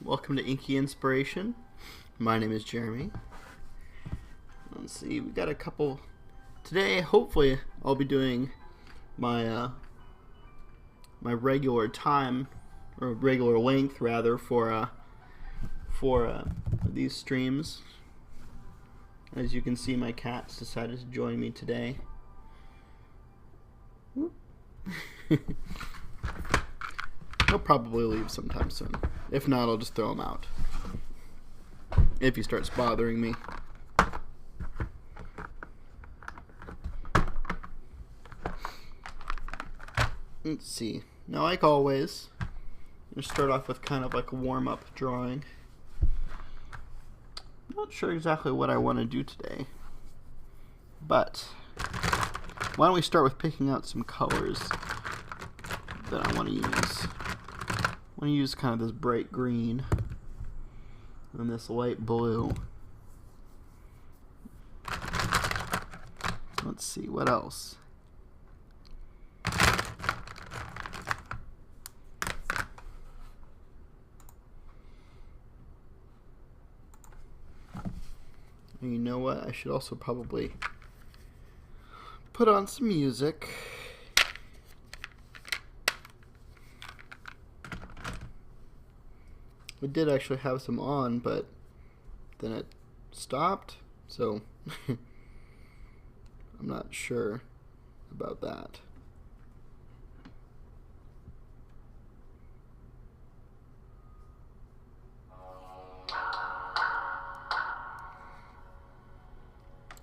welcome to Inky Inspiration. My name is Jeremy. Let's see, we got a couple today. Hopefully, I'll be doing my my regular time or regular length rather for these streams. As you can see, my cat's decided to join me today. He'll probably leave sometime soon. If not, I'll just throw him out. If he starts bothering me. Let's see. Now, like always, I'm going to start off with kind of like a warm-up drawing. I'm not sure exactly what I want to do today. But why don't we start with picking out some colors that I want to use. I want to use kind of this bright green and this light blue. Let's see, what else? And you know what? I should also probably put on some music. We did actually have some on, but then it stopped, so I'm not sure about that.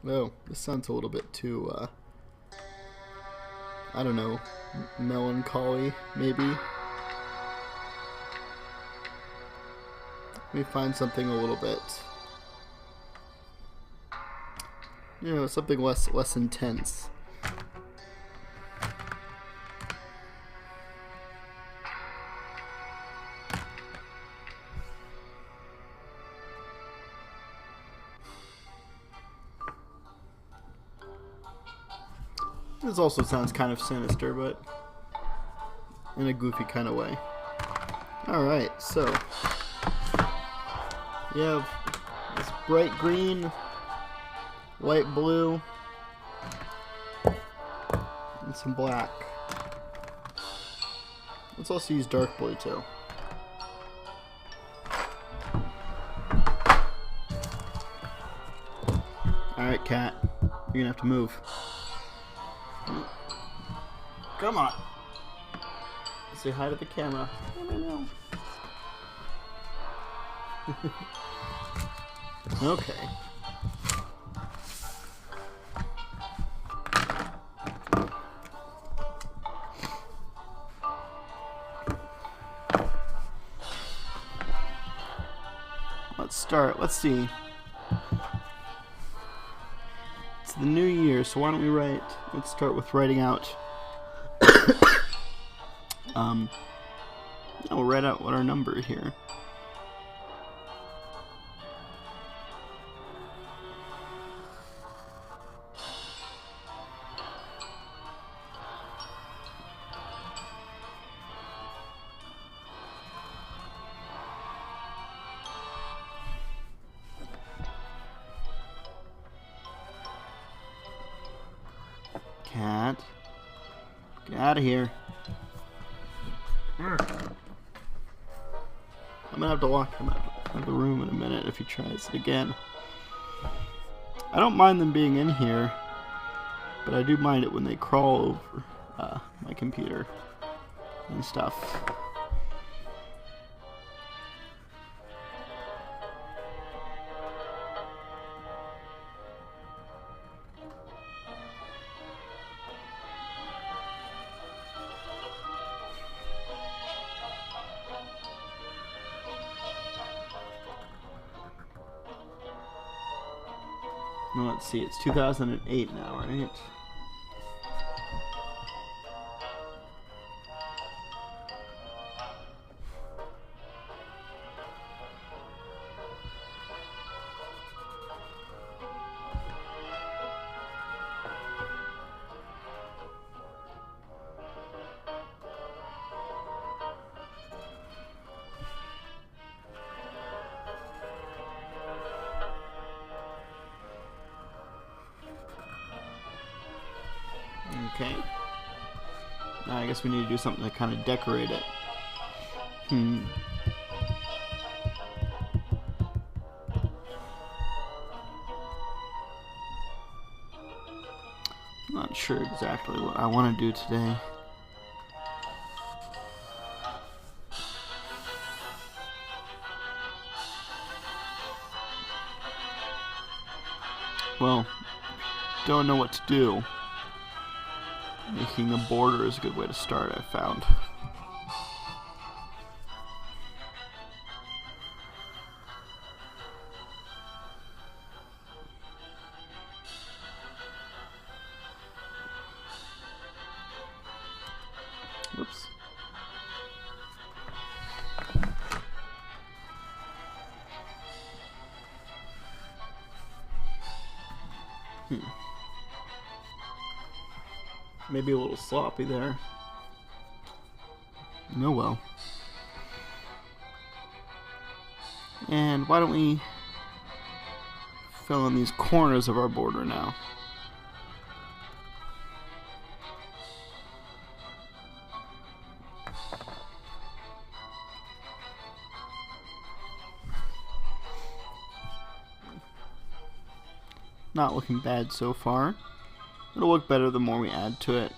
Oh, this sounds a little bit too, I don't know, melancholy, maybe? Let me find something a little bit, something less intense. This also sounds kind of sinister, but in a goofy kind of way. Alright, so you have this bright green, light blue, and some black. Let's also use dark blue too. Alright, cat, you're gonna have to move. Come on. Say hi to the camera. Okay. Let's start. Let's see. It's the new year, so why don't we write? Let's start with writing out. We'll write out what our number here. Cat, get out of here. I'm gonna have to lock him out of the room in a minute if he tries it again. I don't mind them being in here, but I do mind it when they crawl over my computer and stuff. Well, let's see, it's 2008 now, right? Okay. Now I guess we need to do something to kind of decorate it. Not sure exactly what I want to do today. Well, don't know what to do. Making a border is a good way to start, I've found. Whoops. Maybe a little sloppy there. Oh well. And why don't we fill in these corners of our border now? Not looking bad so far. It'll look better the more we add to it.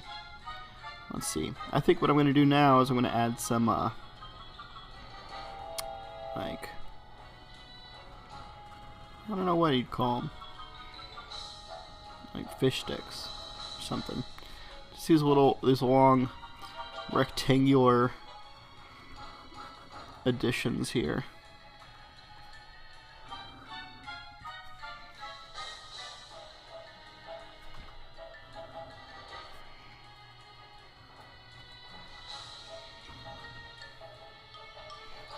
Let's see. I think what I'm going to do now is I'm going to add some, like, I don't know what you'd call them. Like fish sticks or something. Just these long rectangular additions here.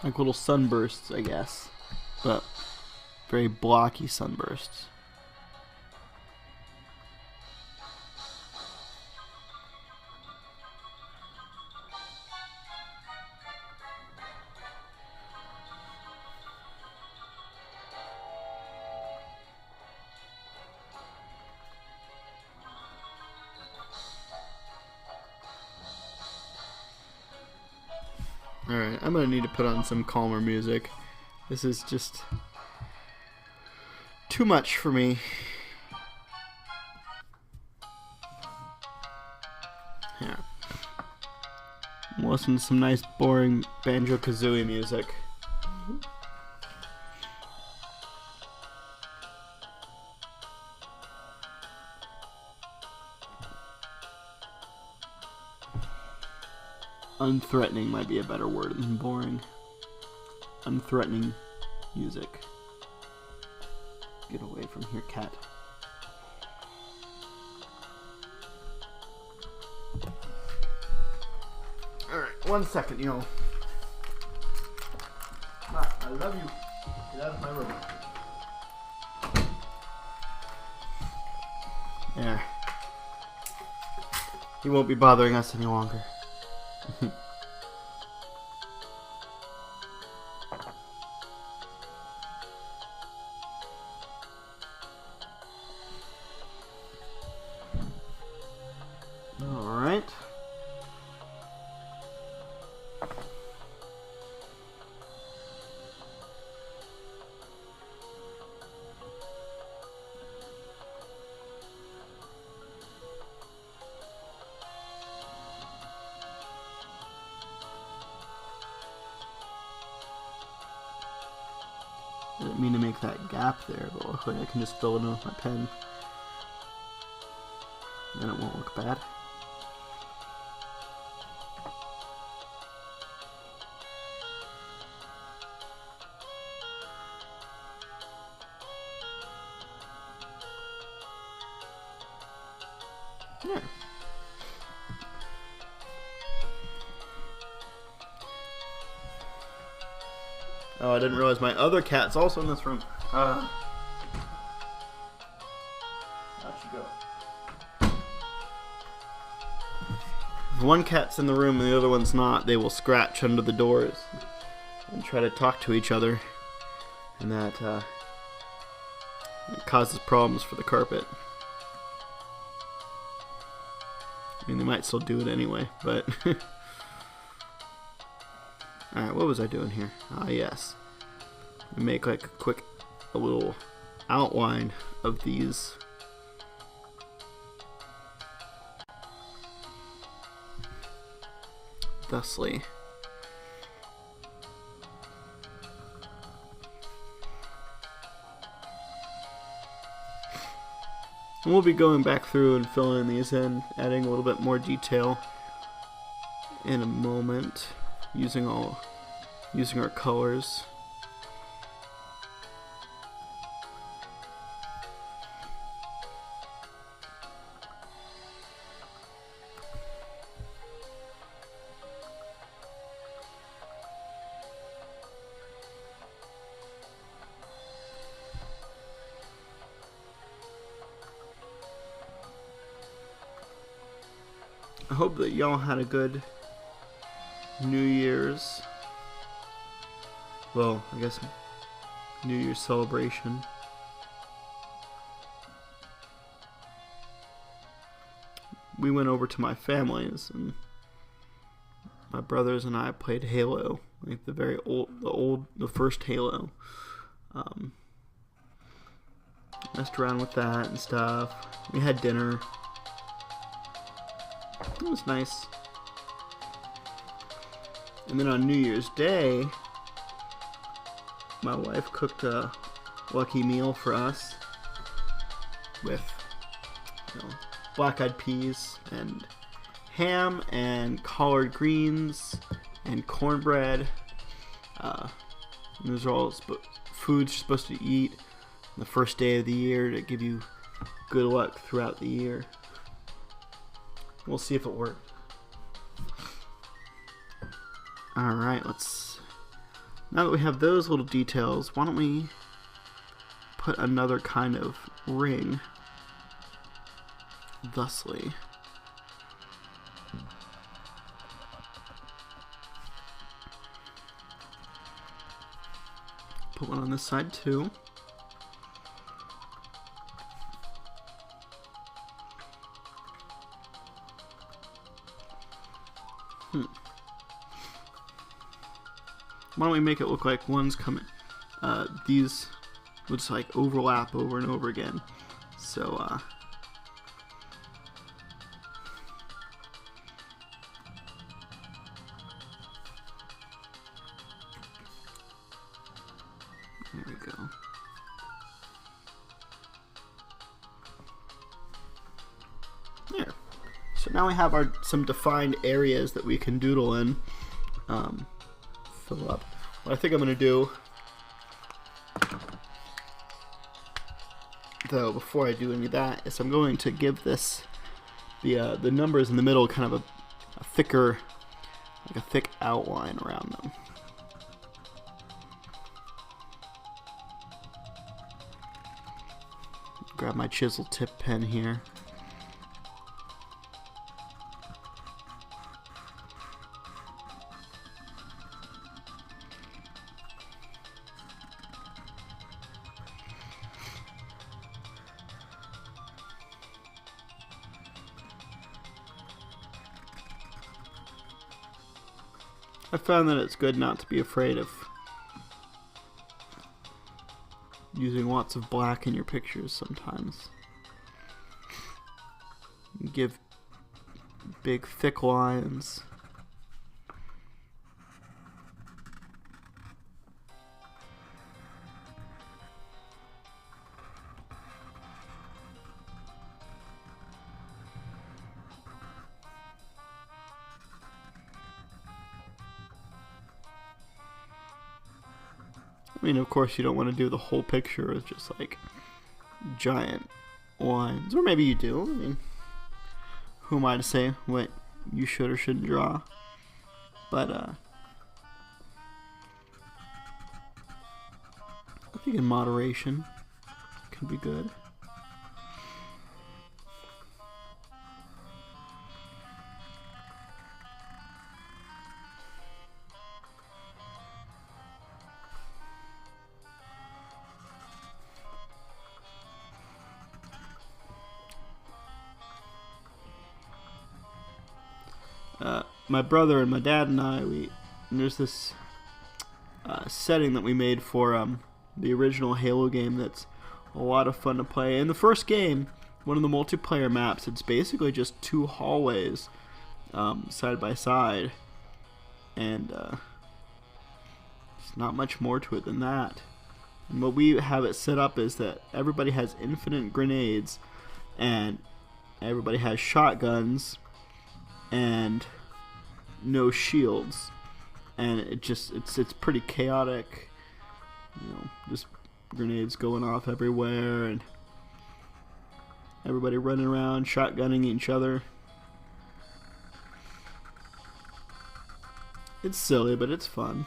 Like little sunbursts, I guess, but very blocky sunbursts. Alright, I'm gonna need to put on some calmer music. This is just too much for me. Yeah. Listen to some nice boring Banjo-Kazooie music. Unthreatening might be a better word than boring. Unthreatening music. Get away from here, cat. Alright, 1 second, yo. I love you. Get out of my room. There. He won't be bothering us any longer. Alright. I didn't mean to make that gap there, but luckily I can just fill it in with my pen. And it won't look bad. Yeah. Oh, I didn't realize my other cat's also in this room. Out you go. If one cat's in the room and the other one's not, they will scratch under the doors and try to talk to each other. And that it causes problems for the carpet. I mean, they might still do it anyway, but... Alright, what was I doing here? Ah, yes. Make like a little outline of these. Thusly. And we'll be going back through and filling these in, adding a little bit more detail in a moment, using our colors. I hope that y'all had a good New Year's. Well, I guess New Year's celebration. We went over to my family's and my brothers and I played Halo, like the first Halo. Messed around with that and stuff. We had dinner. It was nice. And then on New Year's Day, my wife cooked a lucky meal for us with, black-eyed peas and ham and collard greens and cornbread. Those are all foods you're supposed to eat on the first day of the year to give you good luck throughout the year. We'll see if it worked. Alright, now that we have those little details, why don't we put another kind of ring thusly. Put one on this side too. Why don't we make it look like one's coming? These will just like overlap over and over again. So, there we go. There. So now we have some defined areas that we can doodle in. Fill up. What I think I'm going to do, though, before I do any of that, is I'm going to give this the numbers in the middle kind of a thicker, like a thick outline around them. Grab my chisel tip pen here. I found that it's good not to be afraid of using lots of black in your pictures sometimes. Give big thick lines. I mean, of course, you don't want to do the whole picture with just like giant lines, or maybe you do. I mean, who am I to say what you should or shouldn't draw? But I think in moderation can be good. my brother and my dad and I, and there's this setting that we made for the original Halo game that's a lot of fun to play. In the first game, one of the multiplayer maps, it's basically just 2 hallways side by side, and there's not much more to it than that. And what we have it set up is that everybody has infinite grenades, and everybody has shotguns, and no shields, and it's pretty chaotic. You know, just grenades going off everywhere, and everybody running around shotgunning each other. It's silly, but it's fun.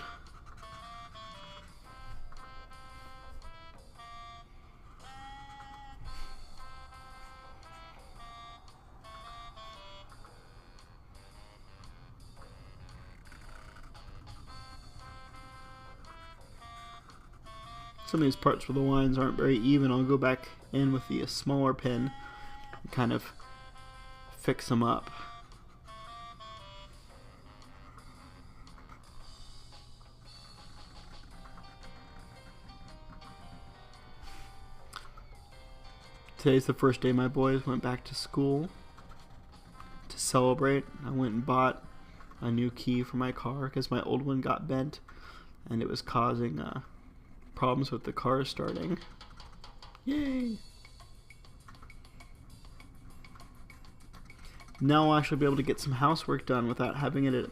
Some of these parts where the lines aren't very even, I'll go back in with the smaller pen and kind of fix them up. Today's the first day my boys went back to school. To celebrate, I went and bought a new key for my car because my old one got bent and it was causing problems with the car starting. Yay! Now I'll actually be able to get some housework done without having it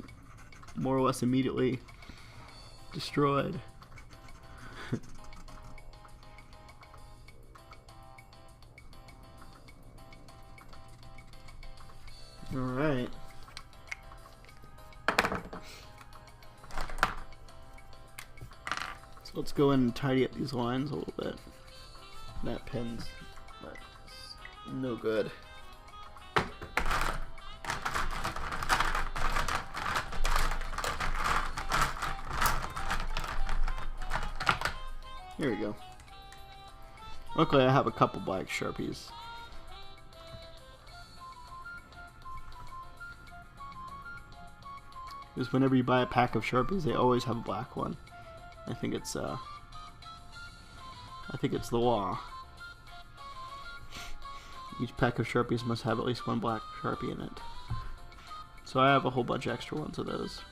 more or less immediately destroyed. Alright. So let's go in and tidy up these lines a little bit. That pen's no good. Here we go. Luckily I have a couple black Sharpies. Because whenever you buy a pack of Sharpies, they always have a black one. I think it's the law. Each pack of Sharpies must have at least one black Sharpie in it. So I have a whole bunch of extra ones of those,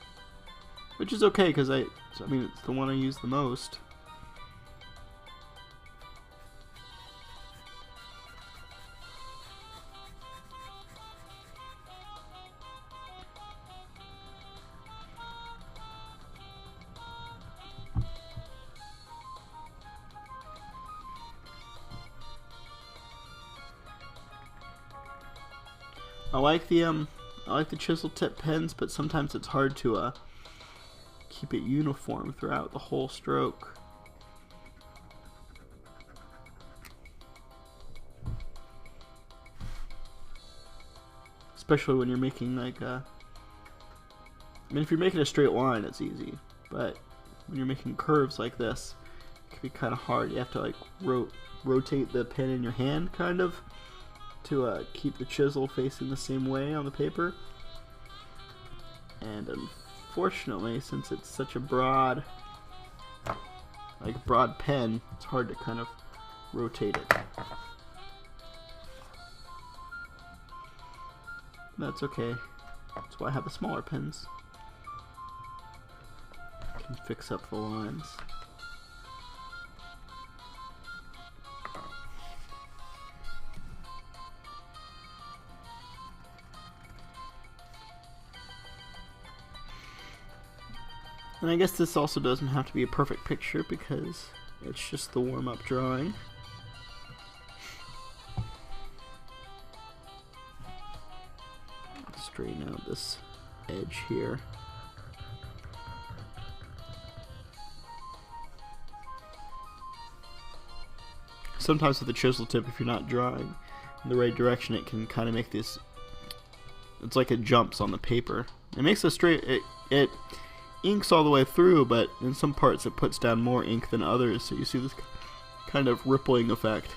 which is okay because I mean it's the one I use the most. I like the chisel tip pens, but sometimes it's hard to keep it uniform throughout the whole stroke. Especially when you're making like I mean, if you're making a straight line, it's easy, but when you're making curves like this, it can be kind of hard. You have to like rotate the pen in your hand, kind of, to keep the chisel facing the same way on the paper. And unfortunately, since it's such a broad pen, it's hard to kind of rotate it. That's okay. That's why I have the smaller pens. I can fix up the lines. And I guess this also doesn't have to be a perfect picture because it's just the warm-up drawing. Straighten out this edge here. Sometimes with the chisel tip, if you're not drawing in the right direction, it can kind of make this, it's like it jumps on the paper. It makes a straight, it inks all the way through, but in some parts it puts down more ink than others, so you see this kind of rippling effect,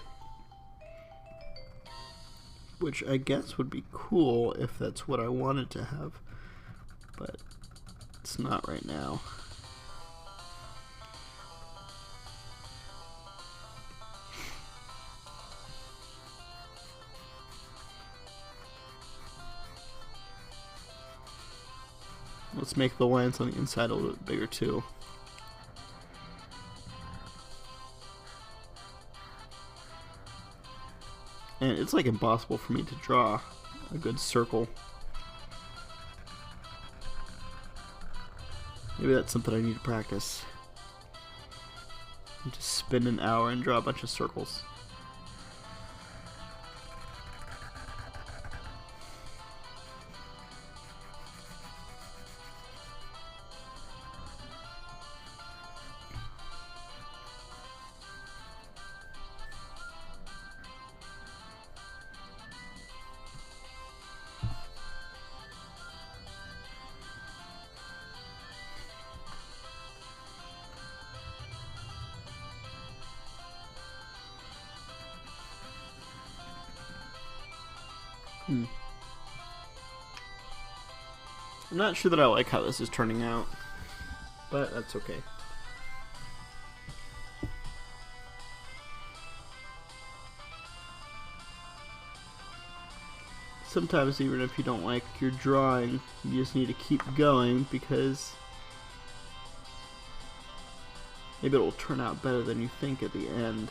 which I guess would be cool if that's what I wanted to have. but it's not right now. Let's make the lines on the inside a little bit bigger too. And it's like impossible for me to draw a good circle. Maybe that's something I need to practice. Just spend an hour and draw a bunch of circles. I'm not sure that I like how this is turning out, but that's okay. Sometimes even if you don't like your drawing, you just need to keep going because maybe it'll turn out better than you think at the end.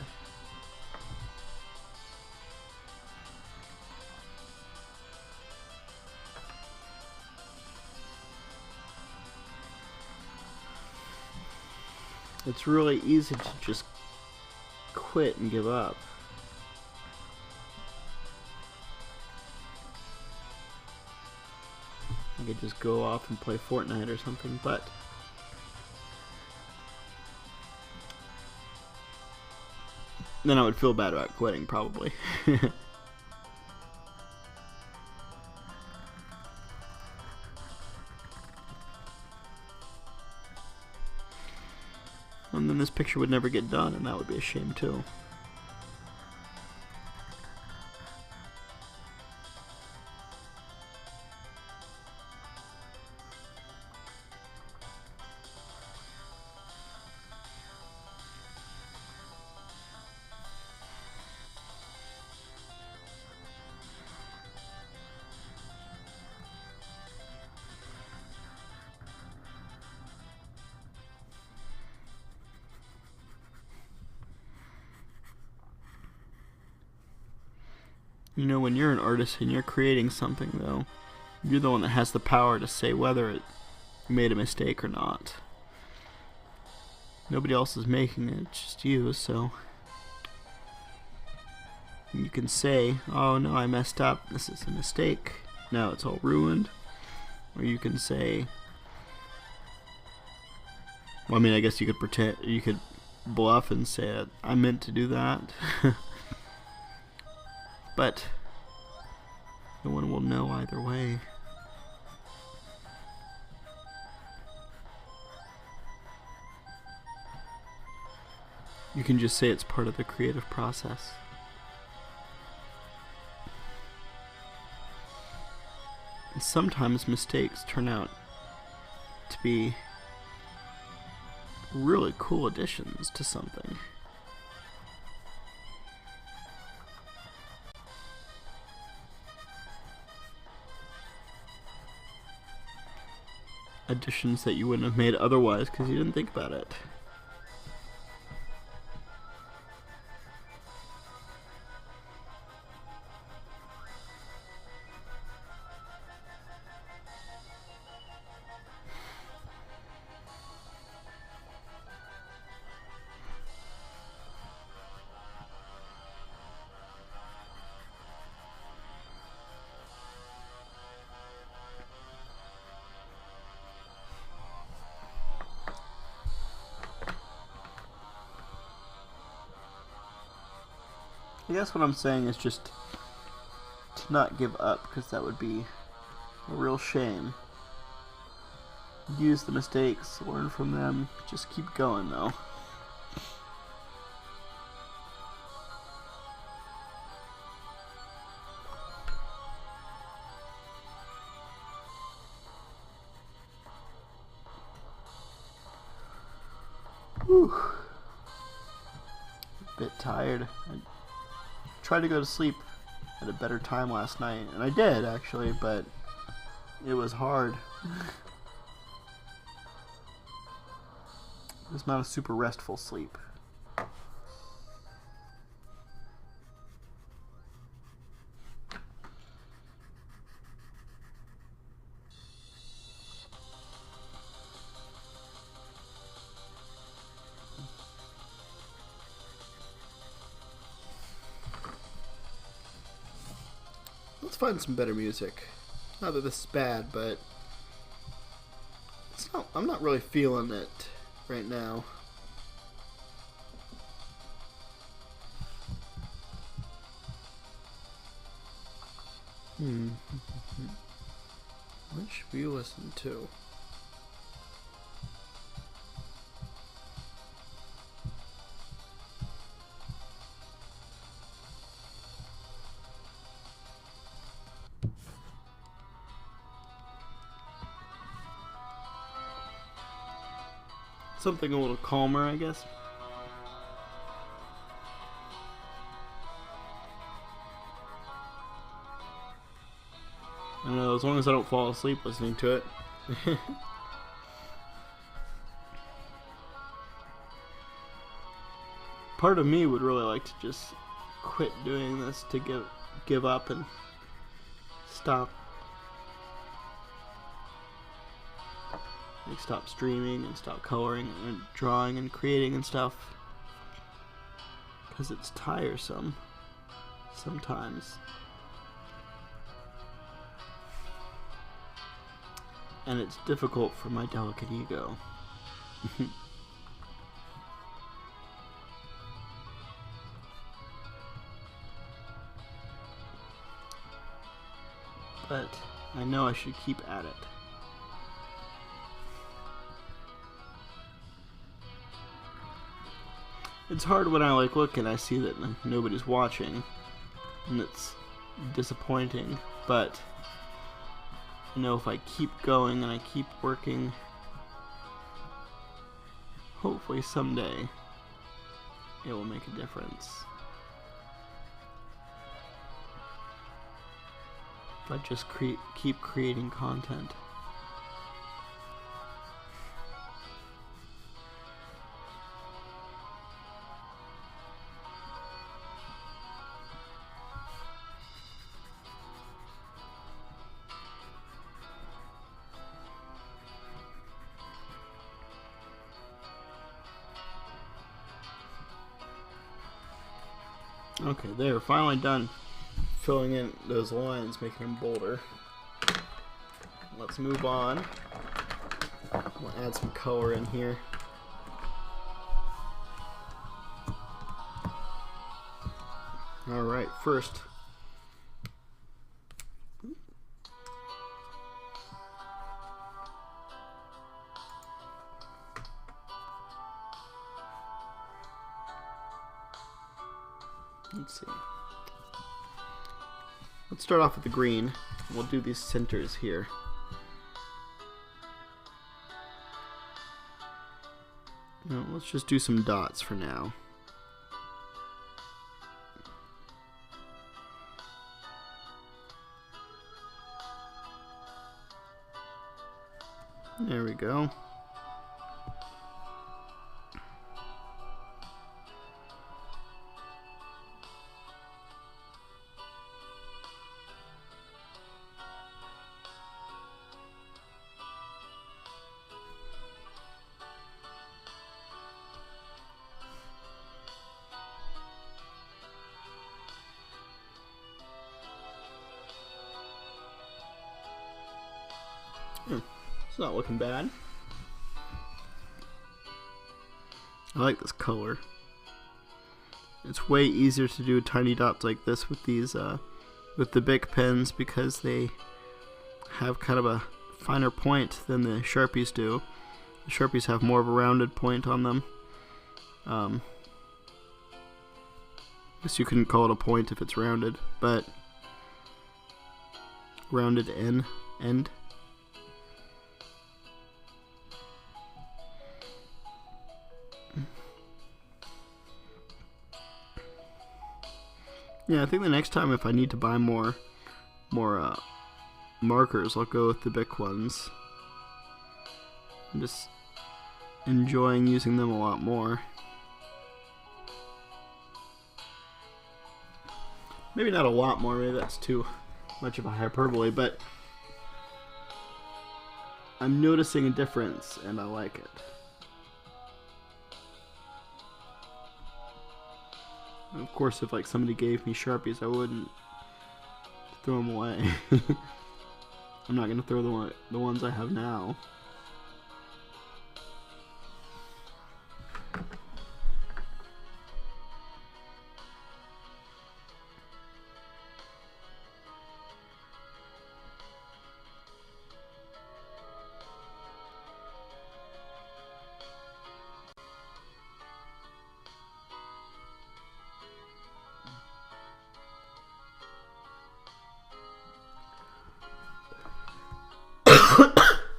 It's really easy to just quit and give up. I could just go off and play Fortnite or something, but then I would feel bad about quitting, probably. And then this picture would never get done, and that would be a shame too. You know, when you're an artist and you're creating something, though, you're the one that has the power to say whether it made a mistake or not. Nobody else is making it, it's just you, so you can say, oh no, I messed up, this is a mistake, now it's all ruined. Or you can say, well, I mean, I guess you could pretend, you could bluff and say, I meant to do that. But no one will know either way. You can just say it's part of the creative process. And sometimes mistakes turn out to be really cool additions to something. Additions that you wouldn't have made otherwise because you didn't think about it. I guess what I'm saying is just to not give up, because that would be a real shame. Use the mistakes, learn from them, just keep going though. Whew. A bit tired. I tried to go to sleep at a better time last night, and I did actually, but it was hard. It was not a super restful sleep. Let's find some better music. Not that this is bad, but it's not, I'm not really feeling it right now. What should we listen to? Something a little calmer, I guess. I don't know, as long as I don't fall asleep listening to it. Part of me would really like to just quit doing this, to give up and stop. Like stop streaming and stop coloring and drawing and creating and stuff, because it's tiresome sometimes, and it's difficult for my delicate ego. But I know I should keep at it. It's hard when I look and I see that nobody's watching, and it's disappointing, but you know, if I keep going and I keep working, hopefully someday it will make a difference. If I just keep creating content. Okay, there, finally done filling in those lines, making them bolder. Let's move on. We'll add some color in here. Alright, first, let's see. Let's start off with the green. We'll do these centers here. No, let's just do some dots for now. There we go. It's not looking bad. I like this color. It's way easier to do tiny dots like this with these, with the Bic pens, because they have kind of a finer point than the Sharpies do. The Sharpies have more of a rounded point on them. I guess you couldn't call it a point if it's rounded, but rounded end. Yeah, I think the next time if I need to buy more markers, I'll go with the big ones. I'm just enjoying using them a lot more. Maybe not a lot more, maybe that's too much of a hyperbole, but I'm noticing a difference and I like it. And of course, if like somebody gave me Sharpies, I wouldn't throw them away. I'm not gonna throw the ones I have now.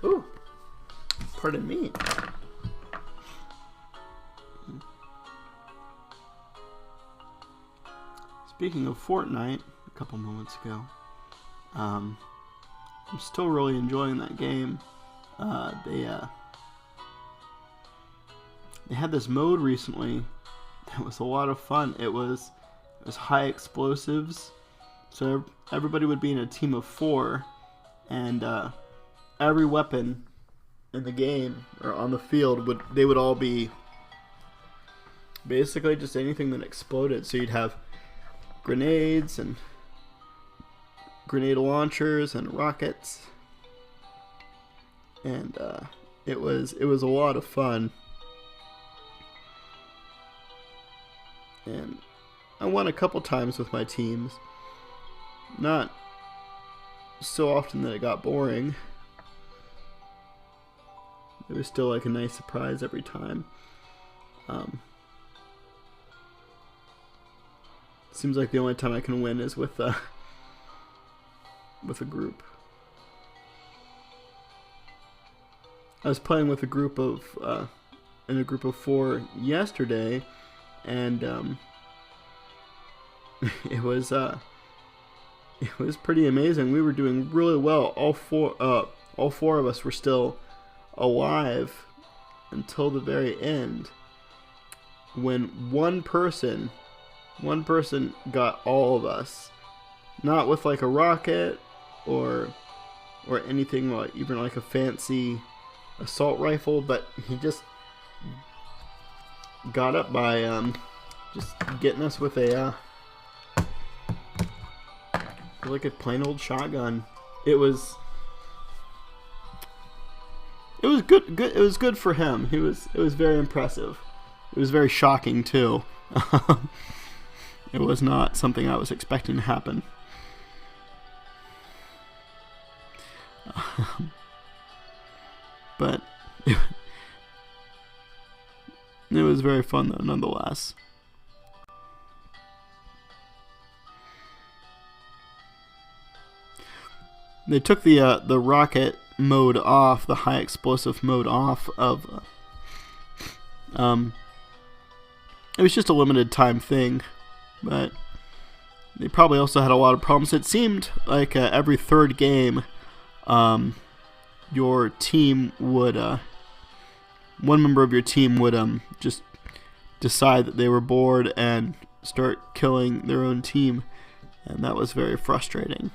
Ooh, pardon me. Speaking of Fortnite, a couple moments ago, I'm still really enjoying that game. They had this mode recently that was a lot of fun. It was high explosives, so everybody would be in a team of 4, and every weapon in the game or on the field would all be basically just anything that exploded. So you'd have grenades and grenade launchers and rockets, and it was a lot of fun. And I won a couple times with my teams. Not so often that it got boring. It was still like a nice surprise every time. Seems like the only time I can win is with a group. I was playing with a group of in a group of 4 yesterday, and it was pretty amazing. We were doing really well. All four of us were still alive until the very end, when one person got all of us, not with like a rocket or anything like even like a fancy assault rifle, but he just got up by just getting us with a like a plain old shotgun. It was good. It was good for him. It was very impressive. It was very shocking too. It was not something I was expecting to happen. But it was very fun though, nonetheless. They took the rocket mode off, the high explosive mode off of. It was just a limited time thing, but they probably also had a lot of problems. It seemed like every third game, your team would, one member of your team would just decide that they were bored and start killing their own team, and that was very frustrating.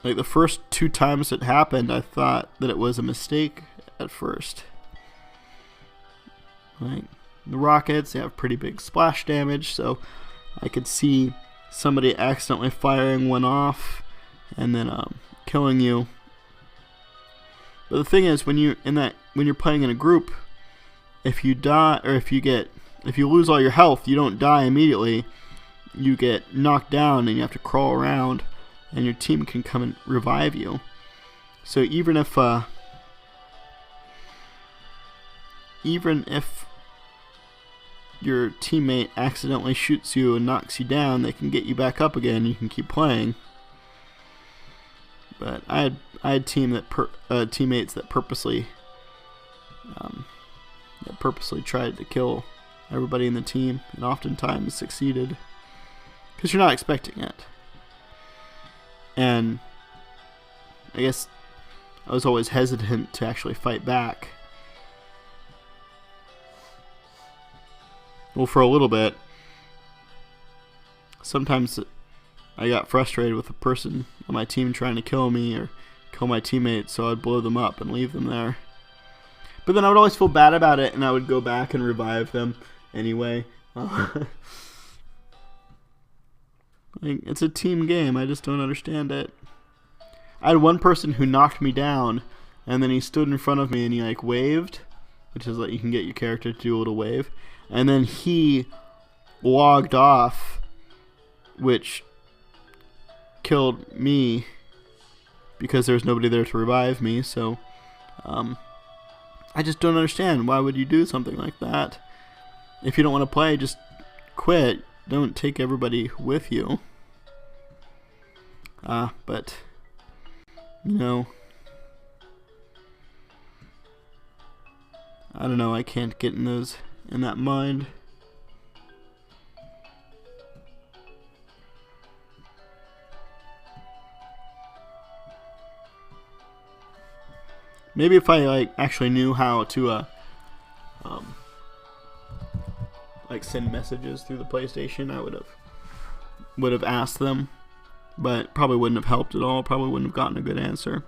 Like the first 2 times it happened, I thought that it was a mistake at first. Like the rockets, they have pretty big splash damage, so I could see somebody accidentally firing one off and then killing you. But the thing is, when you're playing in a group, if you die or if you lose all your health, you don't die immediately. You get knocked down and you have to crawl around, and your team can come and revive you. So even if your teammate accidentally shoots you and knocks you down, they can get you back up again. You can keep playing. But I had teammates that purposely tried to kill everybody in the team, and oftentimes succeeded because you're not expecting it. And I guess I was always hesitant to actually fight back. Well, for a little bit. Sometimes I got frustrated with a person on my team trying to kill me or kill my teammates, so I'd blow them up and leave them there. But then I would always feel bad about it, and I would go back and revive them anyway. It's a team game. I just don't understand it. I had one person who knocked me down, and then he stood in front of me and he like waved, which is like you can get your character to do a little wave, and then he logged off, which killed me because there was nobody there to revive me. So I just don't understand. Why would you do something like that? If you don't want to play, just quit. Don't take everybody with you. But you know, I don't know. I can't get in that mind. Maybe if I like actually knew how to like send messages through the PlayStation, I would have asked them, but probably wouldn't have helped at all. Probably wouldn't have gotten a good answer.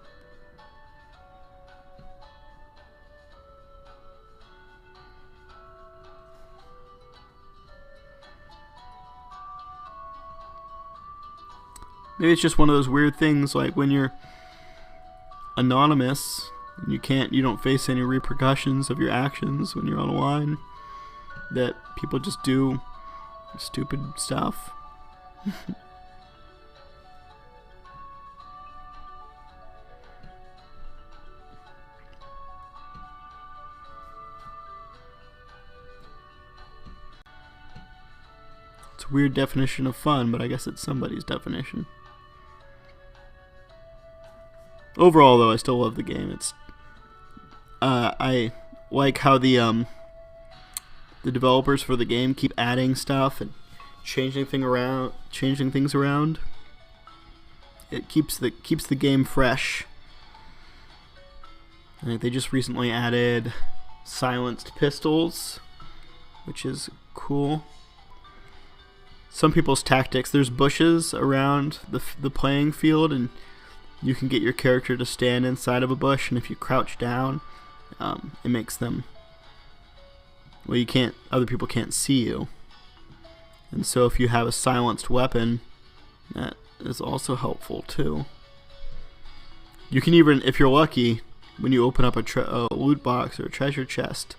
Maybe it's just one of those weird things, like when you're anonymous, you don't face any repercussions of your actions when you're on a line, that people just do stupid stuff. It's a weird definition of fun, but I guess it's somebody's definition. Overall, though, I still love the game. I like how the developers for the game keep adding stuff and changing things around. It keeps the game fresh. I think they just recently added silenced pistols, which is cool. Some people's tactics, there's bushes around the playing field, and you can get your character to stand inside of a bush, and if you crouch down, it makes them, well, other people can't see you. And so if you have a silenced weapon, that is also helpful too. You can even, if you're lucky, when you open up a loot box or a treasure chest,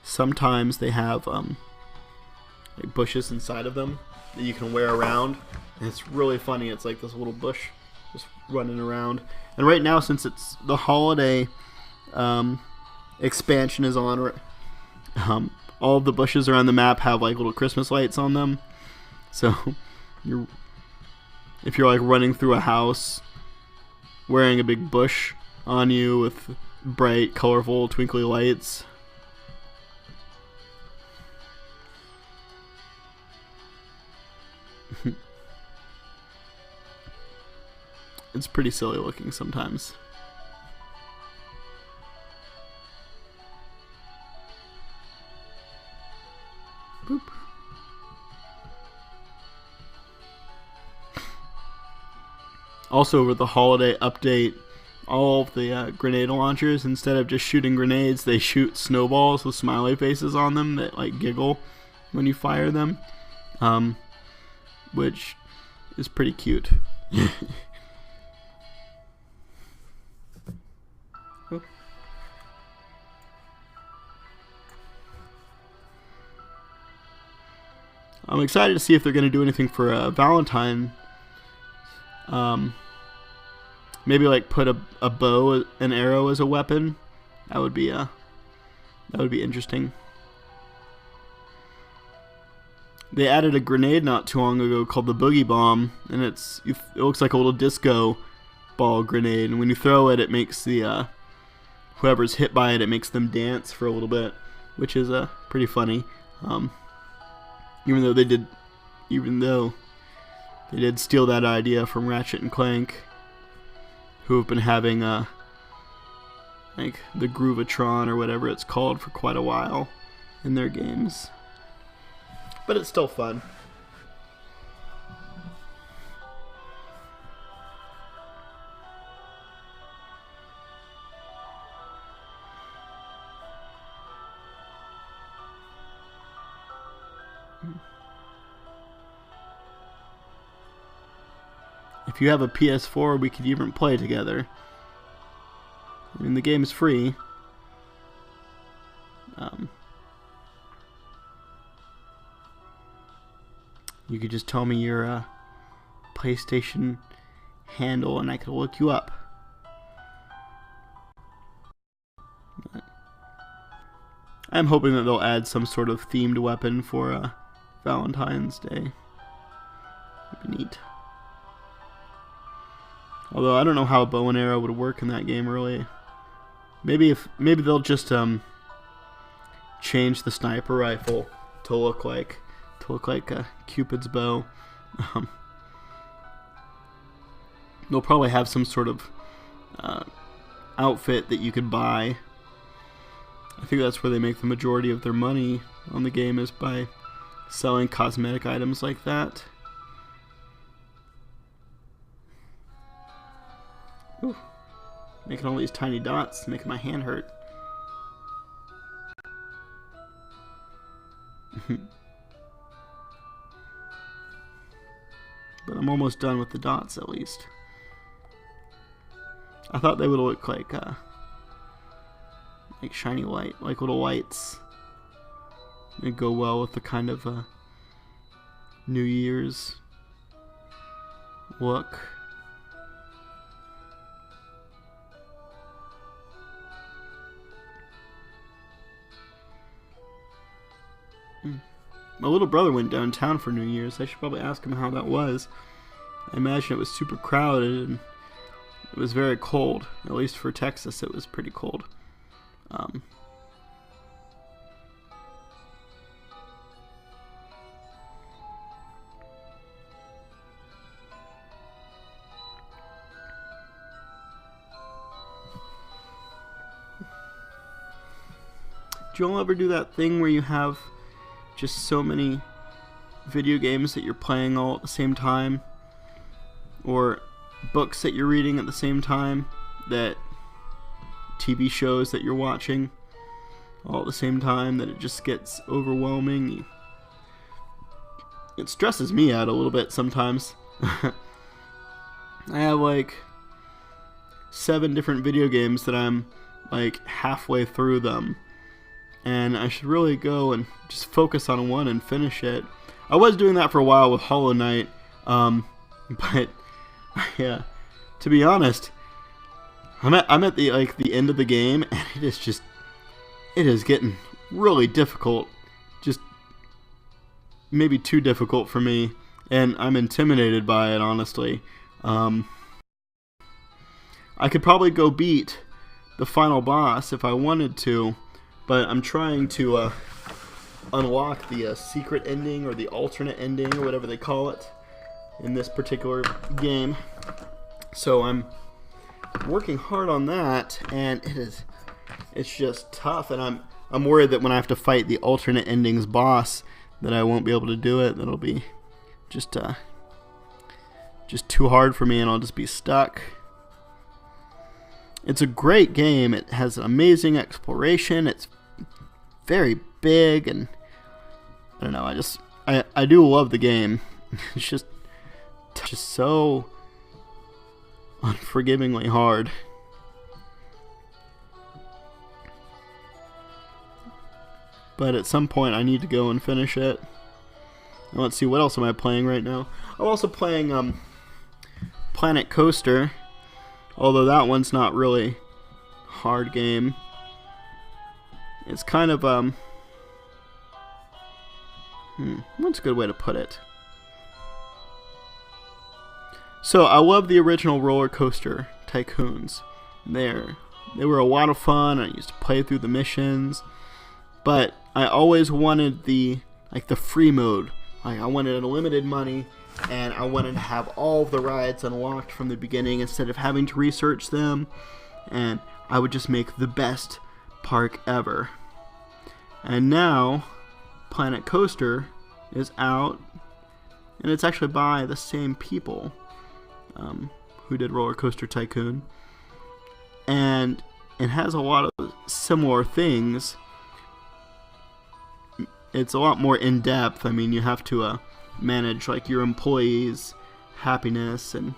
sometimes they have like bushes inside of them that you can wear around, and it's really funny. It's like this little bush just running around. And right now, since it's the holiday expansion is on, all of the bushes around the map have like little Christmas lights on them. So if you're like running through a house wearing a big bush on you with bright, colorful, twinkly lights, it's pretty silly looking sometimes. Boop. Also, with the holiday update, all of the grenade launchers, instead of just shooting grenades, they shoot snowballs with smiley faces on them that like giggle when you fire them, which is pretty cute. I'm excited to see if they're going to do anything for Valentine. Maybe like put a bow, an arrow as a weapon. That would be interesting. They added a grenade not too long ago called the Boogie Bomb, and it looks like a little disco ball grenade. And when you throw it, it makes the whoever's hit by it, it makes them dance for a little bit, which is pretty funny. Um, even though they did steal that idea from Ratchet and Clank, who have been having like the Groovatron or whatever it's called for quite a while in their games. But it's still fun. If you have a PS4, we could even play together. I mean, the game's free. You could just tell me your PlayStation handle and I could look you up. But I'm hoping that they'll add some sort of themed weapon for Valentine's Day. That'd be neat. Although I don't know how a bow and arrow would work in that game really. Maybe they'll just change the sniper rifle to look like Cupid's bow. They'll probably have some sort of outfit that you could buy. I think that's where they make the majority of their money on the game, is by selling cosmetic items like that. Ooh, making all these tiny dots, making my hand hurt. But I'm almost done with the dots, at least. I thought they would look like shiny white, like little lights. It'd go well with the kind of New Year's look. My little brother went downtown for New Year's. I should probably ask him how that was. I imagine it was super crowded and it was very cold. At least for Texas, it was pretty cold. Do you all ever do that thing where you have just so many video games that you're playing all at the same time, or books that you're reading at the same time, that TV shows that you're watching all at the same time, that it just gets overwhelming? It stresses me out a little bit sometimes. I have like 7 different video games that I'm like halfway through them, and I should really go and just focus on one and finish it. I was doing that for a while with Hollow Knight, but yeah, to be honest, I'm at the end of the game, and it is getting really difficult, just maybe too difficult for me, and I'm intimidated by it, honestly. I could probably go beat the final boss if I wanted to, but I'm trying to unlock the secret ending, or the alternate ending, or whatever they call it in this particular game. So I'm working hard on that, and it's just tough, and I'm worried that when I have to fight the alternate endings boss, that I won't be able to do it. That'll be just too hard for me, and I'll just be stuck. It's a great game. It has amazing exploration. It's very big, and I don't know, I do love the game. It's just so unforgivingly hard. But at some point I need to go and finish it. Now, let's see, what else am I playing right now? I'm also playing Planet Coaster, although that one's not really a hard game. It's kind of what's a good way to put it? So I love the original Roller Coaster Tycoons. They were a lot of fun. I used to play through the missions, but I always wanted the free mode. Like, I wanted unlimited money, and I wanted to have all of the rides unlocked from the beginning instead of having to research them, and I would just make the best park ever. And now Planet Coaster is out, and it's actually by the same people who did Roller Coaster Tycoon, and it has a lot of similar things. It's a lot more in depth. I mean, you have to manage like your employees' happiness and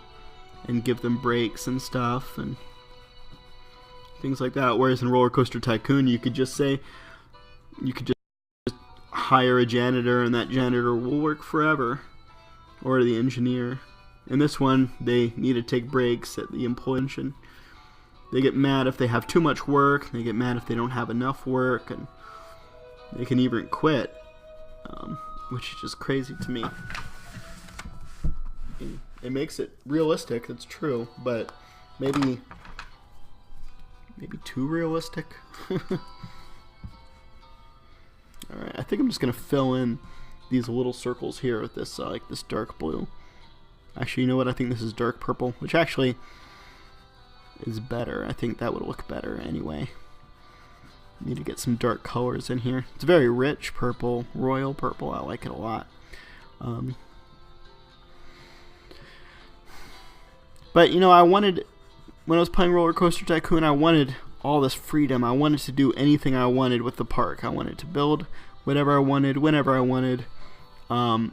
give them breaks and stuff and things like that. Whereas in Roller Coaster Tycoon, you could just hire a janitor, and that janitor will work forever, or the engineer. In this one, they need to take breaks at the employee, and they get mad if they have too much work. They get mad if they don't have enough work, and they can even quit, which is just crazy to me. It makes it realistic, that's true, but maybe too realistic. Alright, I think I'm just going to fill in these little circles here with this, this dark blue. Actually, you know what? I think this is dark purple, which actually is better. I think that would look better anyway. Need to get some dark colors in here. It's very rich purple, royal purple. I like it a lot. But, you know, when I was playing Roller Coaster Tycoon, I wanted all this freedom. I wanted to do anything I wanted with the park. I wanted to build whatever I wanted, whenever I wanted. But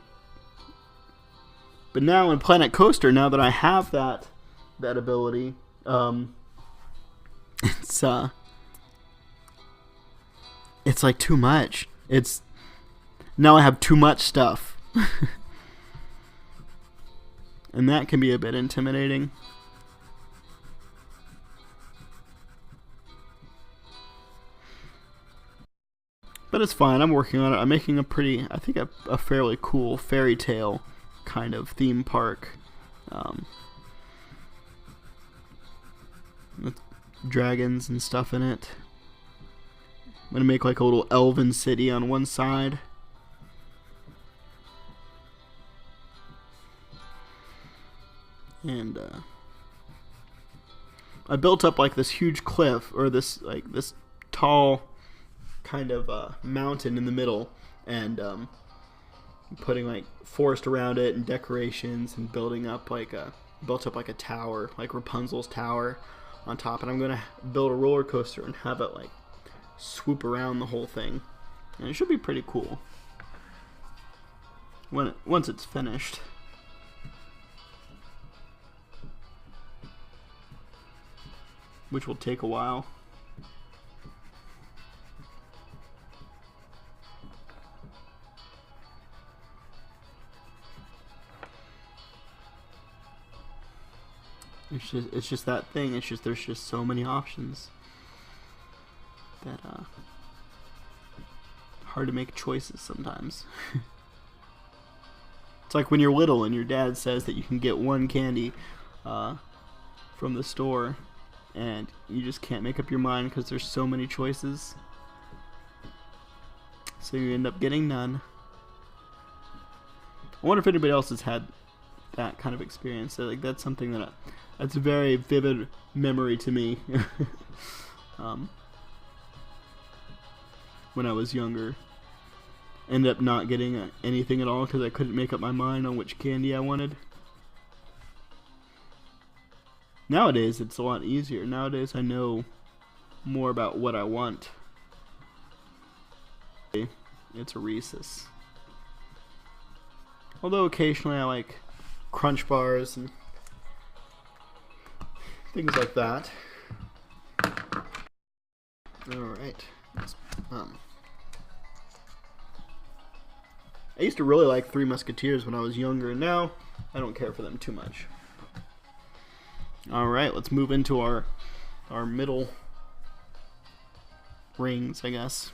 now in Planet Coaster, now that I have that ability, it's like too much. Now I have too much stuff. And that can be a bit intimidating. But it's fine. I'm working on it. I'm making I think a fairly cool fairy tale kind of theme park. With dragons and stuff in it. I'm going to make like a little elven city on one side. And I built up like this huge cliff, or this tall kind of mountain in the middle, and putting like forest around it and decorations, and built up like a tower, like Rapunzel's tower on top. And I'm going to build a roller coaster and have it like swoop around the whole thing, and it should be pretty cool once it's finished. Which will take a while. It's just that thing. There's just so many options that hard to make choices sometimes. It's like when you're little and your dad says that you can get one candy from the store, and you just can't make up your mind because there's so many choices. So you end up getting none. I wonder if anybody else has had that kind of experience. Like, that's something that's a very vivid memory to me. When I was younger, ended up not getting anything at all because I couldn't make up my mind on which candy I wanted. Nowadays, it's a lot easier. Nowadays, I know more about what I want. It's a Reese's. Although occasionally I like Crunch Bars and things like that. Alright. I used to really like Three Musketeers when I was younger, and now I don't care for them too much. Alright, let's move into our middle rings, I guess.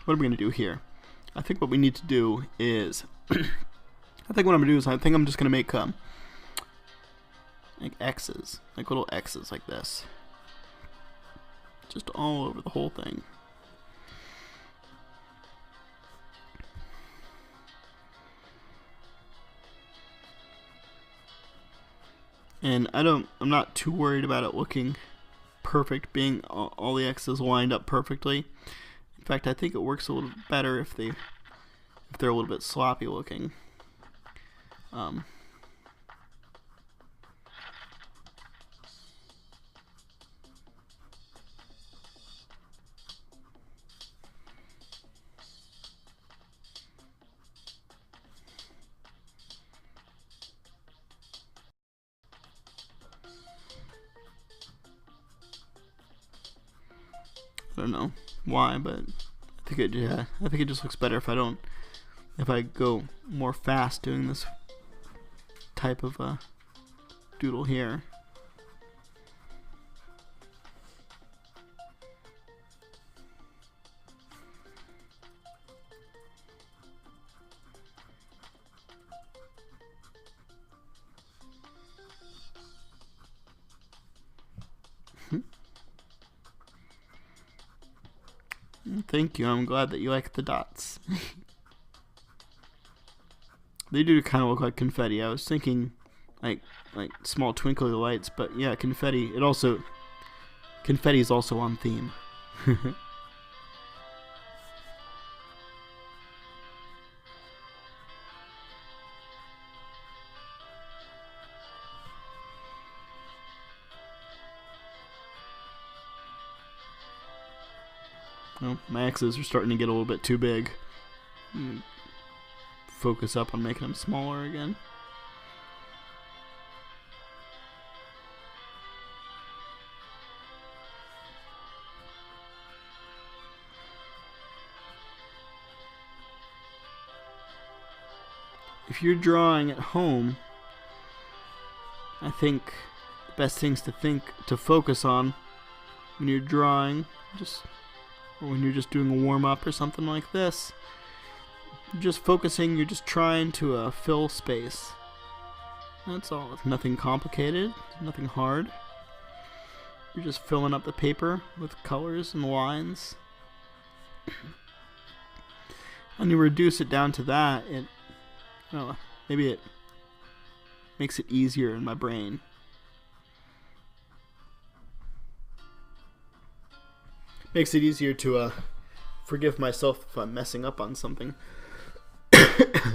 What are we going to do here? I think what we need to do is... I think I'm just going to make like X's. Like little X's like this. Just all over the whole thing. And I'm not too worried about it looking perfect, being all the X's lined up perfectly. In fact, I think it works a little better if they're a little bit sloppy looking. I don't know why, but I think it just looks better if I go more fast doing this type of doodle here. Thank you. I'm glad that you like the dots. They do kind of look like confetti. I was thinking like small twinkly lights, but yeah, confetti. Confetti is also on theme. Well, my X's are starting to get a little bit too big. Focus up on making them smaller again. If you're drawing at home, I think the best things to focus on when you're drawing, or when you're just doing a warm-up or something like this, you're just focusing, you're just trying to fill space. That's all. It's nothing complicated, nothing hard. You're just filling up the paper with colors and lines. And you reduce it down to that, I don't know, maybe it makes it easier in my brain. Makes it easier to forgive myself if I'm messing up on something.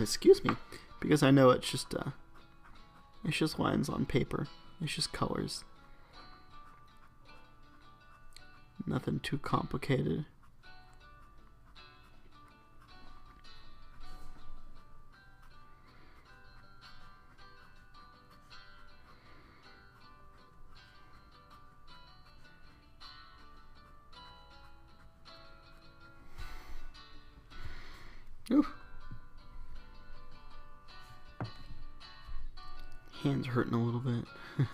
Excuse me, because I know it's just lines on paper. It's just colors. Nothing too complicated. Ooh. Hands hurting a little bit. I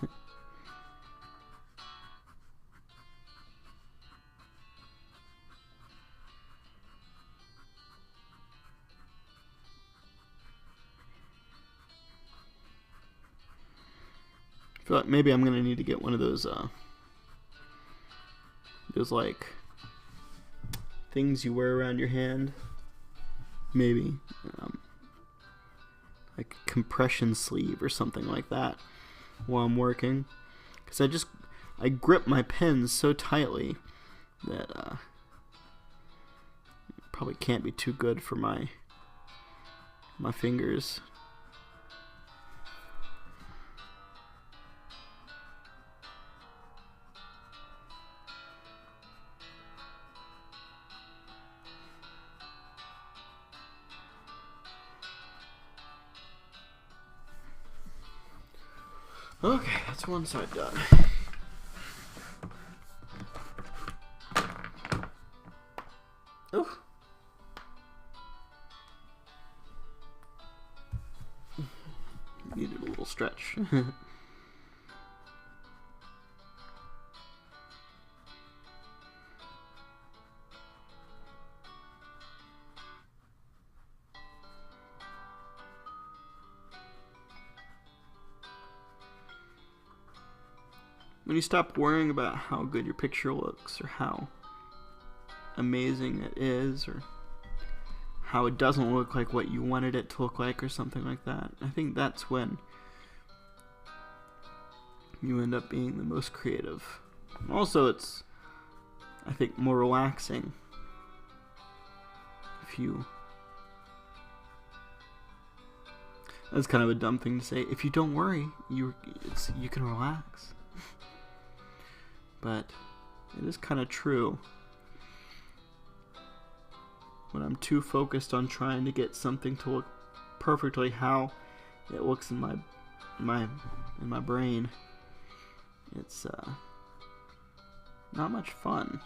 feel like maybe I'm gonna need to get one of those like things you wear around your hand. Maybe like a compression sleeve or something like that while I'm working, because I grip my pens so tightly that probably can't be too good for my fingers. Okay, that's one side done. Oh. Needed a little stretch. When you stop worrying about how good your picture looks, or how amazing it is, or how it doesn't look like what you wanted it to look like, or something like that, I think that's when you end up being the most creative. And also, it's, I think, more relaxing if you... That's kind of a dumb thing to say. If you don't worry, you can relax. But it is kind of true. When I'm too focused on trying to get something to look perfectly how it looks in my brain, it's not much fun.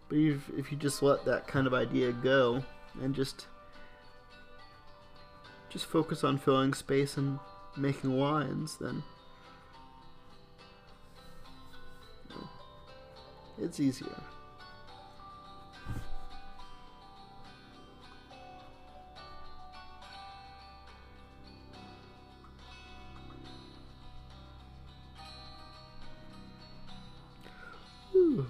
But if you just let that kind of idea go and just focus on filling space and making lines, then it's easier. Whew.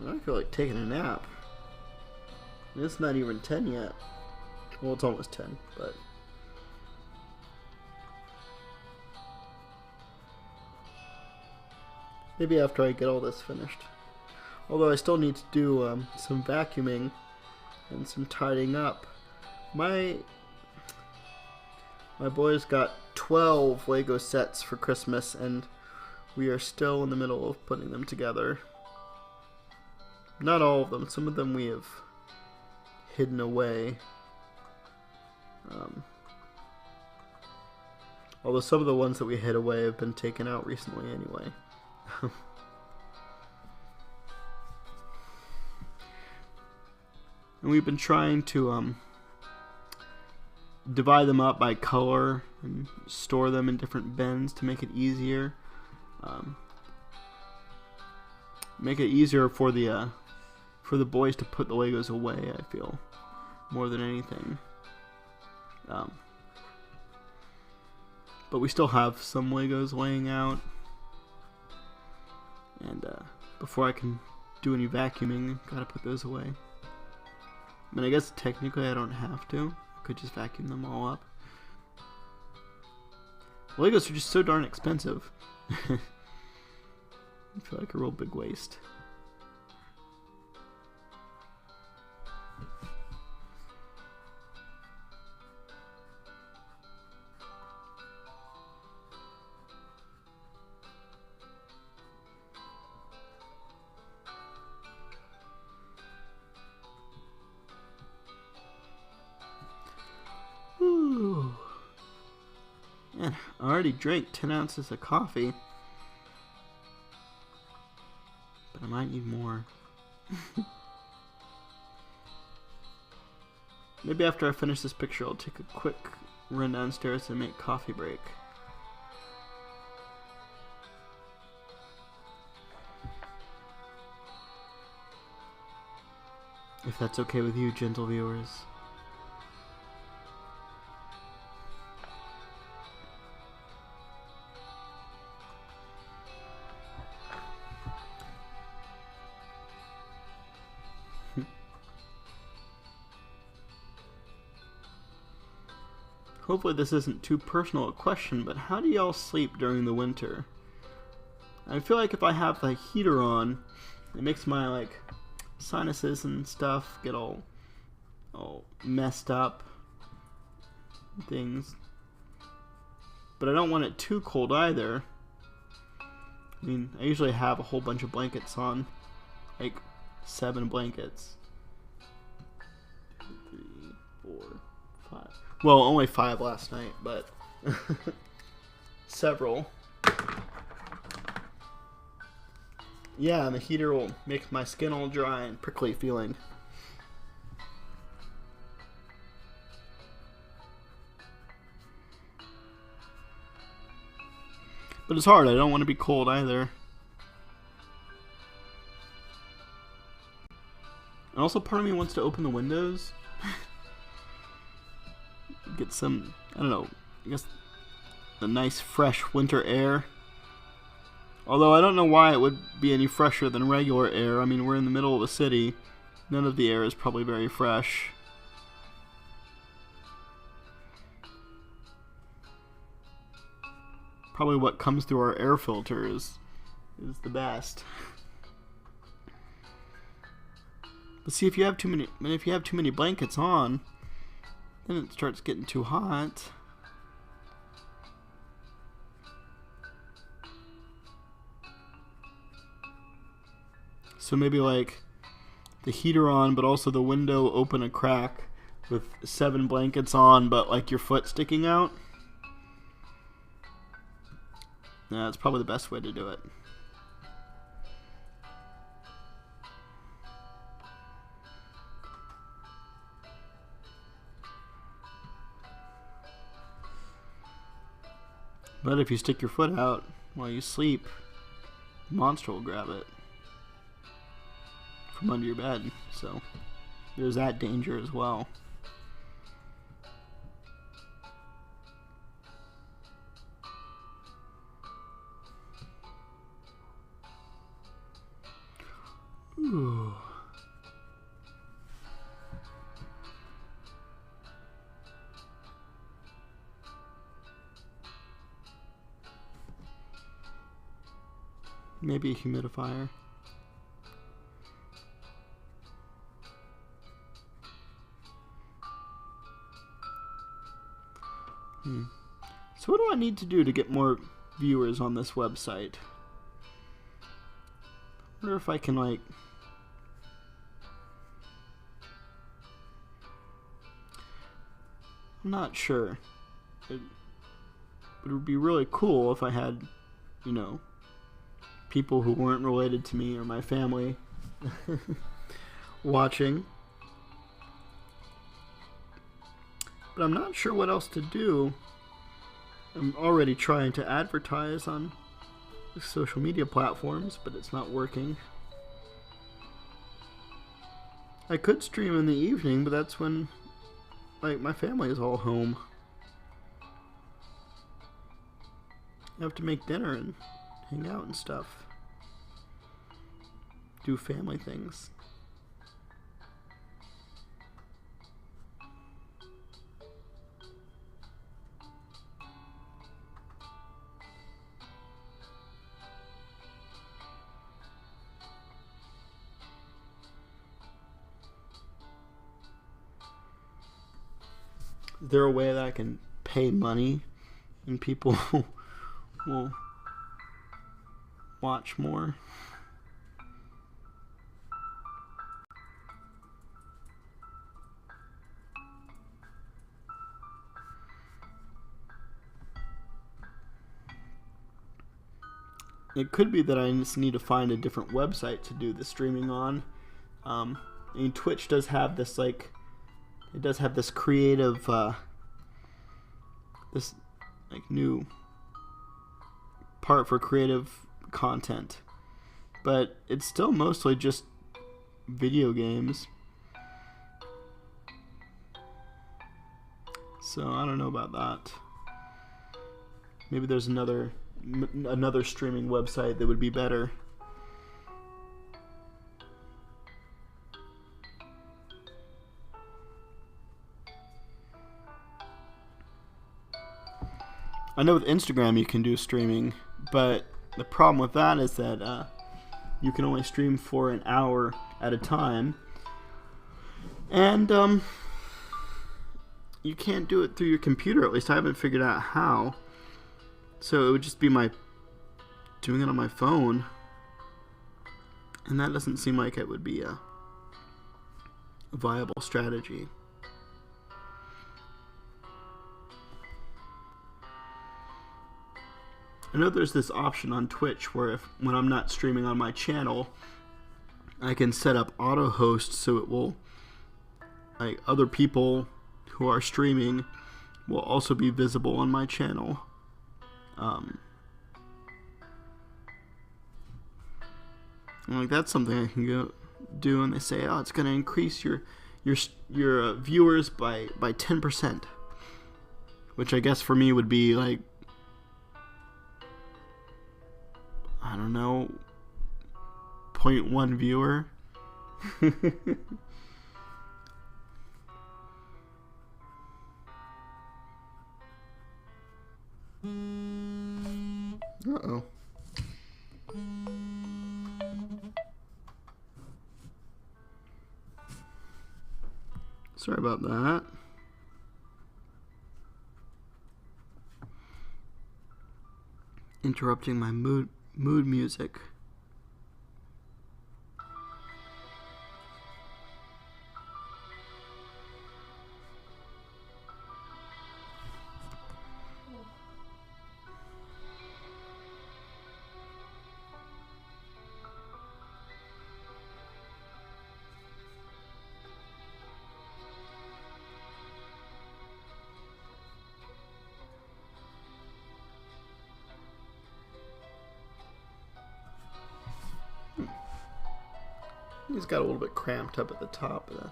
I feel like taking a nap. It's not even 10 yet. Well, it's almost 10, but... maybe after I get all this finished. Although I still need to do some vacuuming and some tidying up. My boys got 12 Lego sets for Christmas, and we are still in the middle of putting them together. Not all of them. Some of them we have hidden away. Although some of the ones that we hid away have been taken out recently anyway. And we've been trying to divide them up by color and store them in different bins to make it easier. Make it easier for the boys to put the Legos away, I feel, more than anything. But we still have some Legos laying out. And before I can do any vacuuming, gotta put those away. I mean, I guess technically I don't have to. I could just vacuum them all up. Legos are just so darn expensive. I feel like a real big waste. Ooh. Man, I already drank 10 ounces of coffee. But I might need more. Maybe after I finish this picture, I'll take a quick run downstairs and make coffee break. If that's okay with you, gentle viewers. Hopefully this isn't too personal a question, but how do y'all sleep during the winter? I feel like if I have the heater on, it makes my sinuses and stuff get all messed up. Things. But I don't want it too cold either. I mean, I usually have a whole bunch of blankets on. Like 7 blankets. 2, 3, 4, 5. Well, only 5 last night, but several. Yeah, and the heater will make my skin all dry and prickly feeling. But it's hard, I don't want to be cold either. And also part of me wants to open the windows. Get some, I don't know, I guess a nice fresh winter air. Although I don't know why it would be any fresher than regular air. I mean, we're in the middle of a city. None of the air is probably very fresh. Probably what comes through our air filter is the best. But see, if you have too many blankets on, then it starts getting too hot. So maybe like the heater on, but also the window open a crack with 7 blankets on, but like your foot sticking out. Yeah, that's probably the best way to do it. But if you stick your foot out while you sleep, the monster will grab it from under your bed. So there's that danger as well. Ooh. Maybe a humidifier. So what do I need to do to get more viewers on this website? I wonder if I can like... I'm not sure. It would be really cool if I had, you know, people who weren't related to me or my family watching. But I'm not sure what else to do. I'm already trying to advertise on social media platforms, but it's not working. I could stream in the evening, but that's when like my family is all home. I have to make dinner and hang out and stuff. Do family things. Is there a way that I can pay money and people will watch more? It could be that I just need to find a different website to do the streaming on. I mean, Twitch does have this like, it does have this creative, this like new part for creative content, but it's still mostly just video games. So I don't know about that. Maybe there's another streaming website that would be better. I know with Instagram you can do streaming, but the problem with that is that you can only stream for an hour at a time, and you can't do it through your computer. At least I haven't figured out how. So it would just be doing it on my phone, and that doesn't seem like it would be a viable strategy. I know there's this option on Twitch where when I'm not streaming on my channel, I can set up auto host so it will, like, other people who are streaming will also be visible on my channel. Like, that's something I can go do, and they say, oh, it's going to increase your viewers by 10%, which I guess for me would be like, I don't know, 0.1 viewer. Uh-oh. Sorry about that. Interrupting my mood music. He's got a little bit cramped up at the top, but I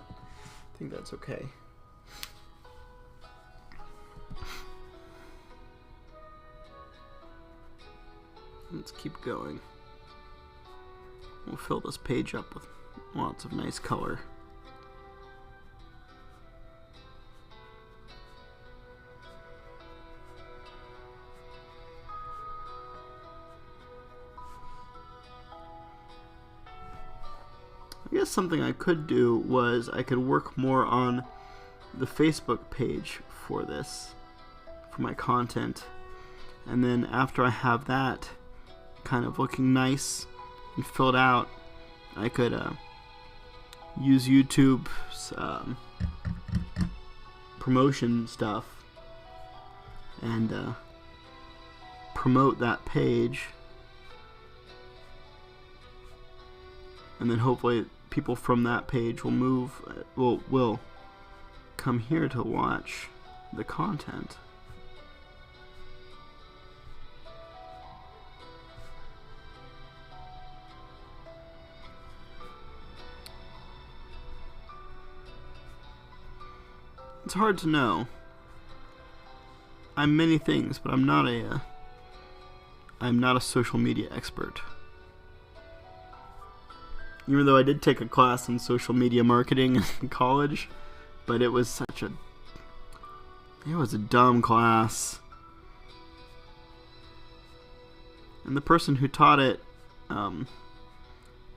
think that's okay. Let's keep going. We'll fill this page up with lots of nice color. I guess something I could do was I could work more on the Facebook page for this, for my content, and then after I have that kind of looking nice and filled out, I could use YouTube's promotion stuff and promote that page, and then hopefully people from that page will come here to watch the content. It's hard to know. I'm many things, but I'm not a social media expert. Even though I did take a class in social media marketing in college, but it was a dumb class. And the person who taught it,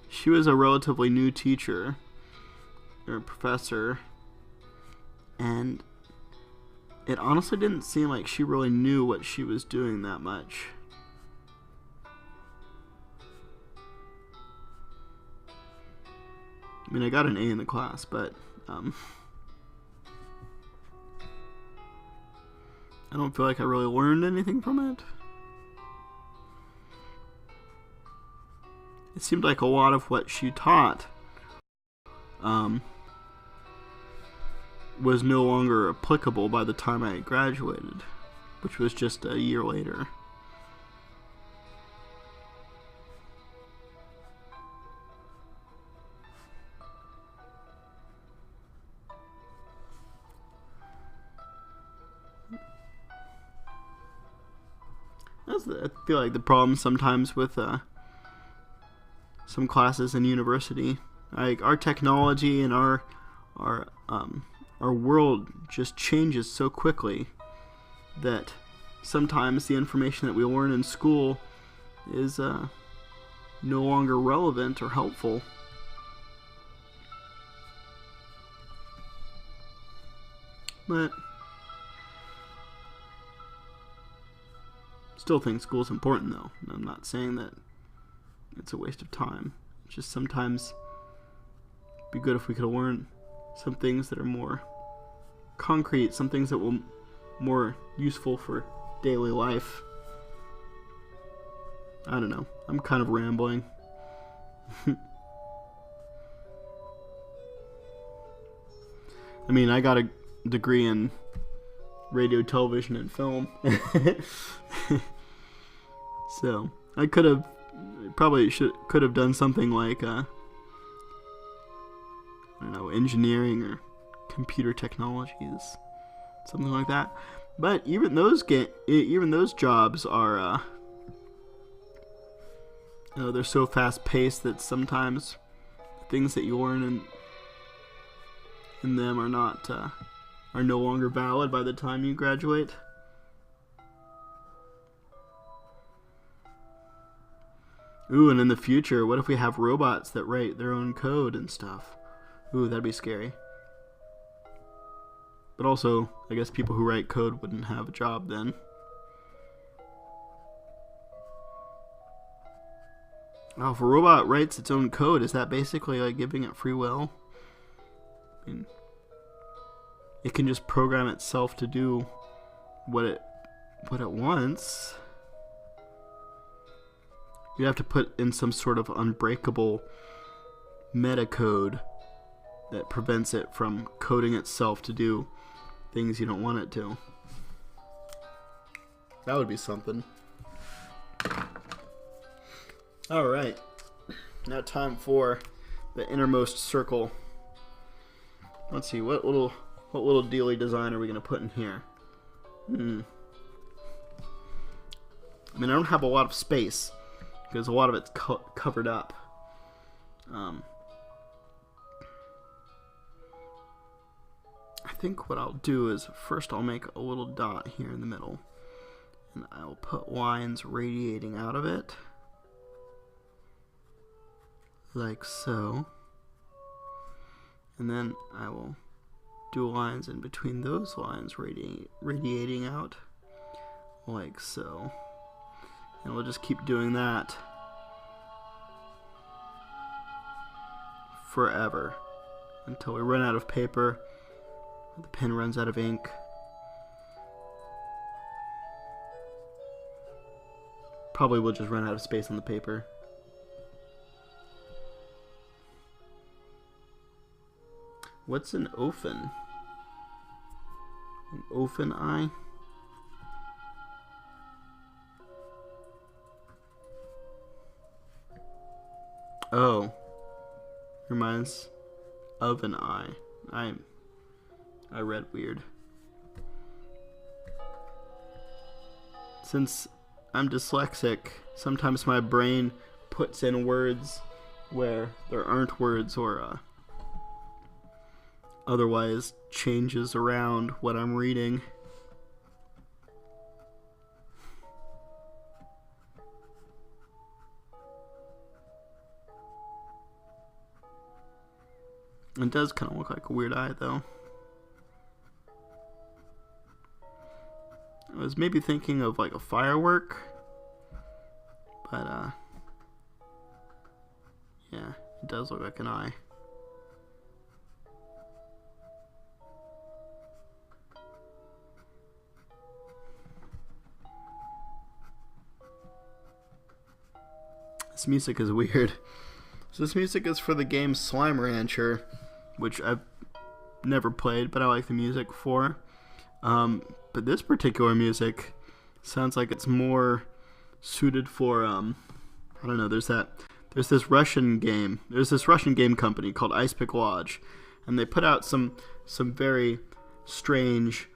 she was a relatively new teacher, or professor, and it honestly didn't seem like she really knew what she was doing that much. I mean, I got an A in the class, but I don't feel like I really learned anything from it. It seemed like a lot of what she taught was no longer applicable by the time I graduated, which was just a year later. I feel like the problem sometimes with some classes in university. Like our technology and our world just changes so quickly that sometimes the information that we learn in school is no longer relevant or helpful. But still think school's important, though. I'm not saying that it's a waste of time. It's just sometimes it'd be good if we could learn some things that are more concrete, some things that will more useful for daily life. I don't know. I'm kind of rambling. I mean, I got a degree in radio, television, and film. So I could have done something like I don't know, engineering or computer technologies, something like that. But even those jobs are they're so fast paced that sometimes things that you learn in them are no longer valid by the time you graduate. Ooh, and in the future, what if we have robots that write their own code and stuff? Ooh, that'd be scary. But also, I guess people who write code wouldn't have a job then. Oh, if a robot writes its own code, is that basically like giving it free will? I mean, it can just program itself to do what it wants. You have to put in some sort of unbreakable metacode that prevents it from coding itself to do things you don't want it to. That would be something. Alright. Now time for the innermost circle. Let's see, what little dealy design are we going to put in here? I mean, I don't have a lot of space, because a lot of it's covered up. I think what I'll do is first I'll make a little dot here in the middle, and I'll put lines radiating out of it, like so. And then I will do lines in between those lines radiating out, like so. And we'll just keep doing that forever until we run out of paper, or the pen runs out of ink. Probably we'll just run out of space on the paper. What's an ofen? An ofen eye? Oh, reminds of an eye. I read weird. Since I'm dyslexic, sometimes my brain puts in words where there aren't words, or otherwise changes around what I'm reading. It does kind of look like a weird eye, though. I was maybe thinking of like a firework, but yeah, it does look like an eye. This music is weird. So this music is for the game Slime Rancher, which I've never played, but I like the music for. But this particular music sounds like it's more suited for, I don't know, there's this Russian game company called Ice Pick Lodge, and they put out some very strange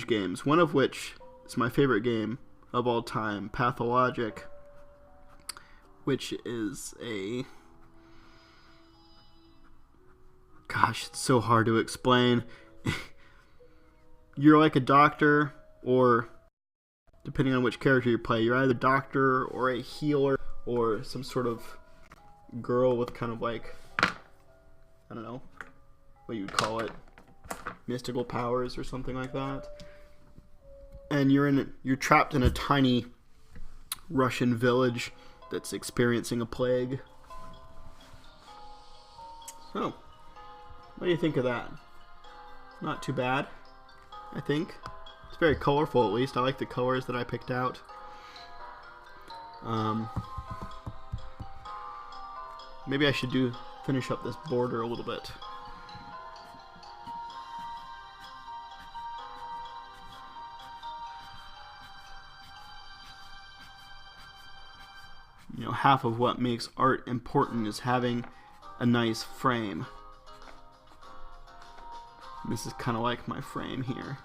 games, one of which is my favorite game of all time, Pathologic, which is gosh, it's so hard to explain. You're like a doctor, or depending on which character you play, you're either a doctor or a healer or some sort of girl with kind of like, I don't know what you would call it, mystical powers or something like that. And you're trapped in a tiny Russian village that's experiencing a plague. So, what do you think of that? Not too bad, I think. It's very colorful, at least. I like the colors that I picked out. Maybe I should finish up this border a little bit. You know, half of what makes art important is having a nice frame. This is kind of like my frame here.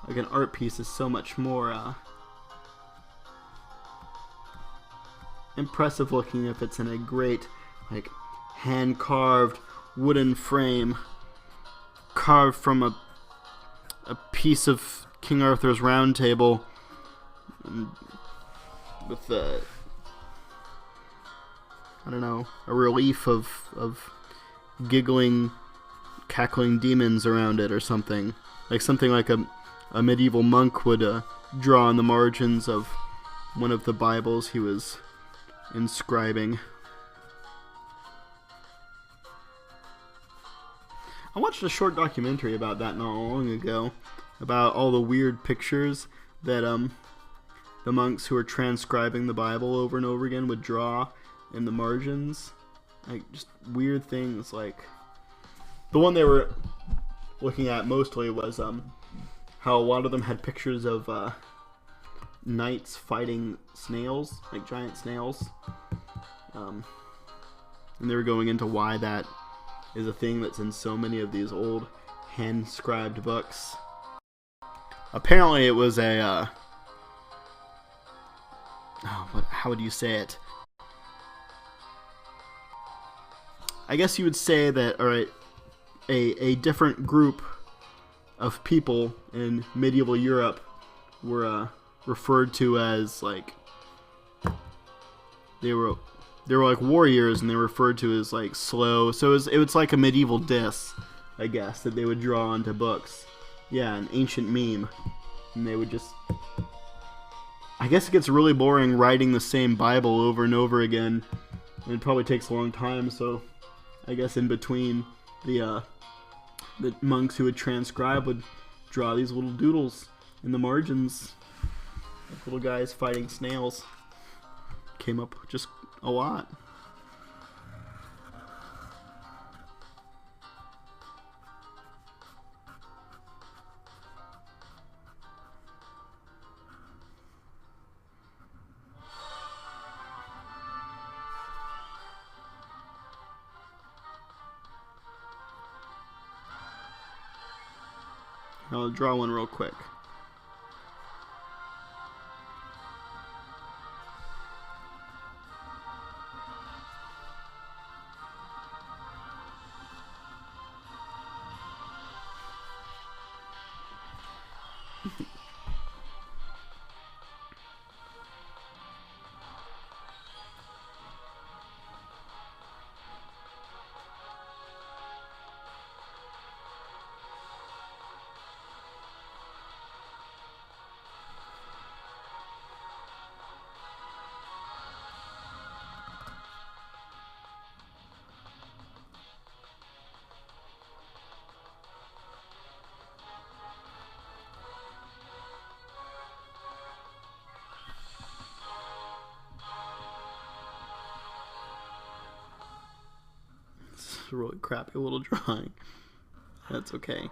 Like, an art piece is so much more impressive looking if it's in a great, like, hand-carved wooden frame, carved from a piece of King Arthur's Round Table, with a relief of giggling, cackling demons around it or something. Like something like a medieval monk would draw on the margins of one of the Bibles he was inscribing. I watched a short documentary about that not long ago, about all the weird pictures that the monks who were transcribing the Bible over and over again would draw in the margins. Like, just weird things. Like, the one they were looking at mostly was how a lot of them had pictures of knights fighting snails, like giant snails. And they were going into why that is a thing that's in so many of these old hand-scribed books. Apparently it was a how would you say it? I guess you would say that, alright, a different group of people in medieval Europe were referred to as, like, they were like warriors, and they were referred to as, like, slow. So it was like a medieval diss, I guess, that they would draw onto books. Yeah, an ancient meme. And they would just... I guess it gets really boring writing the same Bible over and over again. And it probably takes a long time, so I guess in between, the monks who would transcribe would draw these little doodles in the margins. Like little guys fighting snails. Came up just a lot. I'll draw one real quick. A really crappy little drawing. That's okay.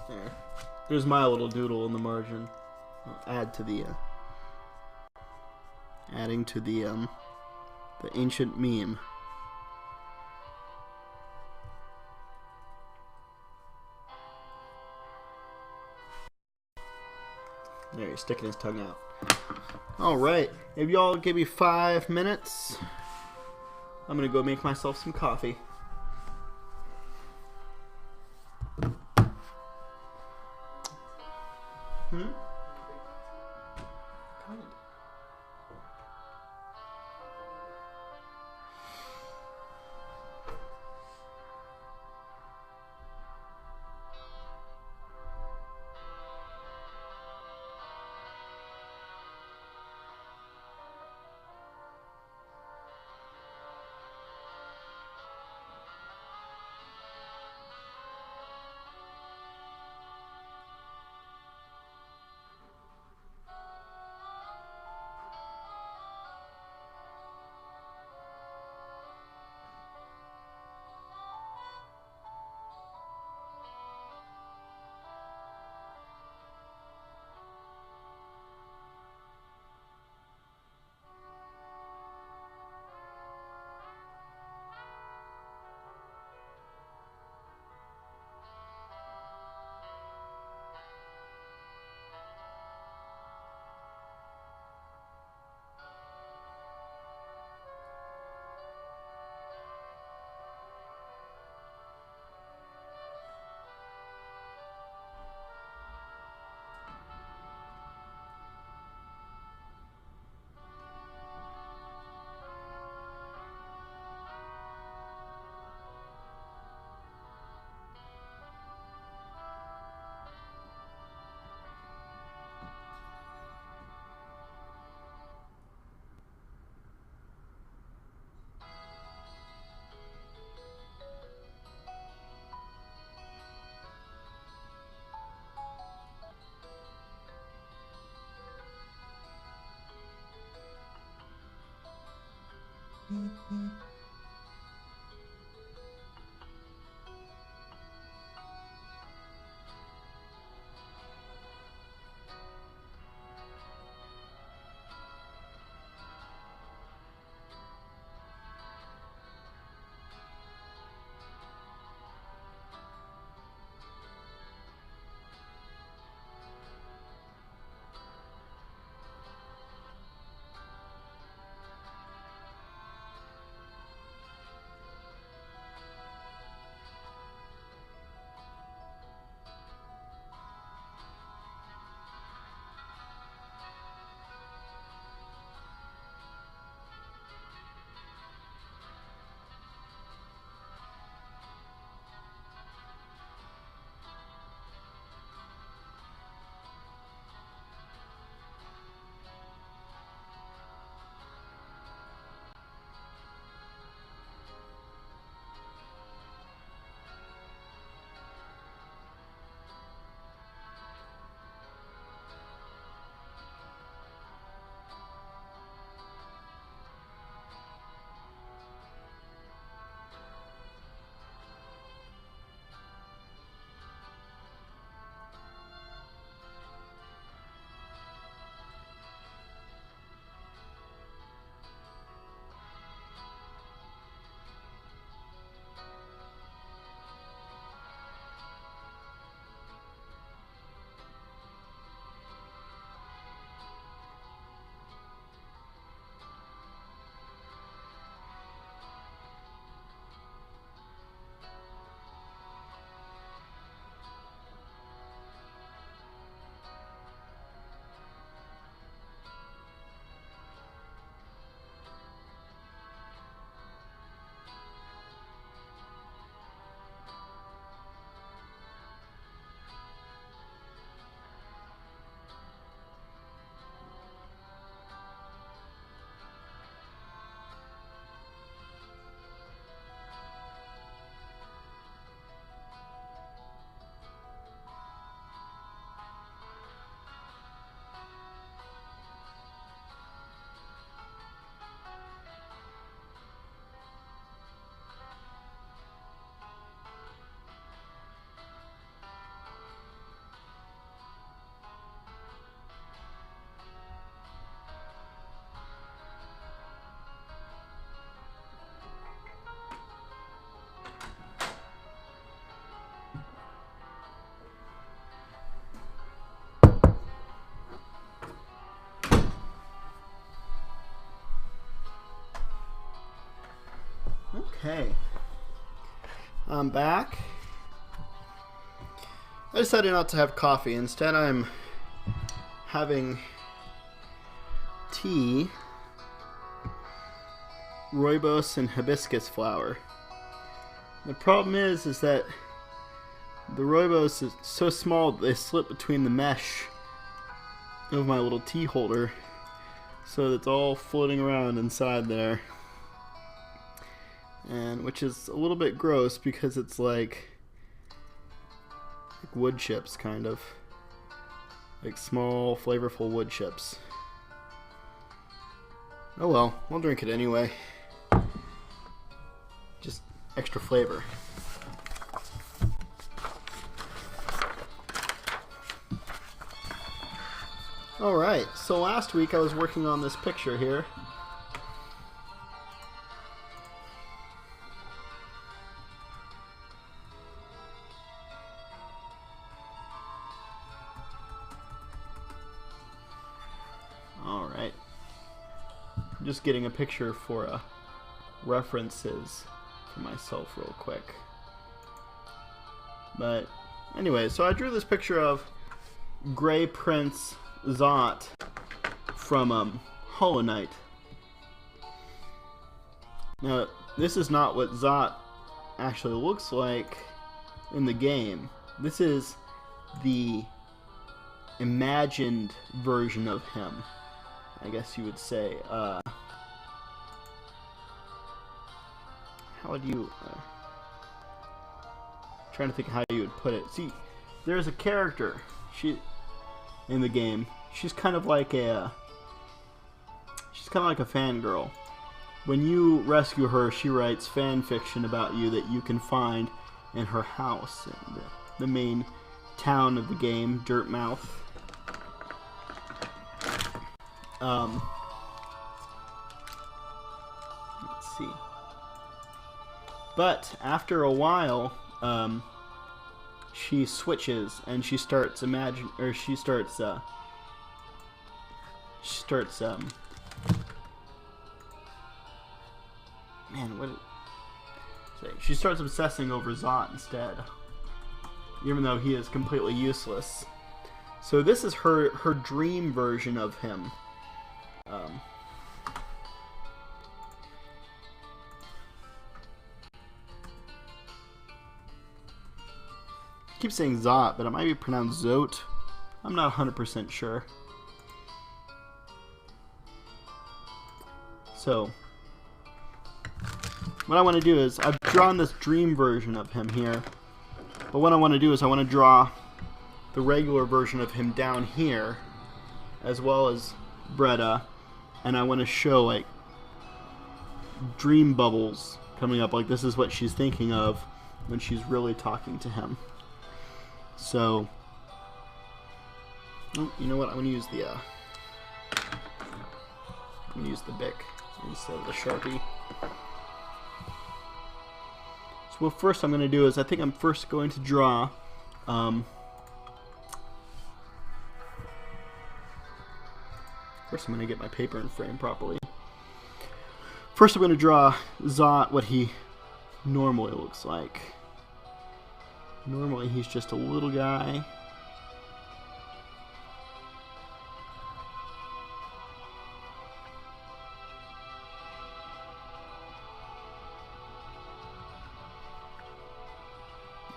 There. There's my little doodle in the margin. I'll add to the adding to the ancient meme. There, he's sticking his tongue out. Alright, if y'all give me 5 minutes, I'm gonna go make myself some coffee. Okay. I'm back. I decided not to have coffee. Instead, I'm having tea, rooibos, and hibiscus flower. The problem is that the rooibos is so small that they slip between the mesh of my little tea holder, so it's all floating around inside there. And which is a little bit gross because it's like wood chips, kind of like small flavorful wood chips. Oh well, I'll drink it anyway. Just extra flavor. Alright, so last week I was working on this picture here. Alright. Just getting a picture for references for myself real quick. But anyway, so I drew this picture of Gray Prince Zote from Hollow Knight. Now, this is not what Zote actually looks like in the game. This is the imagined version of him, I guess you would say. How would you... trying to think how you would put it. See, there's a character in the game. She's kind of like a fangirl. When you rescue her, she writes fan fiction about you that you can find in her house in the main town of the game, Dirtmouth. Let's see. But after a while, she switches and she starts man, she starts obsessing over Zote instead, even though he is completely useless. So this is her dream version of him. I keep saying Zote, but it might be pronounced Zote. I'm not 100% sure. So, what I want to do is, I've drawn this dream version of him here, but what I want to do is I want to draw the regular version of him down here, as well as Bretta, and I want to show like dream bubbles coming up, like this is what she's thinking of when she's really talking to him. So, oh, you know what? I'm gonna use the Bic instead of the Sharpie. So what first I'm gonna do is I think I'm first going to draw first I'm gonna get my paper in frame properly. First I'm gonna draw Zote what he normally looks like. Normally he's just a little guy.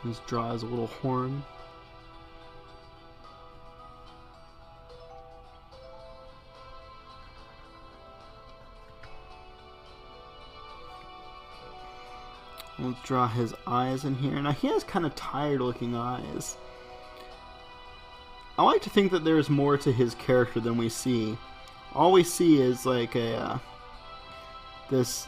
Let's draw his little horn. Let's draw his eyes in here. Now he has kind of tired looking eyes. I like to think that there's more to his character than we see. All we see is like this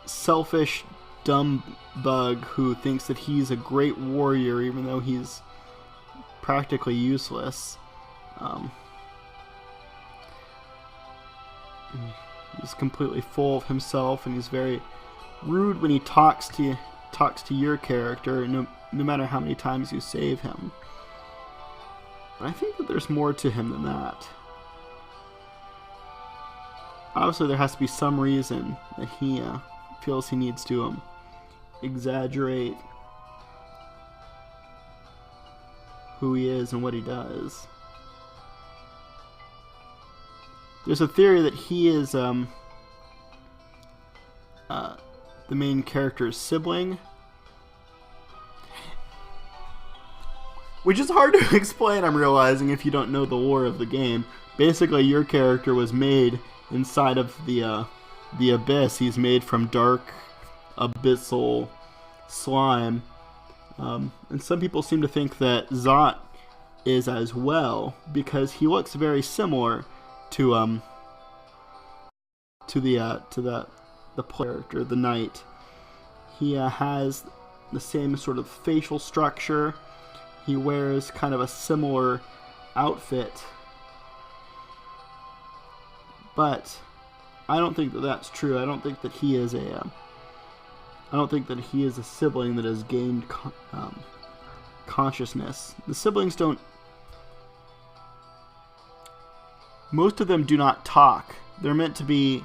selfish, dumb bug who thinks that he's a great warrior even though he's practically useless. He's completely full of himself, and he's very rude when he talks to your character, no matter how many times you save him. But I think that there's more to him than that. Obviously there has to be some reason that he feels he needs to exaggerate who he is and what he does. There's a theory that he is the main character's sibling, which is hard to explain, I'm realizing, if you don't know the lore of the game. Basically, your character was made inside of the abyss. He's made from dark, abyssal slime. And some people seem to think that Zote is as well, because he looks very similar to the character, the knight. He has the same sort of facial structure. He wears kind of a similar outfit, but I don't think that that's true. I don't think that he is a sibling that has gained consciousness. The siblings don't. Most of them do not talk. They're meant to be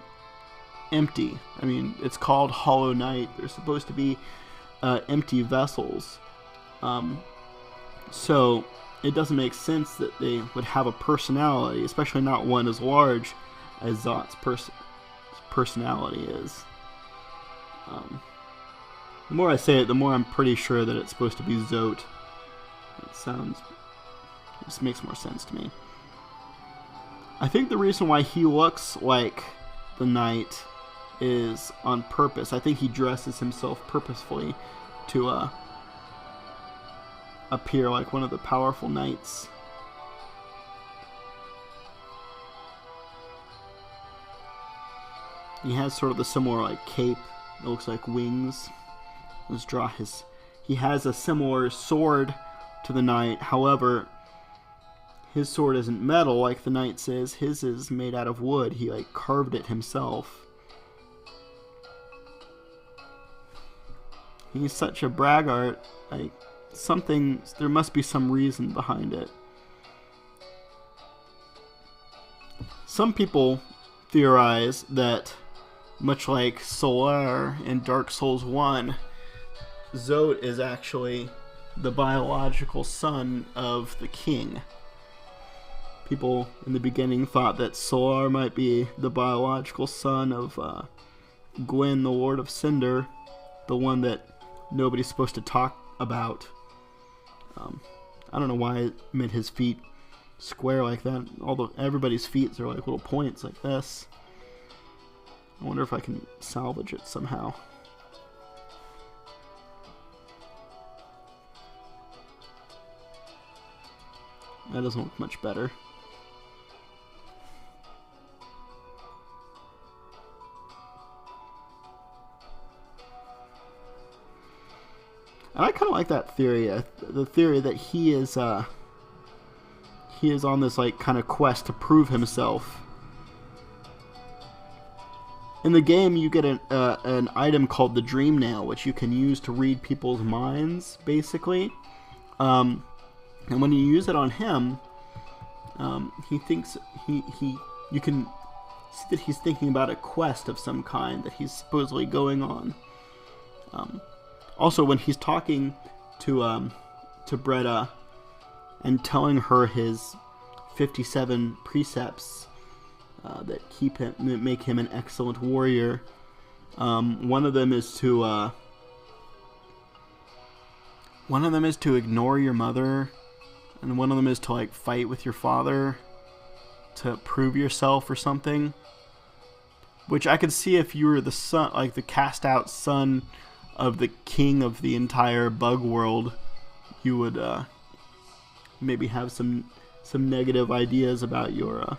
empty. I mean, it's called Hollow Knight. They're supposed to be empty vessels. So it doesn't make sense that they would have a personality, especially not one as large as Zote's personality is. The more I say it, the more I'm pretty sure that it's supposed to be Zote. It just makes more sense to me. I think the reason why he looks like the knight is on purpose. I think he dresses himself purposefully to appear like one of the powerful knights. He has sort of the similar like cape that looks like wings. Let's draw his. He has a similar sword to the knight. However, his sword isn't metal like the knight's is. His is made out of wood. He like carved it himself. He's such a braggart. Like there must be some reason behind it. Some people theorize that, much like Solar in Dark Souls 1, Zote is actually the biological son of the king. People in the beginning thought that Solar might be the biological son of Gwyn, the Lord of Cinder, the one that nobody's supposed to talk about. I don't know why it made his feet square like that. Everybody's feet are like little points like this. I wonder if I can salvage it somehow. That doesn't look much better. And I kind of like that theory. The theory that he is on this like kind of quest to prove himself. In the game, you get an item called the Dream Nail, which you can use to read people's minds, basically. And when you use it on him, he thinks you can see that he's thinking about a quest of some kind that he's supposedly going on. Also, when he's talking to Bretta and telling her his 57 precepts that make him an excellent warrior, one of them is to ignore your mother, and one of them is to like fight with your father to prove yourself or something. Which I could see if you were the son, like the cast out son of the king of the entire bug world, you would maybe have some negative ideas about your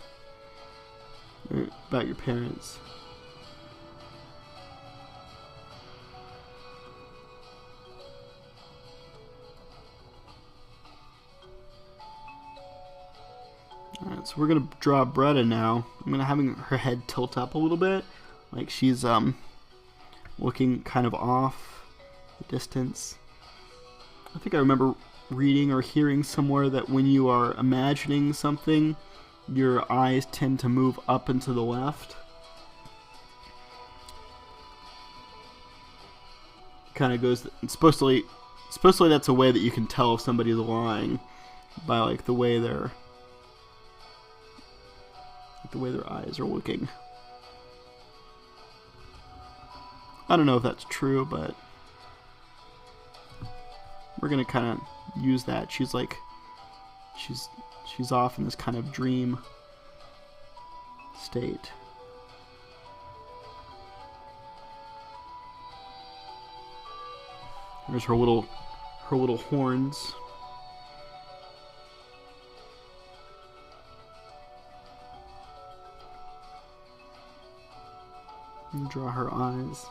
parents. Alright, so we're gonna draw Bretta now. I'm gonna have her head tilt up a little bit, like she's looking kind of off the distance. I think I remember reading or hearing somewhere that when you are imagining something, your eyes tend to move up and to the left. kind of goes. Supposedly that's a way that you can tell if somebody's lying by like the way their eyes are looking. I don't know if that's true, but we're gonna kind of use that. She's like, she's off in this kind of dream state. There's her little horns. And draw her eyes.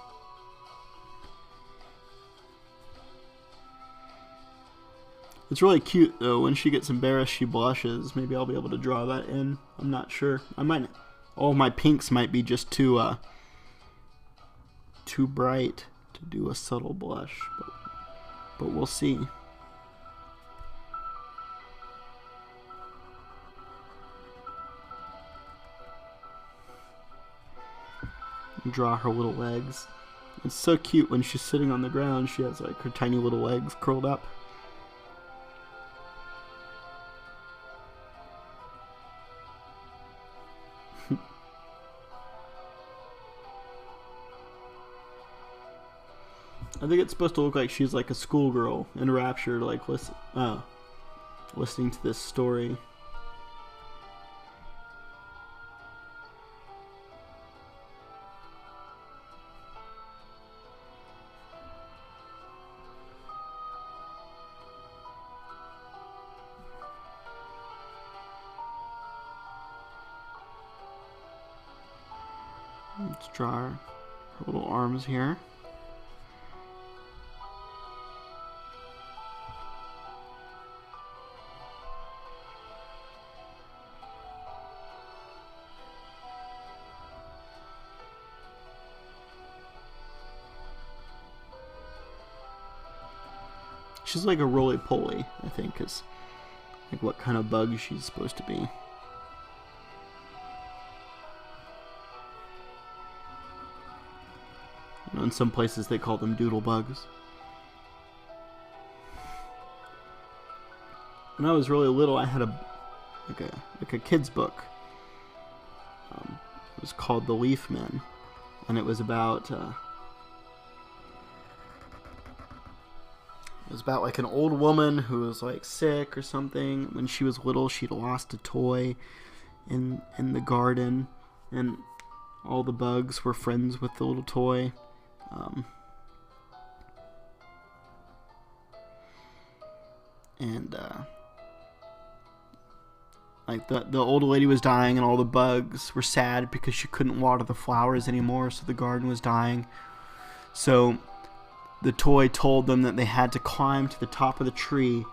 It's really cute though. When she gets embarrassed, she blushes. Maybe I'll be able to draw that in. I'm not sure. I might. All of my pinks might be just too bright to do a subtle blush, but we'll see. Draw her little legs. It's so cute when she's sitting on the ground. She has like her tiny little legs curled up. I think it's supposed to look like she's like a schoolgirl enraptured, like listening to this story. Let's draw her little arms here. She's like a roly-poly, I think, is like what kind of bug she's supposed to be. You know, in some places they call them doodle bugs. When I was really little, I had a kid's book. It was called The Leaf Men, and it was about like an old woman who was like sick or something. When she was little, she'd lost a toy in the garden, and all the bugs were friends with the little toy. Like the old lady was dying, and all the bugs were sad because she couldn't water the flowers anymore, so the garden was dying. So the toy told them that they had to climb to the top of the tree,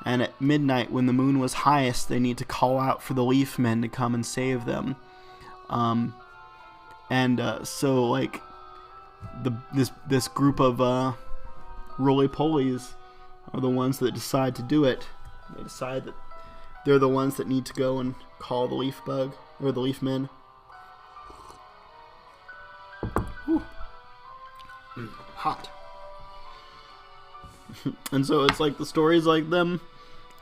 and at midnight when the moon was highest, they need to call out for the leaf men to come and save them. So like this group of roly-polies are the ones that decide to do it. They decide that they're the ones that need to go and call the leaf bug, or the leaf men. Whew. Hot. And so it's like the story's like them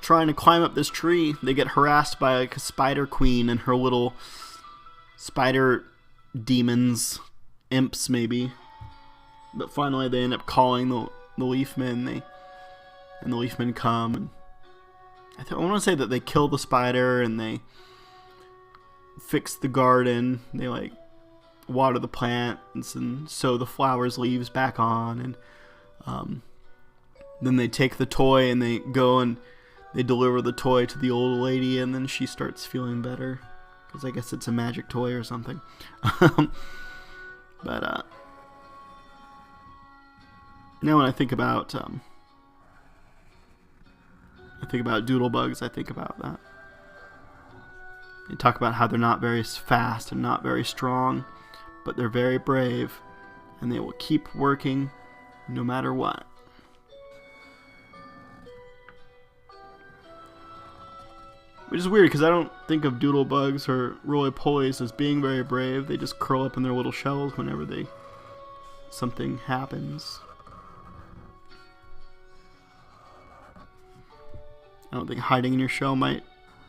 trying to climb up this tree. They get harassed by like a spider queen and her little spider demons, imps maybe. But finally they end up calling the leaf men. And the leaf men come, and I want to say that they kill the spider and they fix the garden. They like water the plants and sew the flowers' leaves back on, and then they take the toy and they go and they deliver the toy to the old lady, and then she starts feeling better because I guess it's a magic toy or something. But now when I think about doodle bugs, I think about that. They talk about how they're not very fast and not very strong, but they're very brave, and they will keep working no matter what. Which is weird, because I don't think of doodle bugs or roly-polies as being very brave. They just curl up in their little shells whenever something happens. I don't think hiding in your shell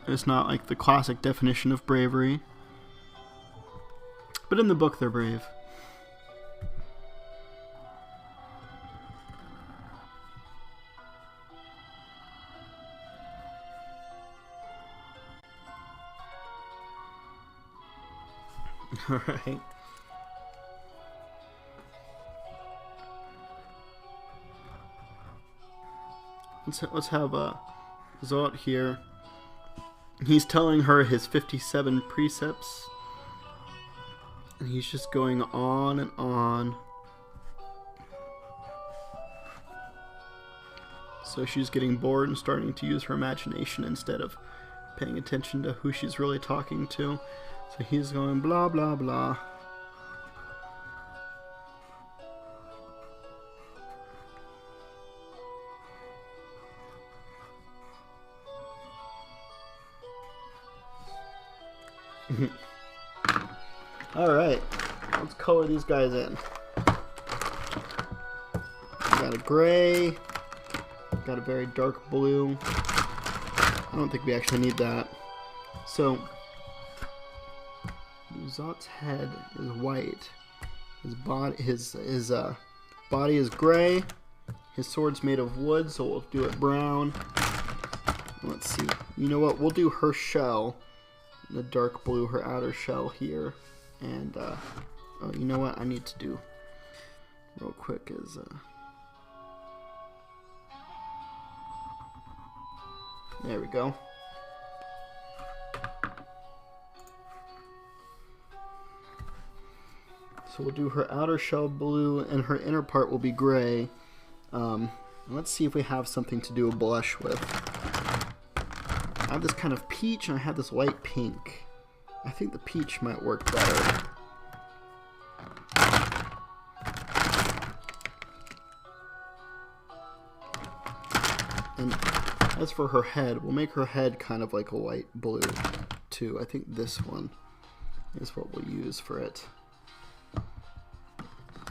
is not like the classic definition of bravery. But in the book, they're brave. Alright. Let's have Zote here. He's telling her his 57 precepts. And he's just going on and on. So she's getting bored and starting to use her imagination instead of paying attention to who she's really talking to. So he's going blah blah blah. Alright, let's color these guys in. Got a gray, got a very dark blue. I don't think we actually need that. So, Zote's head is white. His body is gray. His sword's made of wood, so we'll do it brown. Let's see. You know what? We'll do her shell, the dark blue, her outer shell here. And, oh, you know what I need to do real quick is, there we go. So we'll do her outer shell blue, and her inner part will be gray. Let's see if we have something to do a blush with. I have this kind of peach, and I have this light pink. I think the peach might work better. And as for her head, we'll make her head kind of like a light blue too. I think this one is what we'll use for it.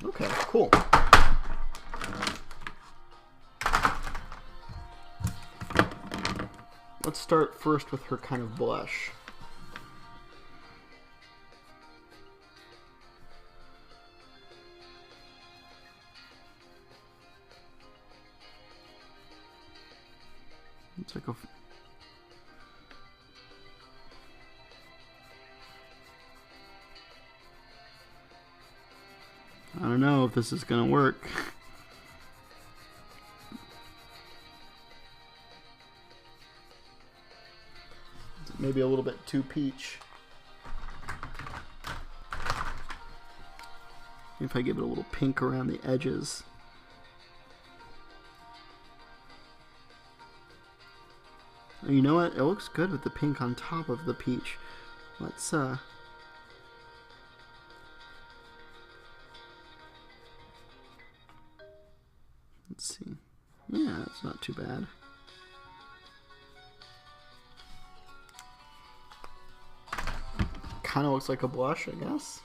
Okay, cool. Let's start first with her kind of blush. It's like a... I don't know if this is gonna work. Maybe a little bit too peach. If I give it a little pink around the edges. You know what? It looks good with the pink on top of the peach. Let's see. Yeah, it's not too bad. Kind of looks like a blush, I guess.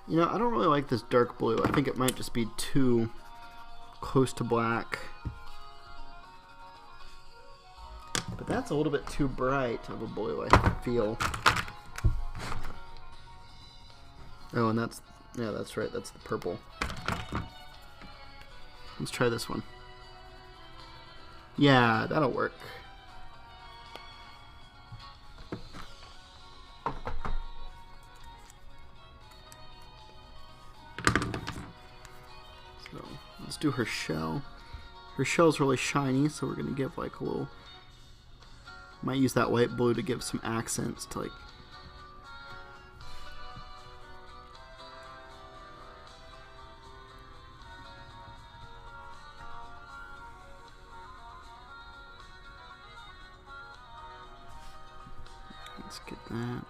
You know, I don't really like this dark blue. I think it might just be too close to black. But that's a little bit too bright of a blue, I feel. Oh, and that's, yeah, that's right, that's the purple. Let's try this one. Yeah, that'll work. So, let's do her shell. Her shell's really shiny, so we're gonna give like a little... Might use that light blue to give some accents to like... Let's get that.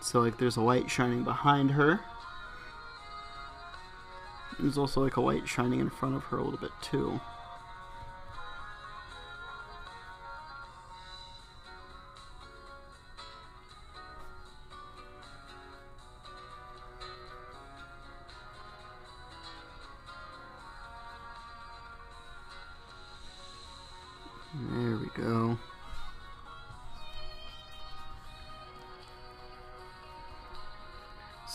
So like there's a light shining behind her. There's also like a light shining in front of her a little bit too.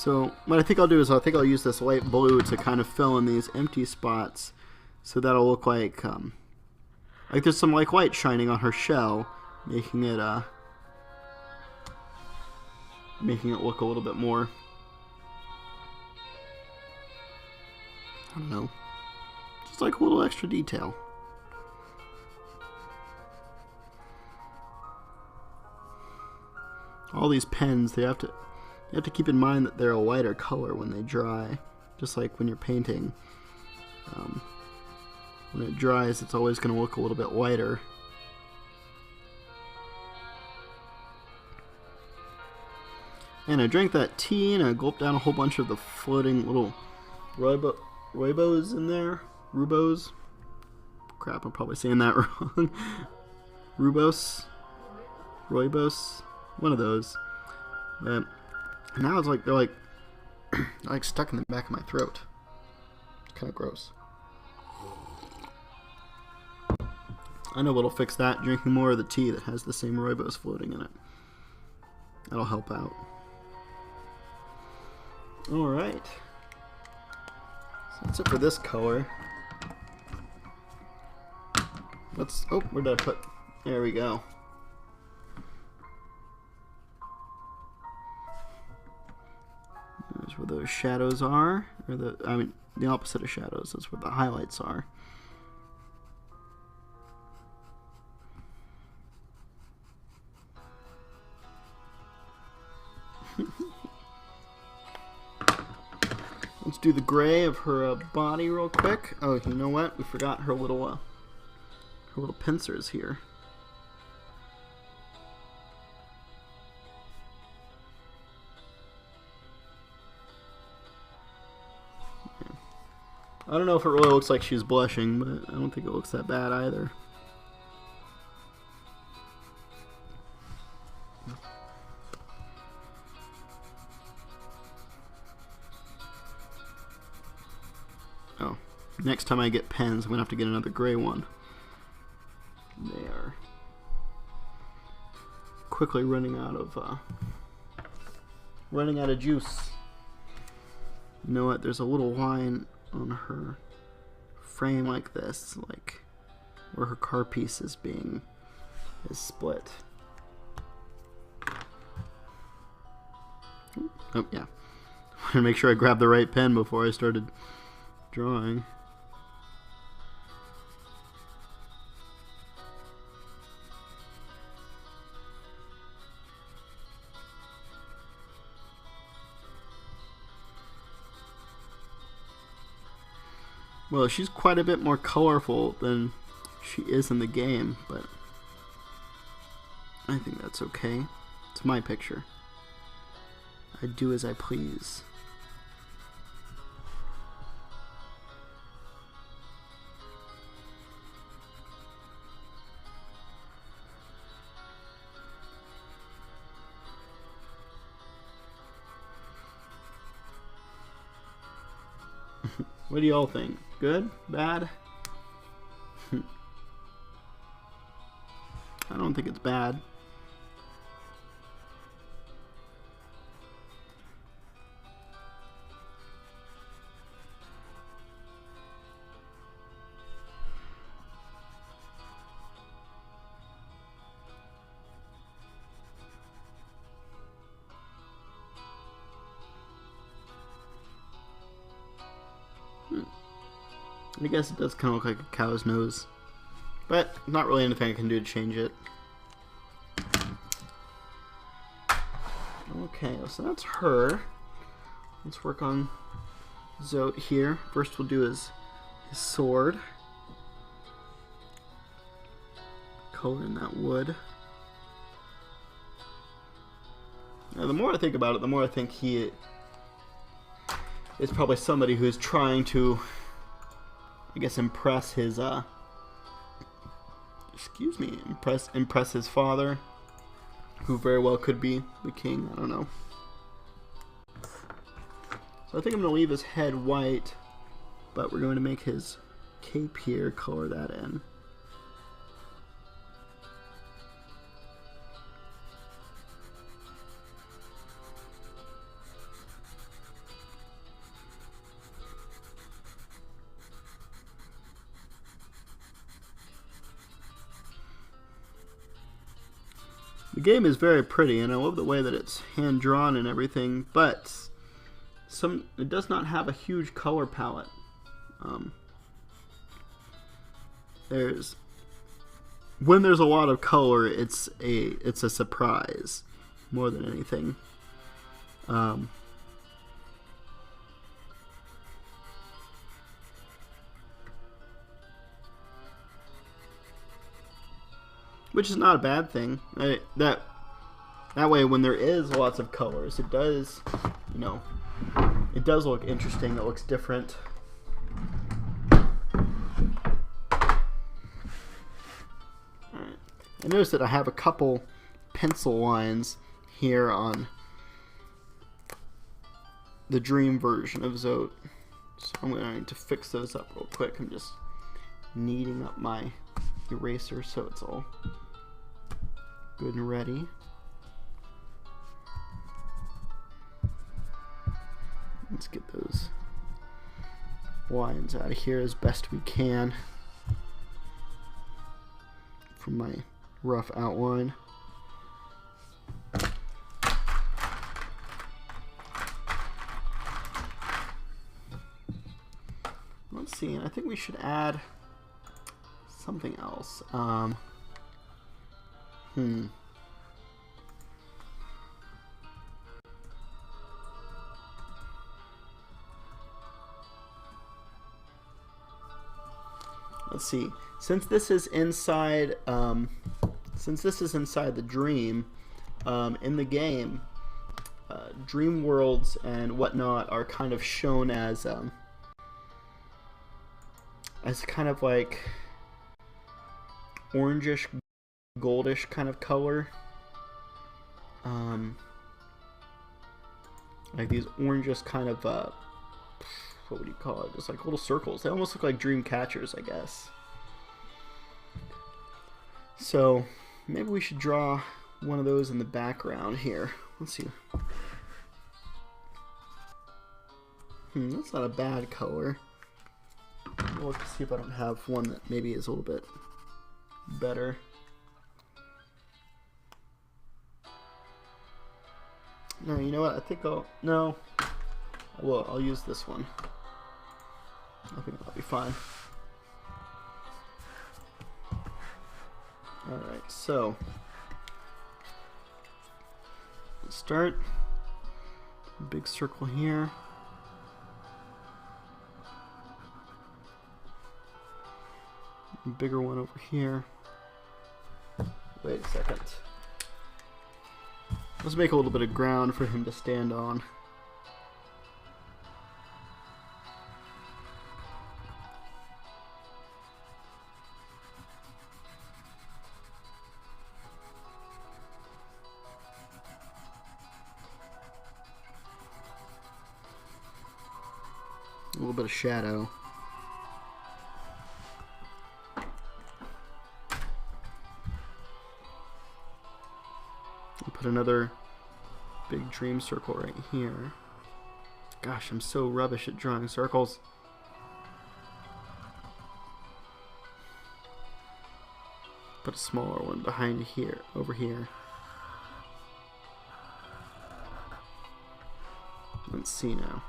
So what I think I'll do is I think I'll use this light blue to kind of fill in these empty spots, so that'll look like there's some like light shining on her shell, making it look a little bit more, I don't know, just like a little extra detail. All these pens, you have to keep in mind that they're a lighter color when they dry, just like when you're painting. When it dries, it's always going to look a little bit lighter. And I drank that tea and I gulped down a whole bunch of the floating little rooibos in there. Rubos? Crap, I'm probably saying that wrong. Rubos? Rooibos? One of those. But now it's like they're like stuck in the back of my throat. It's kind of gross. I know what'll fix that, drinking more of the tea that has the same rooibos floating in it. That'll help out. Alright. So that's it for this color. Oh, where did I put? There we go. There's where those shadows are. Or the opposite of shadows. That's where the highlights are. Let's do the gray of her body real quick. Oh, you know what? We forgot her little pincers here. I don't know if it really looks like she's blushing, but I don't think it looks that bad either. Oh, next time I get pens, I'm going to have to get another gray one. They are quickly running out of juice. You know what? There's a little line on her frame like this, like where her car piece is split. Oh yeah, I want to make sure I grabbed the right pen before I started drawing. Well, she's quite a bit more colorful than she is in the game, but I think that's okay. It's my picture. I do as I please. What do y'all think? Good? Bad? I don't think it's bad. I guess it does kind of look like a cow's nose, but not really anything I can do to change it. Okay, so that's her. Let's work on Zote here. First we'll do his sword. Color in that wood. Now, the more I think about it, the more I think he is probably somebody who's trying to, I guess, impress his impress his father, who very well could be the king. I don't know. So I think I'm going to leave his head white, but we're going to make his cape here, color that in. The game is very pretty, and I love the way that it's hand drawn and everything, but it does not have a huge color palette. When there's a lot of color, it's a surprise more than anything. Which is not a bad thing. That way, when there is lots of colors, it does, it does look interesting. It looks different. I noticed that I have a couple pencil lines here on the Dream version of Zote. So I'm going to fix those up real quick. I'm just kneading up my eraser so it's all good and ready. Let's get those lines out of here as best we can from my rough outline. Let's see, I think we should add something else. Let's see. Since this is inside the Dream, in the game, dream worlds and whatnot are kind of shown as kind of like orangish, goldish kind of color. Like these orangish kind of what would you call it? Just like little circles. They almost look like dream catchers, I guess. So maybe we should draw one of those in the background here. Let's see. That's not a bad color. I'll look to see if I don't have one that maybe is a little bit better. No, you know what? I think I'll use this one. I think that'll be fine. Alright, so let's start. Big circle here. Bigger one over here. Wait a second. Let's make a little bit of ground for him to stand on. A little bit of shadow. Put another big dream circle right here. Gosh, I'm so rubbish at drawing circles. Put a smaller one behind here, over here. Let's see now.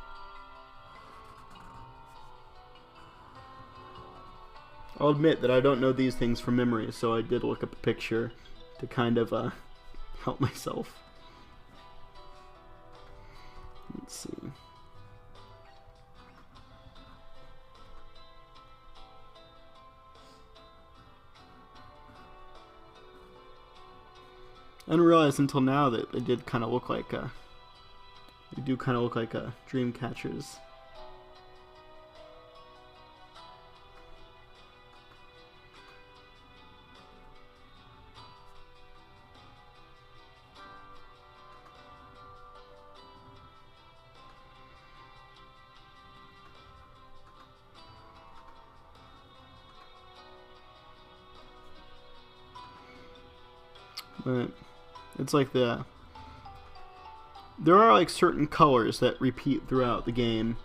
I'll admit that I don't know these things from memory, so I did look up a picture to kind of help myself. Let's see. I didn't realize until now that they did kind of look like they do kind of look like dream catchers. But it's like there are like certain colors that repeat throughout the game.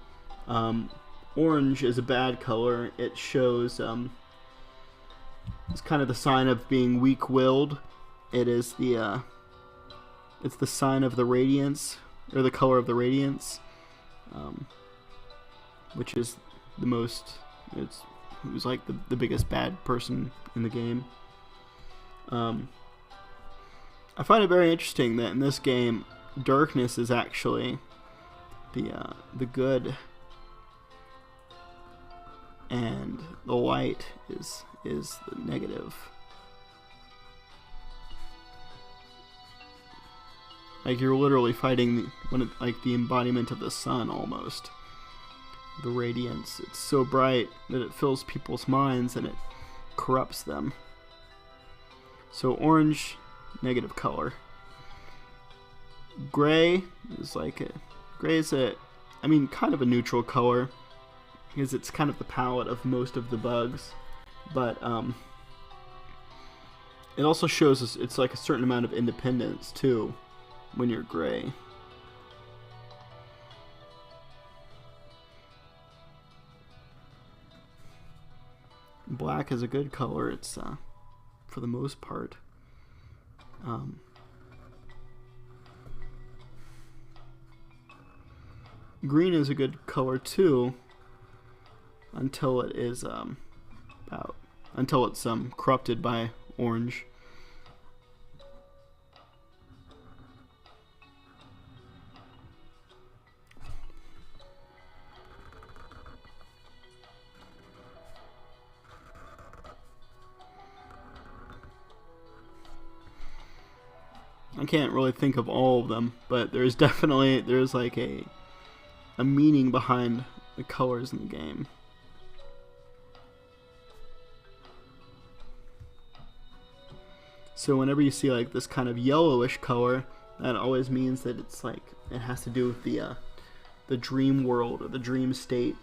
Orange is a bad color. It shows it's kind of the sign of being weak-willed. it is it's the sign of the radiance, or the color of the radiance, which is the most, who's like the biggest bad person in the game. I find it very interesting that in this game, darkness is actually the good, and the light is the negative. Like, you're literally fighting like the embodiment of the sun almost. The radiance. It's so bright that it fills people's minds and it corrupts them. So orange, negative color. Gray is kind of a neutral color, because it's kind of the palette of most of the bugs, but it also shows us it's like a certain amount of independence too when you're gray. Black is a good color. It's for the most part. Green is a good color too, until it is until it's corrupted by orange. I can't really think of all of them, but there's like a meaning behind the colors in the game. So whenever you see like this kind of yellowish color, that always means that it's like it has to do with the dream world or the dream state,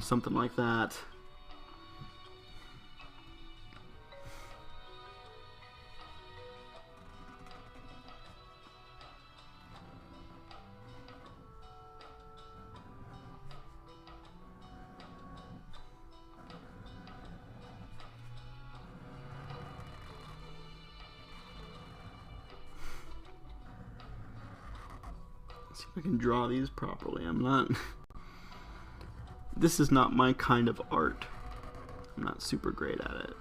something like that. See if I can draw these properly. This is not my kind of art. I'm not super great at it.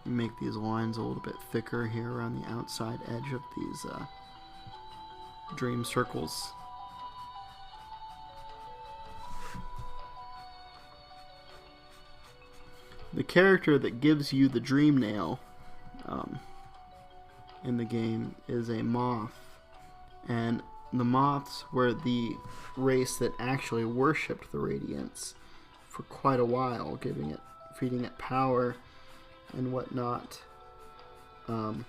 Make these lines a little bit thicker here around the outside edge of these dream circles. The character that gives you the dream nail in the game is a moth, and the moths were the race that actually worshipped the radiance for quite a while, feeding it power and whatnot. The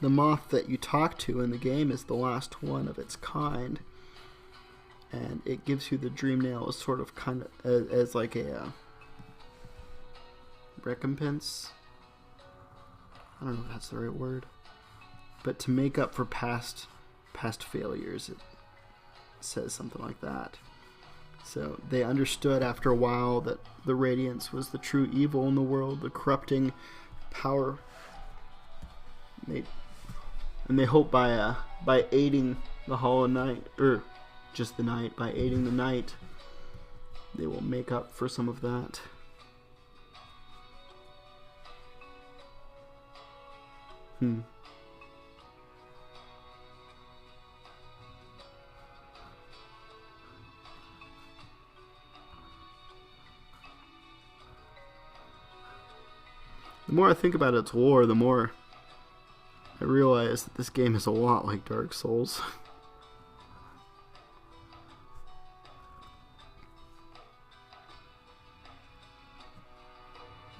moth that you talk to in the game is the last one of its kind, and it gives you the dream nail as sort of as like a recompense. I don't know if that's the right word, but to make up for past failures, it says something like that. So they understood after a while that the radiance was the true evil in the world, the corrupting power. And they hope by aiding the Hollow Knight, or just the Knight, by aiding the Knight, they will make up for some of that. The more I think about its lore, the more I realize that this game is a lot like Dark Souls.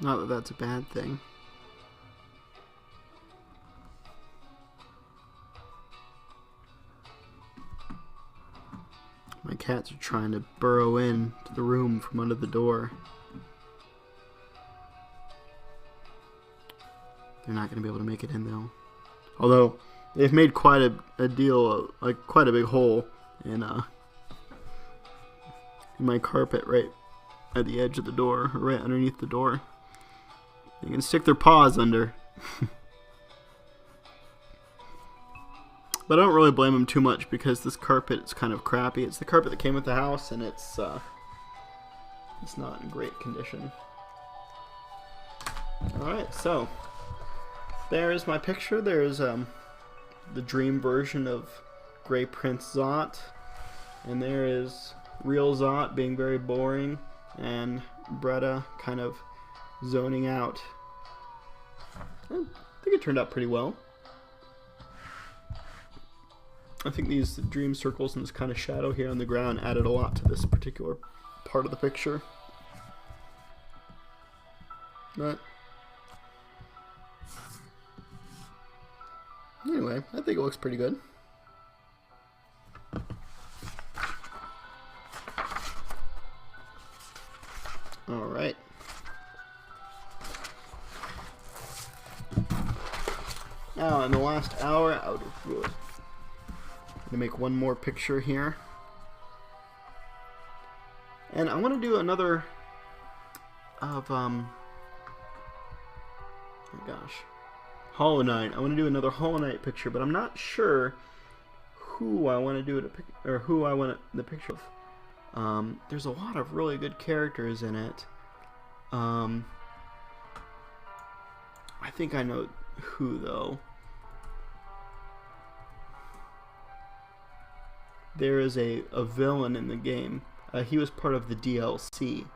Not that that's a bad thing. My cats are trying to burrow in to the room from under the door. They're not going to be able to make it in though. Although they've made quite a deal, like quite a big hole in my carpet right at the edge of the door, right underneath the door. They can stick their paws under. But I don't really blame them too much because this carpet is kind of crappy. It's the carpet that came with the house, and it's not in great condition. Alright, so there's my picture. There's the dream version of Grey Prince Zote, and there is real Zote being very boring, and Bretta kind of zoning out. I think it turned out pretty well. I think these dream circles and this kind of shadow here on the ground added a lot to this particular part of the picture. But anyway, I think it looks pretty good. Alright. Now, in the last hour, out of wood. I'm going to make one more picture here. And I want to do another of, oh my gosh, Hollow Knight. I want to do another Hollow Knight picture, but I'm not sure who I want to do it, or who I want the picture of. There's a lot of really good characters in it. I think I know who, though. There is a villain in the game. He was part of the DLC.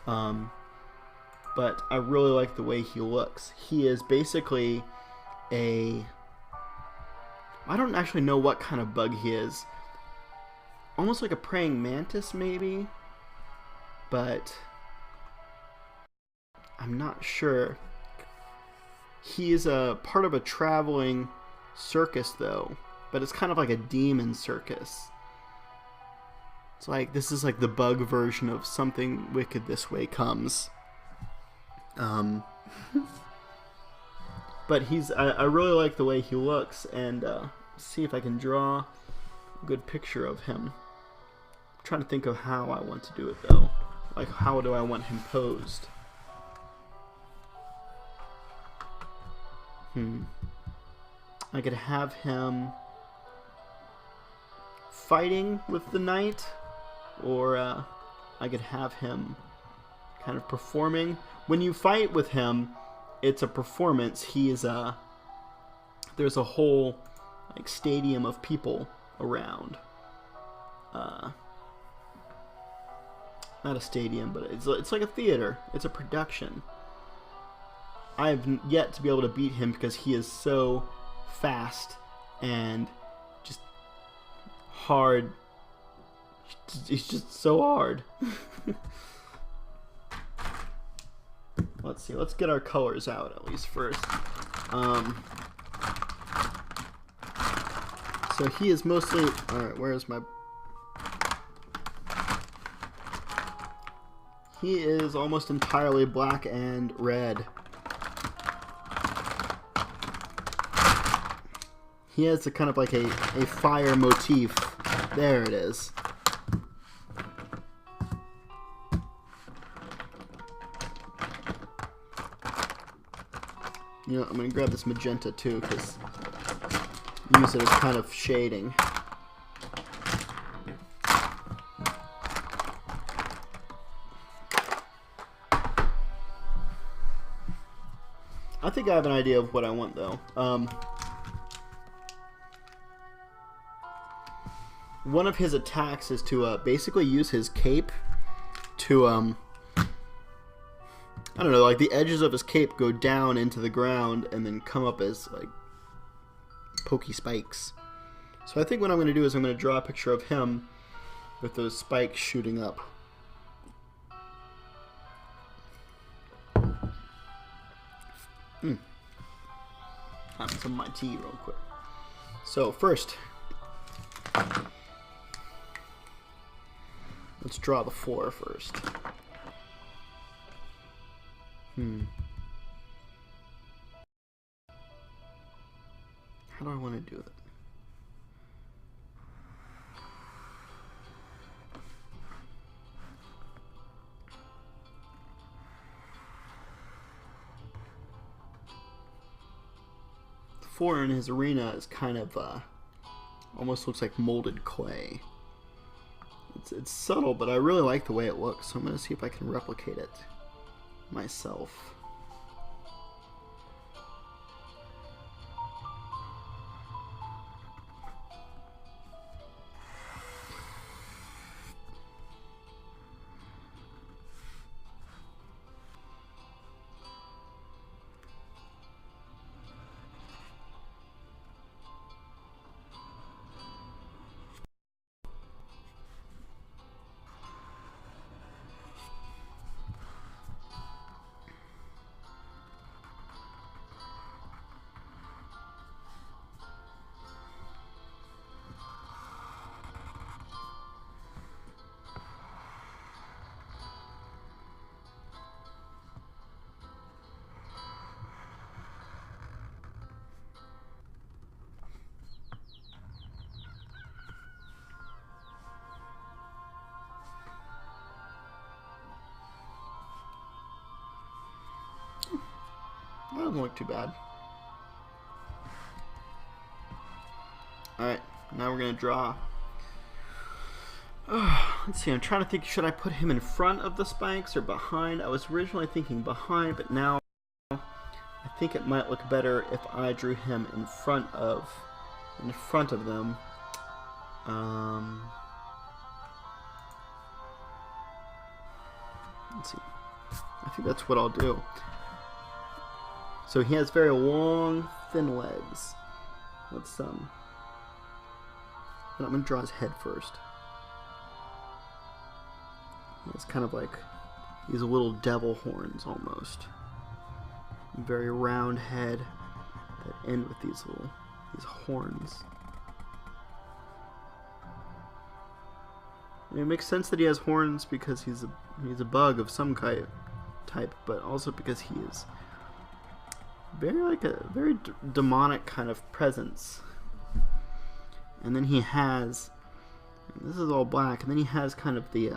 But I really like the way he looks. He is basically I don't actually know what kind of bug he is. Almost like a praying mantis, maybe? But I'm not sure. He is a part of a traveling circus, though. But it's kind of like a demon circus. It's like, this is like the bug version of Something Wicked This Way Comes. But I really like the way he looks, and see if I can draw a good picture of him. I'm trying to think of how I want to do it, though. Like, how do I want him posed? I could have him fighting with the knight, or I could have him kind of performing. When you fight with him, it's a performance. He is there's a whole like stadium of people around. Not a stadium, but it's like a theater. It's a production. I've yet to be able to beat him because he is so fast and just hard. He's just so hard. Let's see. Let's get our colors out at least first. So he is mostly... Alright, where's my... He is almost entirely black and red. He has a kind of like a fire motif. There it is. You know, I'm going to grab this magenta too, because use it as kind of shading. I think I have an idea of what I want, though. One of his attacks is to basically use his cape to I don't know, like the edges of his cape go down into the ground and then come up as like pokey spikes. So I think what I'm going to do is I'm going to draw a picture of him with those spikes shooting up. Having some of my tea real quick. So first, Let's draw the floor first. How do I want to do it? The floor in his arena is kind of almost looks like molded clay. It's subtle, but I really like the way it looks, so I'm going to see if I can replicate it myself. That doesn't look too bad. Alright, now we're going to draw. Let's see, I'm trying to think, should I put him in front of the spikes or behind? I was originally thinking behind, but now I think it might look better if I drew him in front of them. Let's see. I think that's what I'll do. So he has very long, thin legs. Let's I'm gonna draw his head first. It's kind of like these little devil horns almost. Very round head that end with these horns. And it makes sense that he has horns because he's a bug of some type, but also because he is very demonic kind of presence. And then he has, this is all black, and then he has kind of the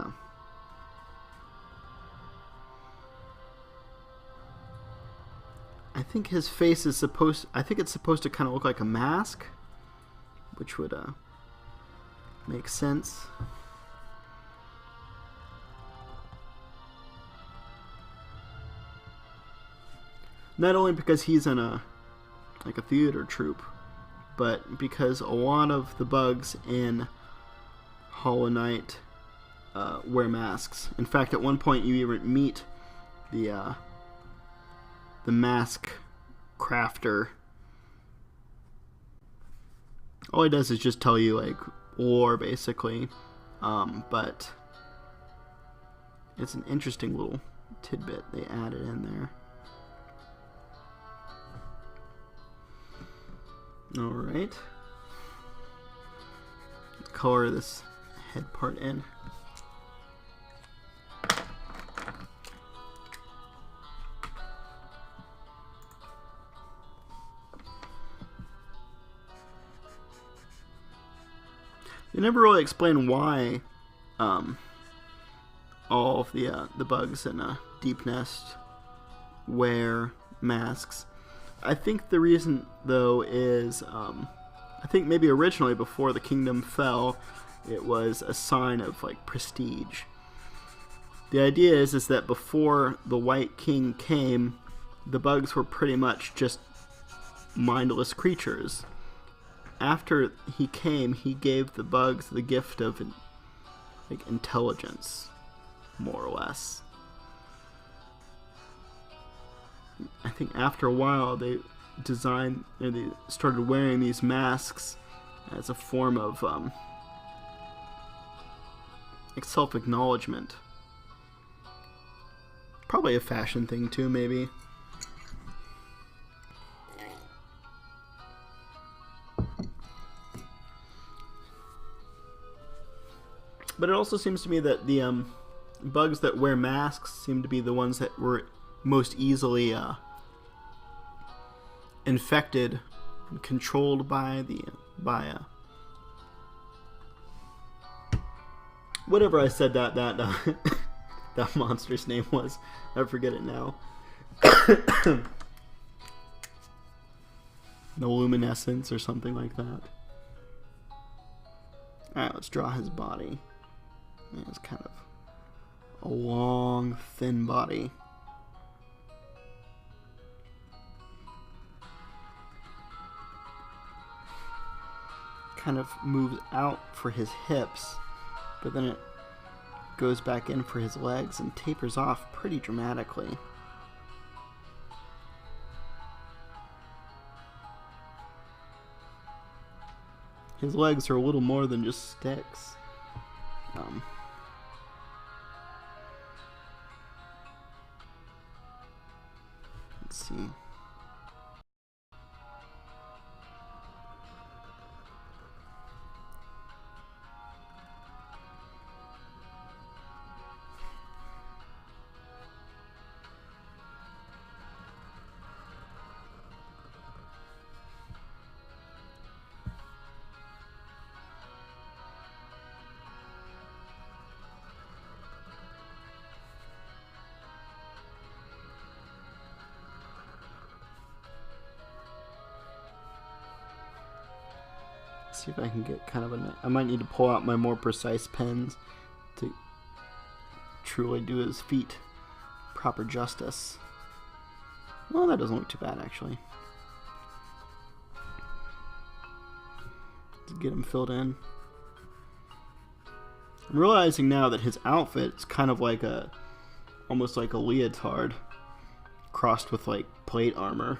I think his face is supposed to kind of look like a mask, which would make sense. Not only because he's in a theater troupe, but because a lot of the bugs in Hollow Knight wear masks. In fact, at one point you even meet the mask crafter. All he does is just tell you like lore, basically, but it's an interesting little tidbit they added in there. Alright. Let's color this head part in. They never really explain why all of the bugs in a Deep Nest wear masks. I think the reason, though, is I think maybe originally before the kingdom fell, it was a sign of like prestige. The idea is that before the White King came, the bugs were pretty much just mindless creatures. After he came, he gave the bugs the gift of like intelligence, more or less. I think after a while they started wearing these masks as a form of like self-acknowledgement. Probably a fashion thing too, maybe. But it also seems to me that the bugs that wear masks seem to be the ones that were most easily infected and controlled by whatever I said that that monster's name was. I forget it now. The luminescence or something like that. Alright, let's draw his body. Yeah, it's kind of a long, thin body. Kind of moves out for his hips, but then it goes back in for his legs and tapers off pretty dramatically. His legs are a little more than just sticks. Let's see. See if I can get kind of I might need to pull out my more precise pens to truly do his feet proper justice. Well, that doesn't look too bad, actually. To get him filled in. I'm realizing now that his outfit is kind of like almost like a leotard crossed with like plate armor.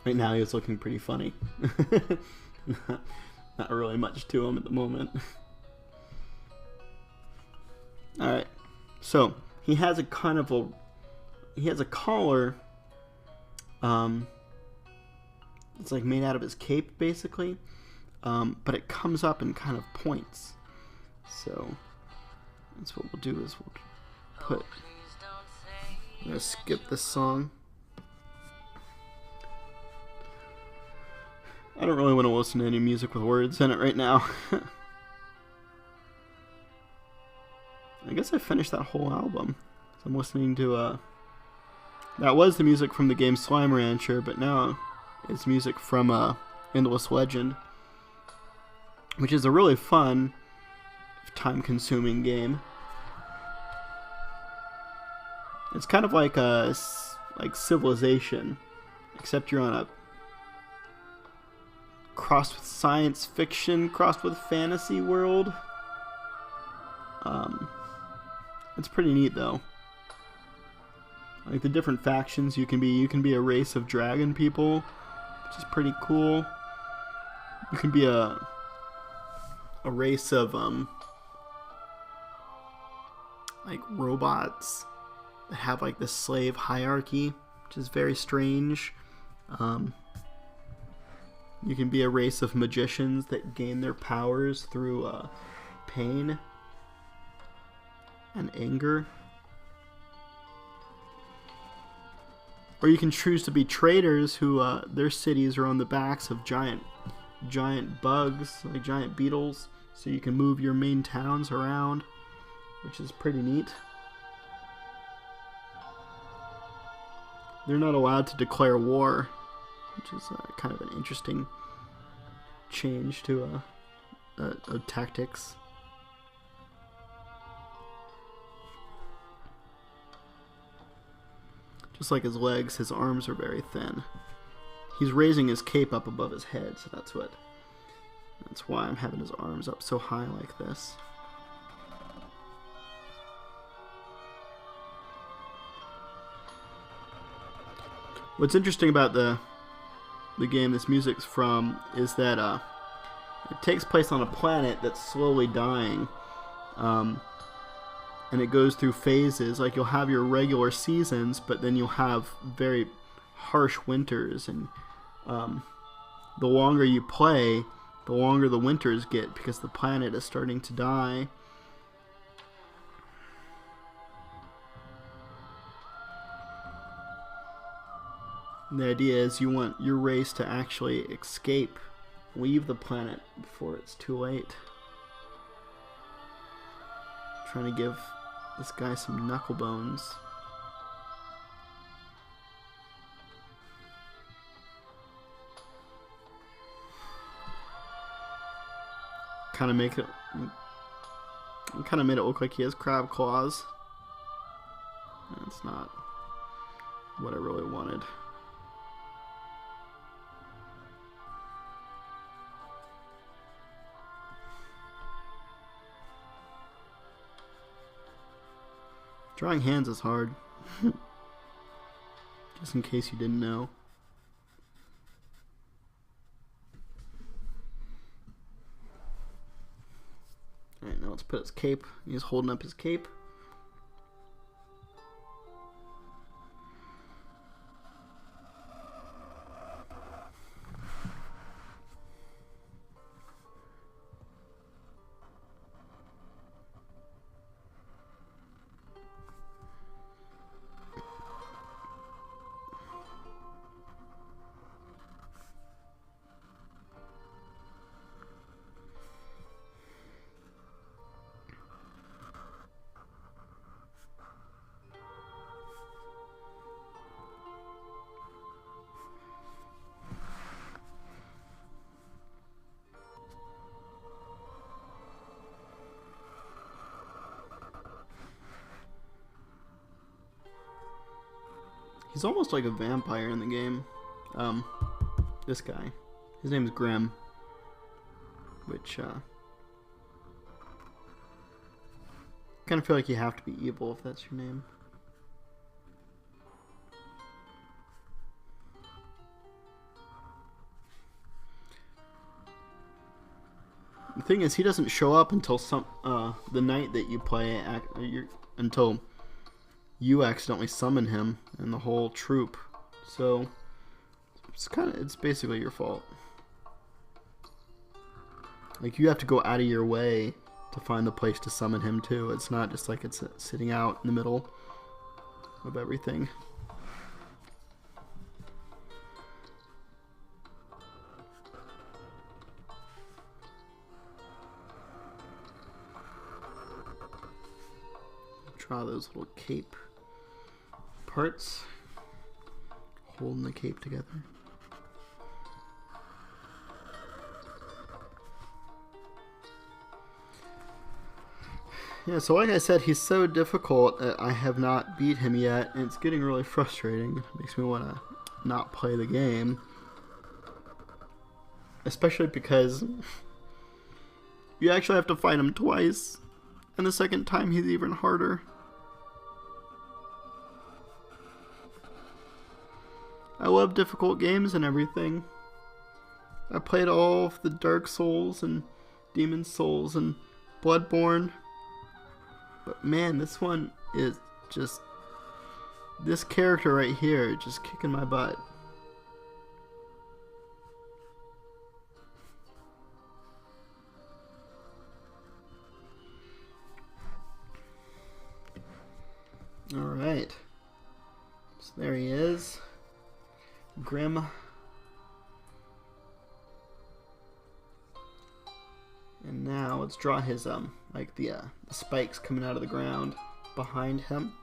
Right now he's looking pretty funny. Not really much to him at the moment. Alright, so he has a kind of a collar. It's like made out of his cape basically, but it comes up and kind of points. So that's what we'll do is we'll put. I'm gonna skip this song. I don't really want to listen to any music with words in it right now. I guess I finished that whole album. So I'm listening to, that was the music from the game Slime Rancher, but now it's music from Endless Legend, which is a really fun, time-consuming game. It's kind of like Civilization, except you're on a crossed with science fiction, crossed with fantasy world. It's pretty neat though. Like the different factions you can be a race of dragon people, which is pretty cool. You can be a race of like robots that have like this slave hierarchy, which is very strange. You can be a race of magicians that gain their powers through pain and anger. Or you can choose to be traders who their cities are on the backs of giant bugs, like giant beetles, so you can move your main towns around, which is pretty neat. They're not allowed to declare war, which is kind of an interesting change to tactics. Just like his legs, his arms are very thin. He's raising his cape up above his head, so that's why I'm having his arms up so high like this. What's interesting about the game this music's from is that it takes place on a planet that's slowly dying. and it goes through phases. Like, you'll have your regular seasons, but then you'll have very harsh winters, and the longer you play, the longer the winters get because the planet is starting to die. And the idea is you want your race to actually escape, leave the planet before it's too late. Trying to give this guy some knuckle bones. Kind of made it look like he has crab claws. That's not what I really wanted. Drawing hands is hard. Just in case you didn't know. Alright, now let's put his cape. He's holding up his cape. He's almost like a vampire in the game. This guy. His name is Grimm. Which, kind of feel like you have to be evil if that's your name. The thing is, he doesn't show up until the night that you play, until you accidentally summon him and the whole troop. So it's basically your fault. Like, you have to go out of your way to find the place to summon him too. It's not just like it's sitting out in the middle of everything. Draw those little cape parts, holding the cape together. Yeah, so like I said, he's so difficult that I have not beat him yet, and it's getting really frustrating. It makes me want to not play the game. Especially because you actually have to fight him twice, and the second time he's even harder. I love difficult games and everything. I played all of the Dark Souls and Demon Souls and Bloodborne. But man, this one is just... this character right here just kicking my butt. Alright. So there he is. Grimm. And now let's draw his like the spikes coming out of the ground behind him.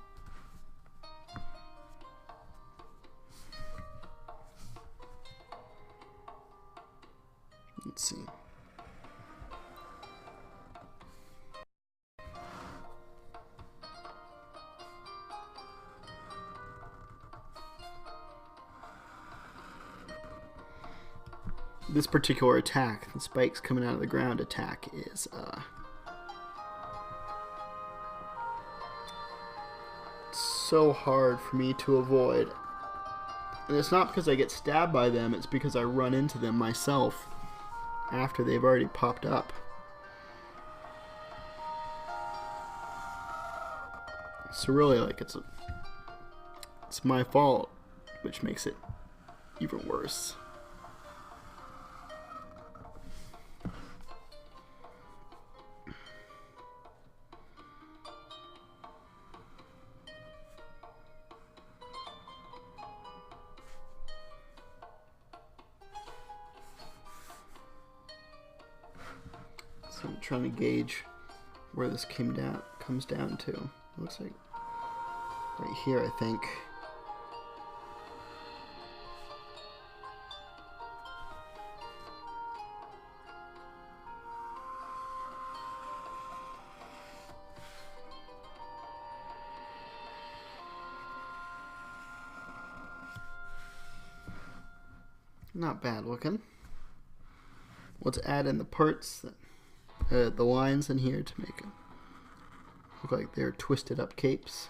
Let's see. This particular attack, the spikes coming out of the ground attack, is so hard for me to avoid. And it's not because I get stabbed by them, it's because I run into them myself after they've already popped up. So really, like, it's my fault, which makes it even worse. So I'm trying to gauge where this comes down to. It looks like right here, I think. Not bad looking. Let's add in the parts, the lines in here to make it look like they're twisted up capes.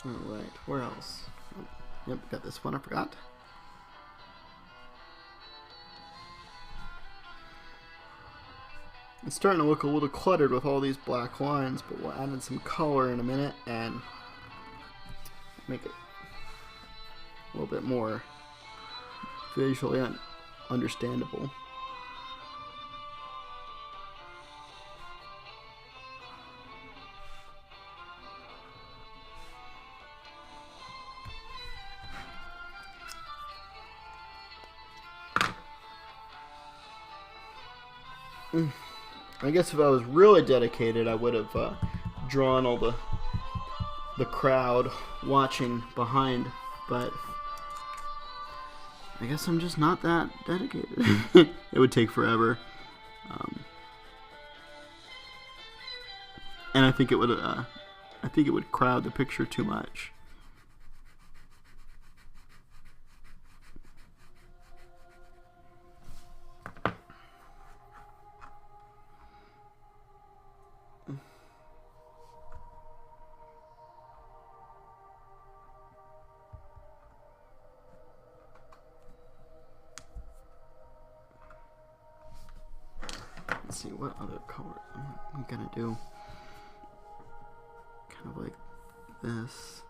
Alright, where else? Oh, yep, got this one, I forgot. It's starting to look a little cluttered with all these black lines, but we'll add in some color in a minute and make it a little bit more visually understandable. I guess if I was really dedicated, I would have drawn all the crowd watching behind, but I guess I'm just not that dedicated. It would take forever, and I think it would crowd the picture too much. Let's see what other color I'm gonna do. Kind of like this.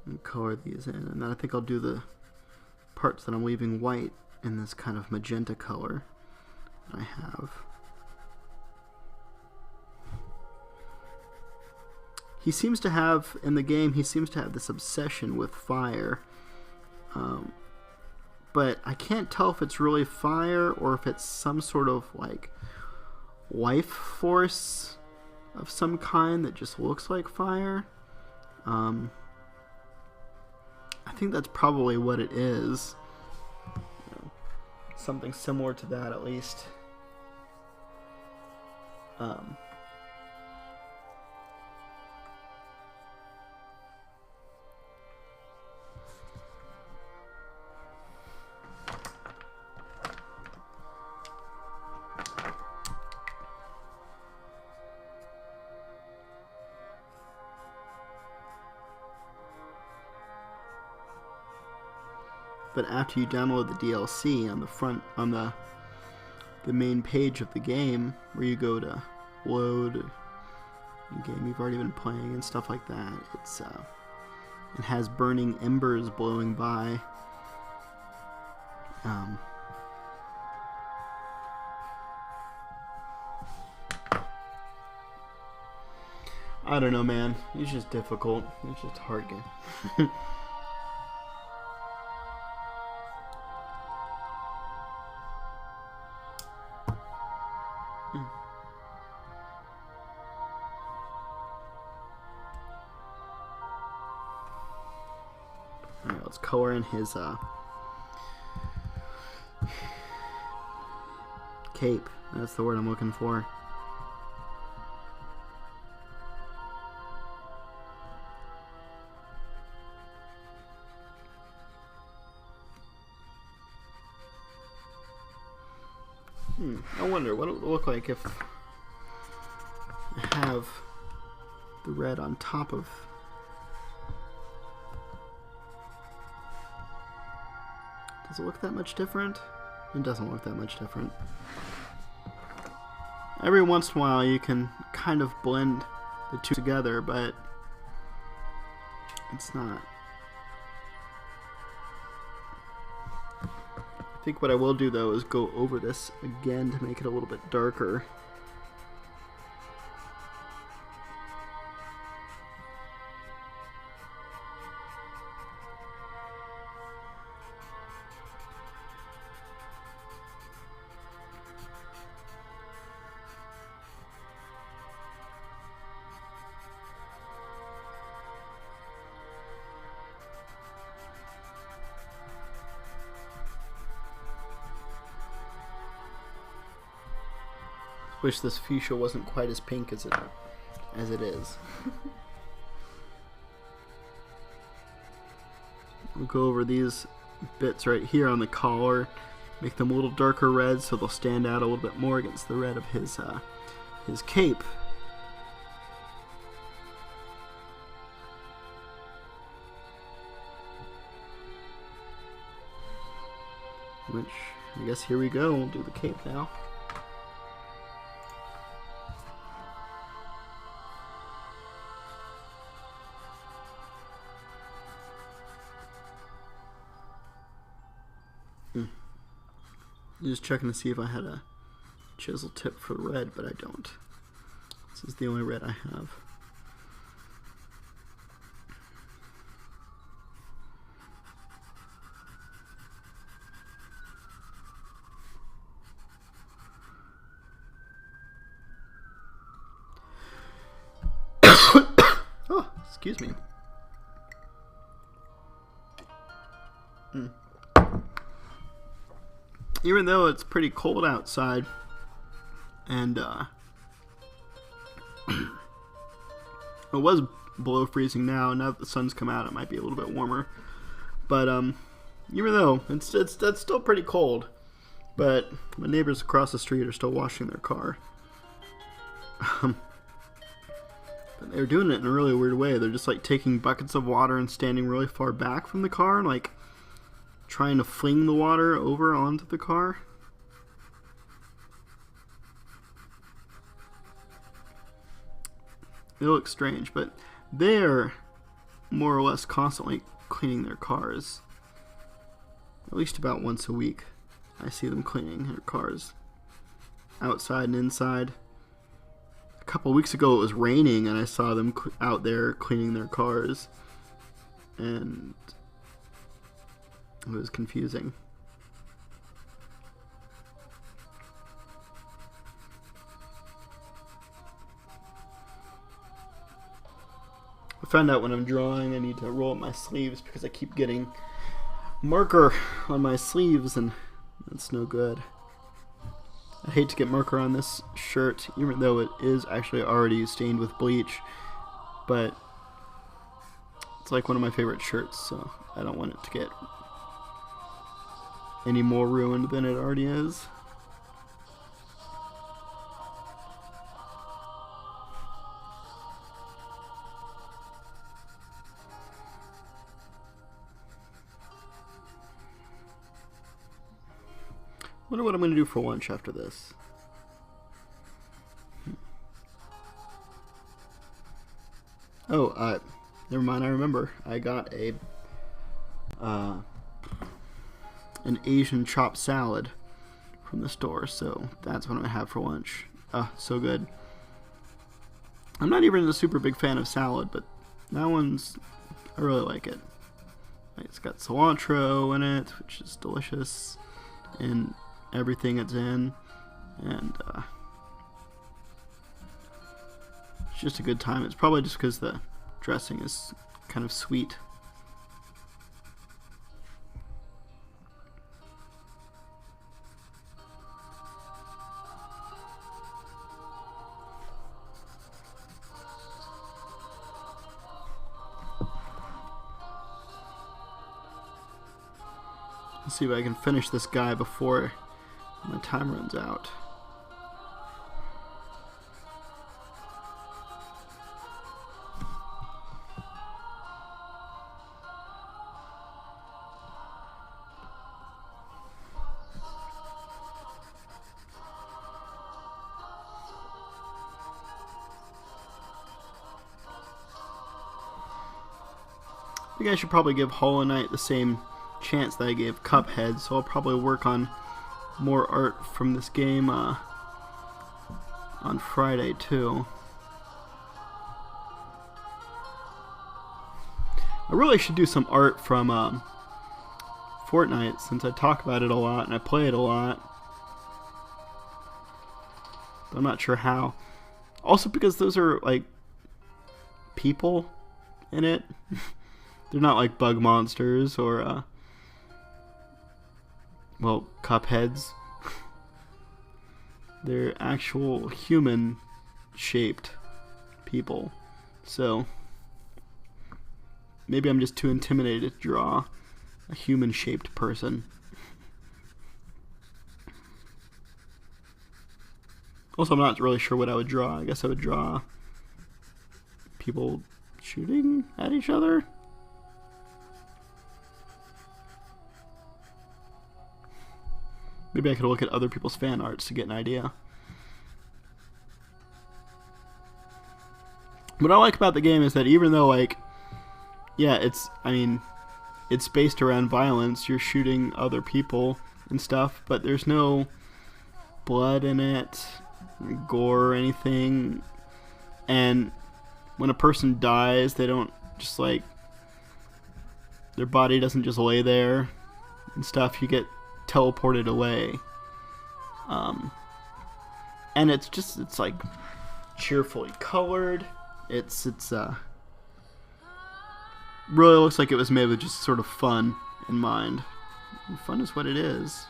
And color these in, and then I think I'll do the parts that I'm leaving white in this kind of magenta color that I have. He seems to have, in the game, he seems to have this obsession with fire. But I can't tell if it's really fire or if it's some sort of, like, life force of some kind that just looks like fire. I think that's probably what it is. You know, something similar to that, at least. But after you download the DLC, on the front, on the main page of the game, where you go to load a game you've already been playing and stuff like that, it has burning embers blowing by. I don't know, man. It's just difficult. It's just a hard game. let's color in his cape. That's the word I'm looking for. I wonder what it would look like if I have the red on top of. Does it look that much different? It doesn't look that much different. Every once in a while you can kind of blend the two together, but it's not. I think what I will do though is go over this again to make it a little bit darker. Wish this fuchsia wasn't quite as pink as it is. We'll go over these bits right here on the collar, make them a little darker red so they'll stand out a little bit more against the red of his cape. Which, I guess here we go, we'll do the cape now. Just checking to see if I had a chisel tip for red, but I don't. This is the only red I have. Oh, excuse me. Even though it's pretty cold outside, and it was below freezing now that the sun's come out, it might be a little bit warmer. But even though it's still pretty cold, but my neighbors across the street are still washing their car. But they're doing it in a really weird way. They're just like taking buckets of water and standing really far back from the car and like trying to fling the water over onto the car. It looks strange, but they're more or less constantly cleaning their cars. At least about once a week I see them cleaning their cars, outside and inside. A couple weeks ago it was raining and I saw them out there cleaning their cars, and it was confusing. I found out when I'm drawing I need to roll up my sleeves because I keep getting marker on my sleeves and that's no good. I hate to get marker on this shirt even though it is actually already stained with bleach, but it's like one of my favorite shirts, so I don't want it to get any more ruined than it already is. Wonder what I'm going to do for lunch after this. Oh, never mind, I remember. I got an Asian chopped salad from the store, so that's what I'm gonna have for lunch. So good. I'm not even a super big fan of salad, but that one's, I really like it. It's got cilantro in it, which is delicious, and everything it's in, and it's just a good time. It's probably just because the dressing is kind of sweet. Let's see if I can finish this guy before my time runs out. I think I should probably give Hollow Knight the same chance that I gave Cuphead, so I'll probably work on more art from this game on Friday too. I really should do some art from Fortnite, since I talk about it a lot and I play it a lot. But I'm not sure how. Also because those are like people in it. They're not like bug monsters or well, Cupheads. They're actual human shaped people. So maybe I'm just too intimidated to draw a human shaped person. Also, I'm not really sure what I would draw. I guess I would draw people shooting at each other. Maybe I could look at other people's fan arts to get an idea. What I like about the game is that even though, like, yeah, it's based around violence, you're shooting other people and stuff, but there's no blood in it, gore or anything. And when a person dies, they don't just, like, their body doesn't just lay there and stuff. You get teleported away, and it's like cheerfully colored. It's really looks like it was made with just sort of fun in mind. And fun is what it is.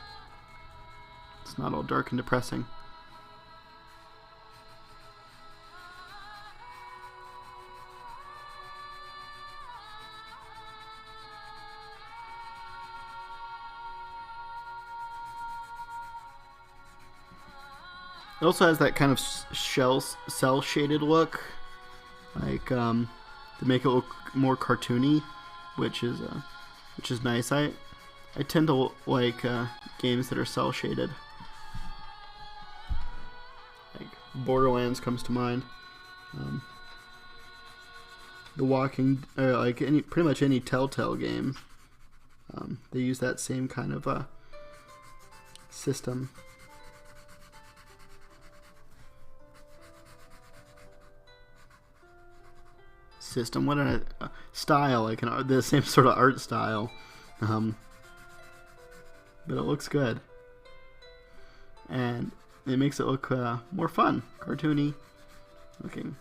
It's not all dark and depressing. It also has that kind of cell shaded look, like to make it look more cartoony, which is nice. I tend to like games that are cell shaded. Like Borderlands comes to mind. The Walking, like pretty much any Telltale game, they use that same kind of system. What a style, like the same sort of art style, but it looks good, and it makes it look more fun, cartoony looking.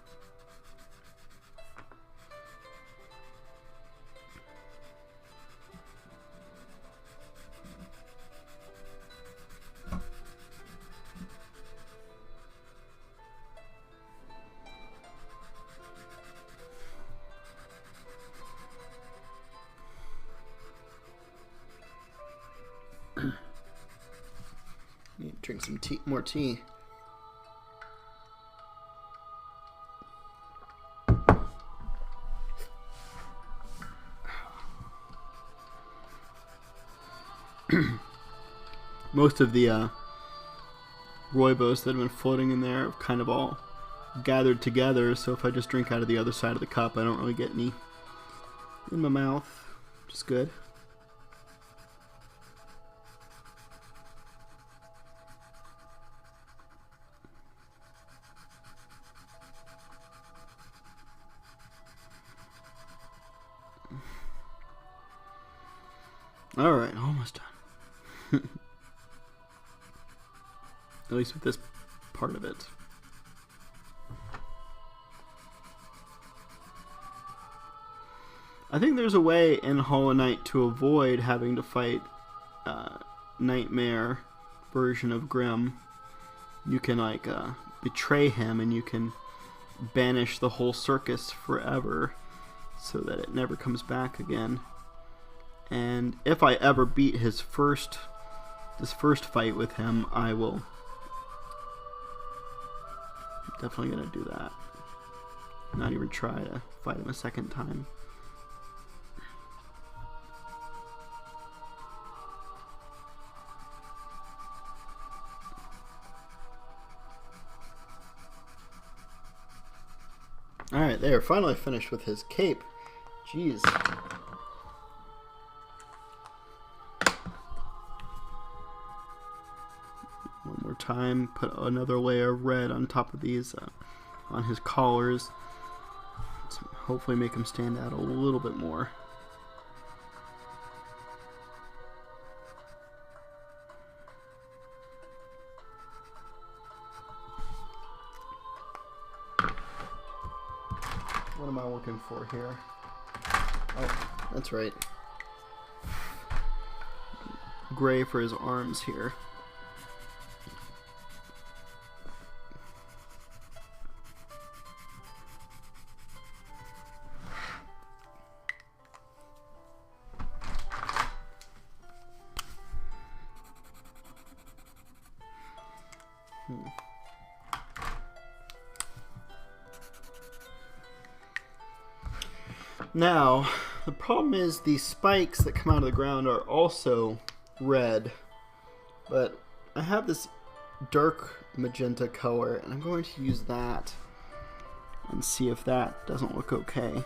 Need to drink some tea, more tea. Most of the rooibos that have been floating in there have kind of all gathered together, so if I just drink out of the other side of the cup, I don't really get any in my mouth, which is good. Alright, almost done. At least with this part of it. I think there's a way in Hollow Knight to avoid having to fight Nightmare version of Grimm. You can like betray him and you can banish the whole circus forever so that it never comes back again. And if I ever beat this first fight with him, I will definitely gonna do that. Not even try to fight him a second time. Alright, there, finally finished with his cape. Jeez. One more time, put another layer of red on top of these, on his collars. So hopefully make him stand out a little bit more. What am I looking for here? Oh, that's right. Gray for his arms here. Now, the problem is the spikes that come out of the ground are also red, but I have this dark magenta color, and I'm going to use that and see if that doesn't look okay.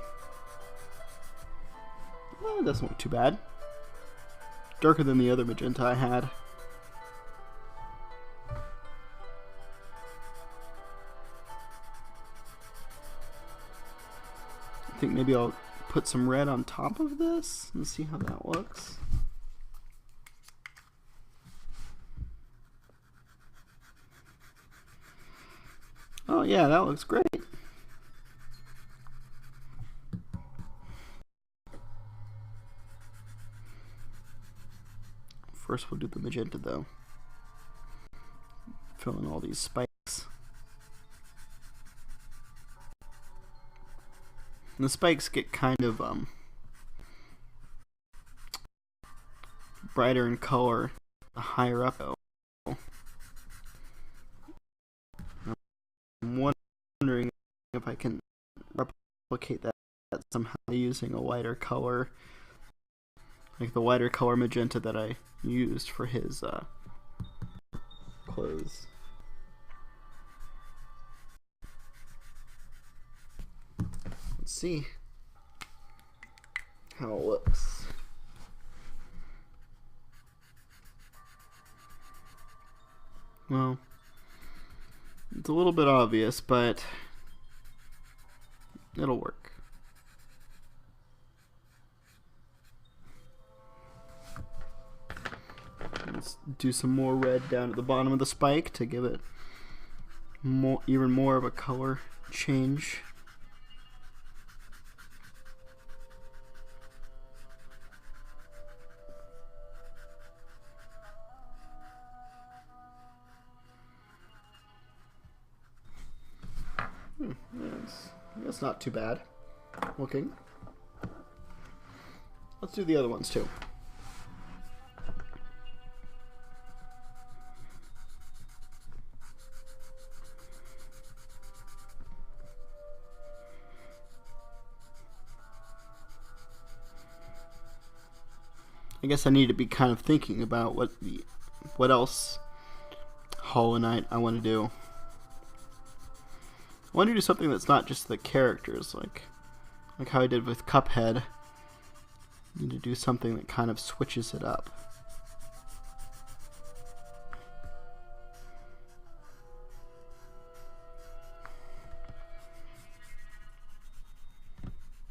Well, it doesn't look too bad. Darker than the other magenta I had. I think maybe I'll put some red on top of this and see how that looks. Oh yeah, that looks great. First we'll do the magenta though. Fill in all these spikes. And the spikes get kind of brighter in color the higher up I go. I'm wondering if I can replicate that somehow using a lighter color, like the lighter color magenta that I used for his clothes. Let's see how it looks. Well, it's a little bit obvious, but it'll work. Let's do some more red down at the bottom of the spike to give it even more of a color change. Yes, that's not too bad looking. Let's do the other ones too. I guess I need to be kind of thinking about what else Hollow Knight I want to do. I want to do something that's not just the characters, like how I did with Cuphead. I need to do something that kind of switches it up.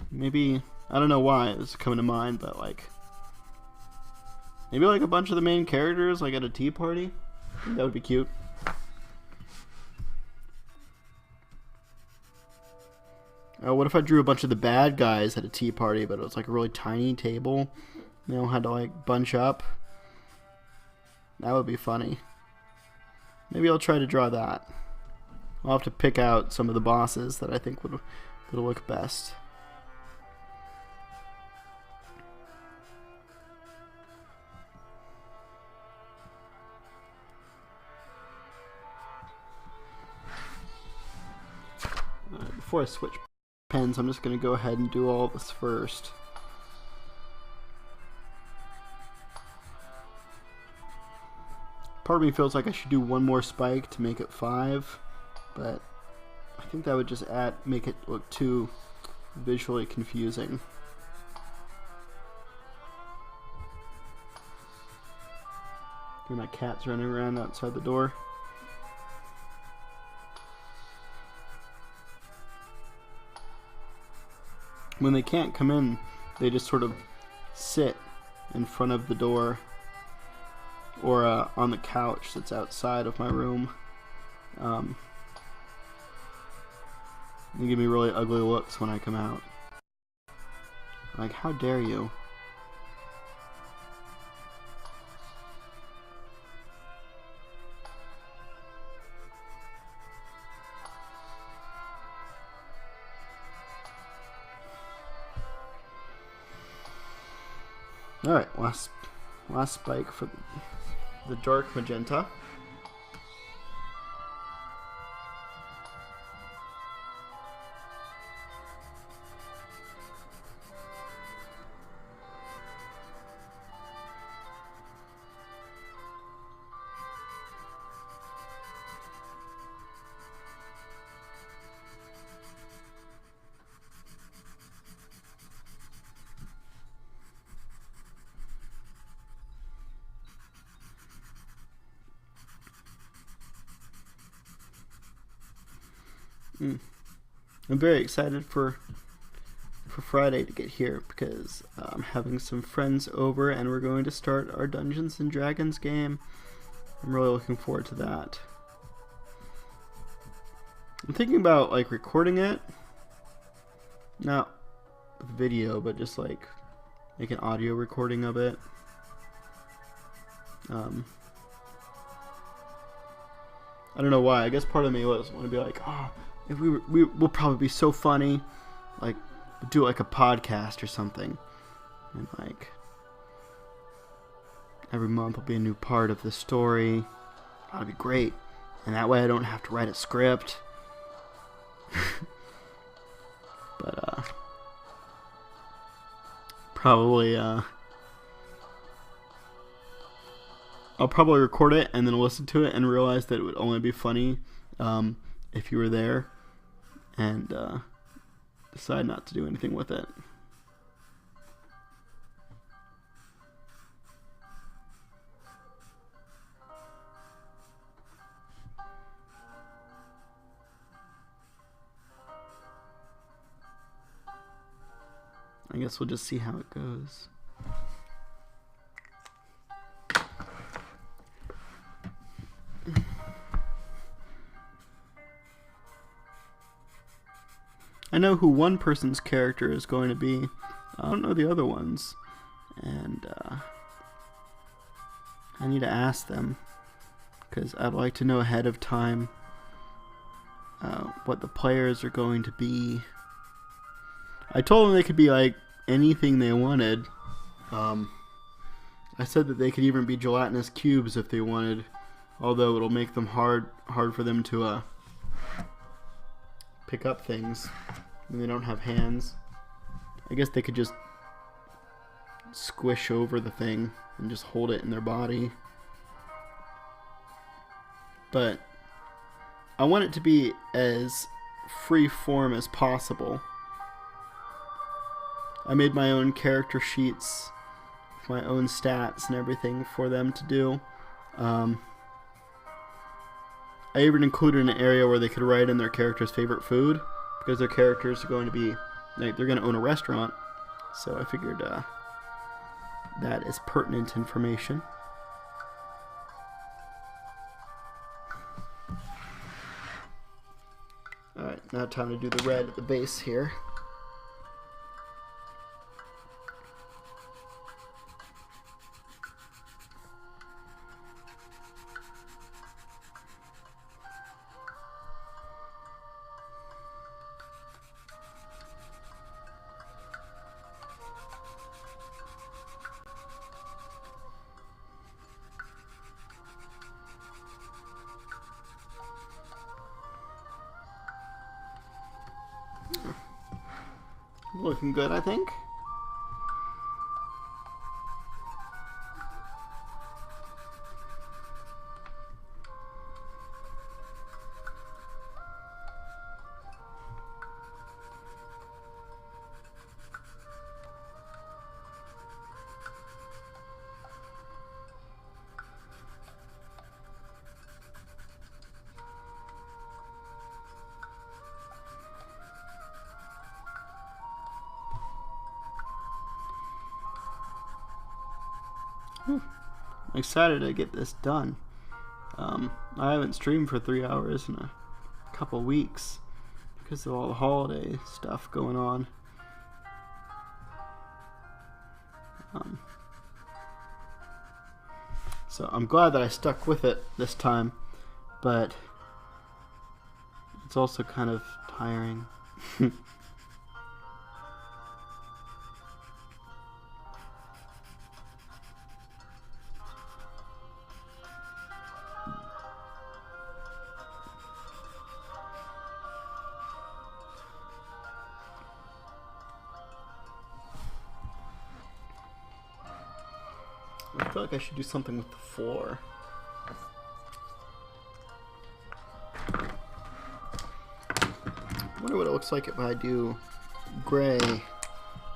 Maybe, I don't know why it's coming to mind, but like maybe like a bunch of the main characters like at a tea party. I think that would be cute. What if I drew a bunch of the bad guys at a tea party, but it was like a really tiny table? They all had to like bunch up. That would be funny. Maybe I'll try to draw that. I'll have to pick out some of the bosses that I think would look best. before I switch pens, I'm just going to go ahead and do all this first. Part of me feels like I should do one more spike to make it 5, but I think that would just make it look too visually confusing. Hear my cats running around outside the door. When they can't come in, they just sort of sit in front of the door or on the couch that's outside of my room. They give me really ugly looks when I come out. Like, how dare you? Alright, last spike for the dark magenta. I'm very excited for Friday to get here because I'm having some friends over and we're going to start our Dungeons and Dragons game. I'm really looking forward to that. I'm thinking about like recording it, not with video, but just like make an audio recording of it. I don't know why. I guess part of me want to be like, oh, if we'll probably be so funny, like do like a podcast or something, and like every month will be a new part of the story. That'd be great, and that way I don't have to write a script. But probably I'll probably record it and then listen to it and realize that it would only be funny if you were there, and decide not to do anything with it. I guess we'll just see how it goes. I know who one person's character is going to be. I don't know the other ones. And I need to ask them, because I'd like to know ahead of time what the players are going to be. I told them they could be like anything they wanted. I said that they could even be gelatinous cubes if they wanted, although it'll make them hard for them to pick up things when they don't have hands. I guess they could just squish over the thing and just hold it in their body. But I want it to be as free form as possible. I made my own character sheets, my own stats and everything for them to do. I even included an area where they could write in their character's favorite food, because their characters are going to be, like, they're going to own a restaurant. So I figured that is pertinent information. Alright, now time to do the red at the base here. Looking good, I think. I'm excited to get this done. I haven't streamed for 3 hours in a couple weeks because of all the holiday stuff going on. So I'm glad that I stuck with it this time, but it's also kind of tiring. I feel like I should do something with the floor. I wonder what it looks like if I do gray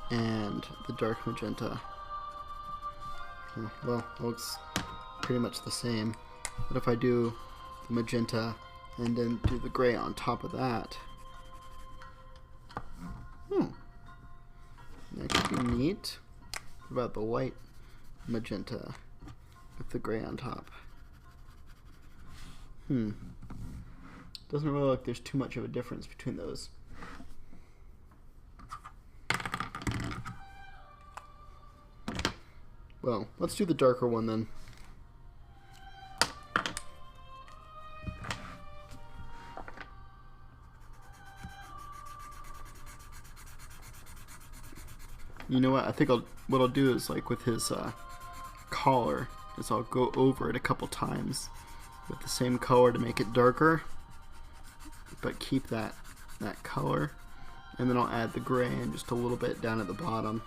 and the dark magenta. Well, it looks pretty much the same. But if I do the magenta and then do the gray on top of that, that could be neat. What about the white magenta with the gray on top? Doesn't really look like there's too much of a difference between those. Well, let's do the darker one then. You know what? I think what I'll do is, like with his collar, is I'll go over it a couple times with the same color to make it darker, but keep that color, and then I'll add the gray in just a little bit down at the bottom.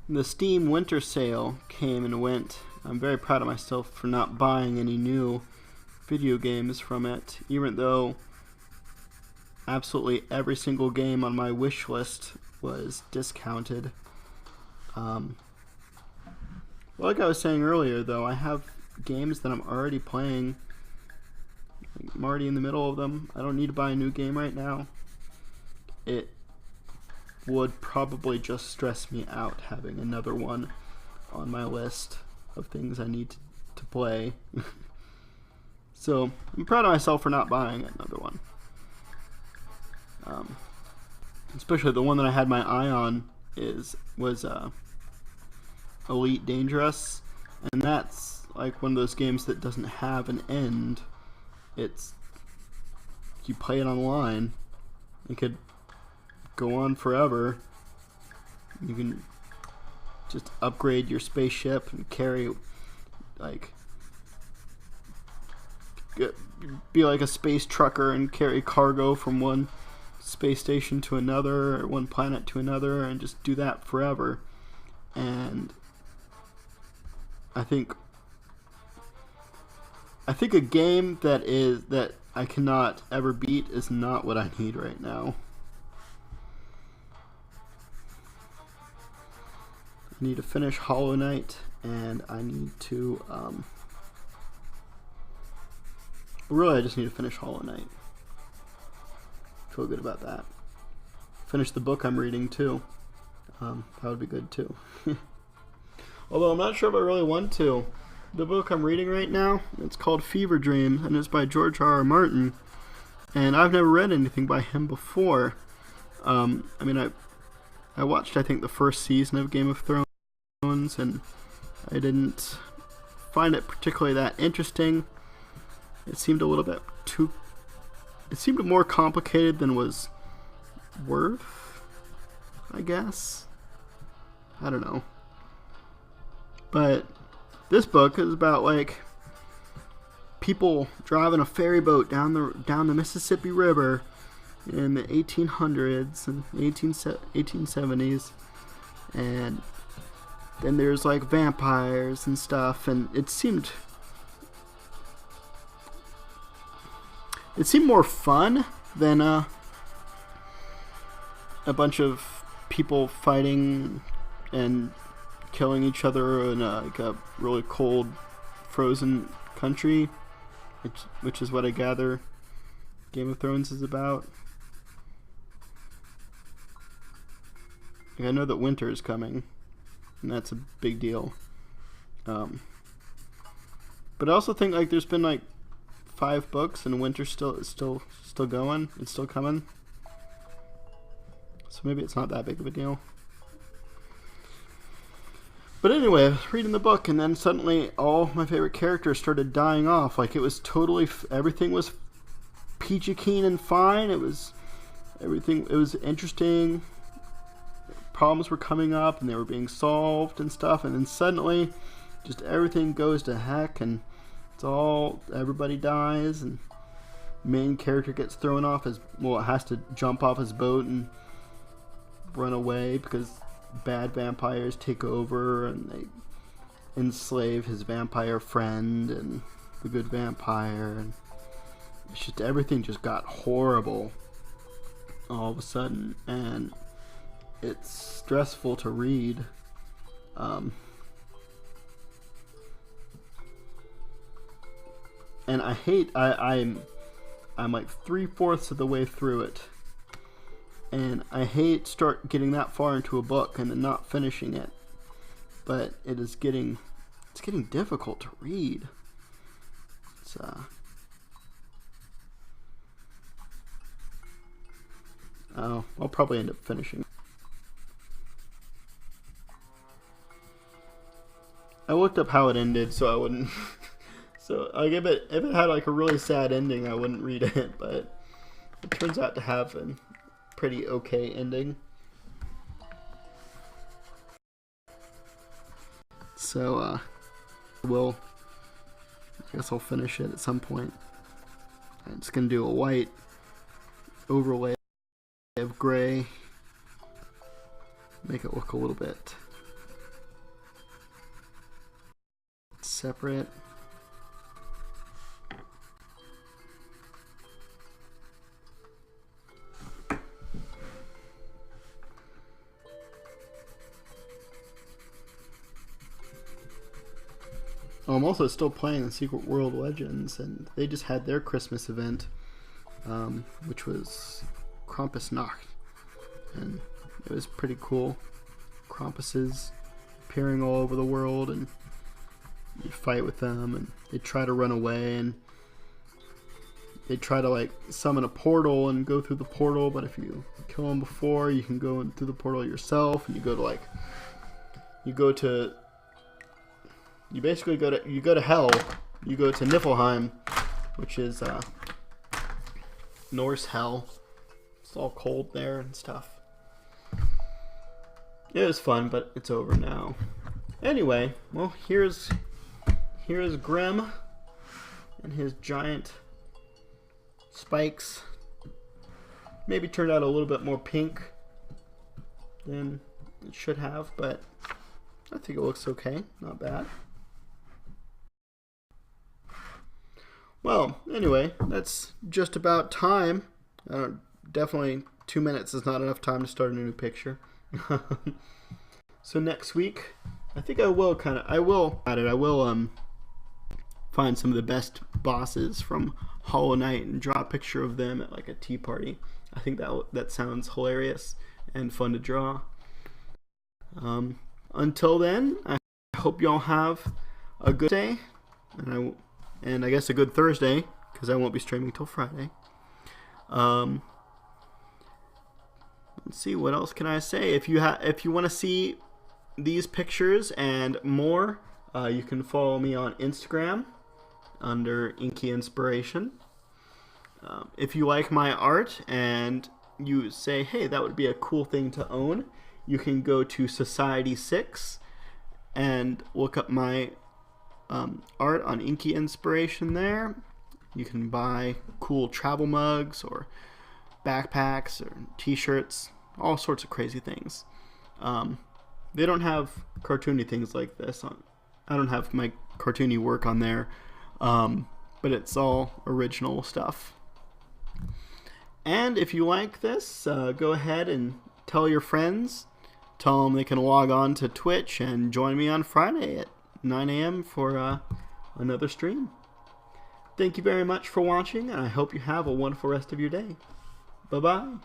The Steam winter sale came and went. I'm very proud of myself for not buying any new video games from it, even though absolutely every single game on my wish list was discounted. Like I was saying earlier, though, I have games that I'm already playing. I'm already in the middle of them. I don't need to buy a new game right now. It would probably just stress me out having another one on my list of things I need to play. So I'm proud of myself for not buying another one. Especially the one that I had my eye on was Elite Dangerous, and that's like one of those games that doesn't have an end. It's, you play it online, it could go on forever. You can just upgrade your spaceship and carry, like, be like a space trucker and carry cargo from one space station to another, or one planet to another, and just do that forever. And I think a game that I cannot ever beat is not what I need right now. I need to finish Hollow Knight, and I need to really I just need to finish Hollow Knight. Feel good about that. Finish the book I'm reading too. That would be good too. Although I'm not sure if I really want to. The book I'm reading right now, it's called Fever Dream, and it's by George R.R. Martin. And I've never read anything by him before. I mean, I watched, I think, the first season of Game of Thrones, and I didn't find it particularly that interesting. It seemed a little bit too... It seemed more complicated than was worth, I guess. I don't know. But this book is about, like, people driving a ferry boat down the Mississippi River in the 1800s and 1870s, and then there's like vampires and stuff, and it seemed more fun than a bunch of people fighting and killing each other in like a really cold, frozen country, which is what I gather Game of Thrones is about. Like, I know that winter is coming, and that's a big deal. But I also think like there's been like 5 books, and winter's still going. It's still coming. So maybe it's not that big of a deal. But anyway, I was reading the book, and then suddenly all my favorite characters started dying off. Like, it was totally, everything was peachy keen and fine. It was interesting. Problems were coming up, and they were being solved and stuff. And then suddenly, just everything goes to heck, and everybody dies, and main character gets thrown off it has to jump off his boat and run away because bad vampires take over, and they enslave his vampire friend and the good vampire, and it's just everything just got horrible all of a sudden, and it's stressful to read. And I'm like 3/4 of the way through it, and I hate start getting that far into a book and then not finishing it. But it's getting difficult to read. I'll probably end up finishing. I looked up how it ended, so I wouldn't. So like if it had like a really sad ending, I wouldn't read it. But it turns out to have a pretty okay ending. So I guess I'll finish it at some point. I'm just gonna do a white overlay of gray, make it look a little bit separate. Oh, I'm also still playing the Secret World Legends, and they just had their Christmas event, which was Krampusnacht, and it was pretty cool. Krampuses appearing all over the world, and you fight with them, and they try to run away, and they try to like summon a portal and go through the portal, but if you kill them before, you can go through the portal yourself, and you basically go to hell. You go to Niflheim, which is Norse hell. It's all cold there and stuff. It was fun, but it's over now. Anyway, well, here's Grimm and his giant spikes. Maybe turned out a little bit more pink than it should have, but I think it looks okay. Not bad. Well, anyway, that's just about time. Definitely 2 minutes is not enough time to start a new picture. So next week, I think I will find some of the best bosses from Hollow Knight and draw a picture of them at like a tea party. I think that sounds hilarious and fun to draw. Until then, I hope y'all have a good day, and I guess a good Thursday, because I won't be streaming till Friday. Let's see, what else can I say? If you want to see these pictures and more, you can follow me on Instagram under Inky Inspiration. If you like my art and you say, hey, that would be a cool thing to own, you can go to Society 6 and look up my art on Inky Inspiration there. You can buy cool travel mugs or backpacks or t-shirts, all sorts of crazy things. They don't have cartoony things like this. I don't have my cartoony work on there, but it's all original stuff. And if you like this, go ahead and tell your friends. Tell them they can log on to Twitch and join me on Friday at 9 a.m. for another stream. Thank you very much for watching, and I hope you have a wonderful rest of your day. Bye-bye.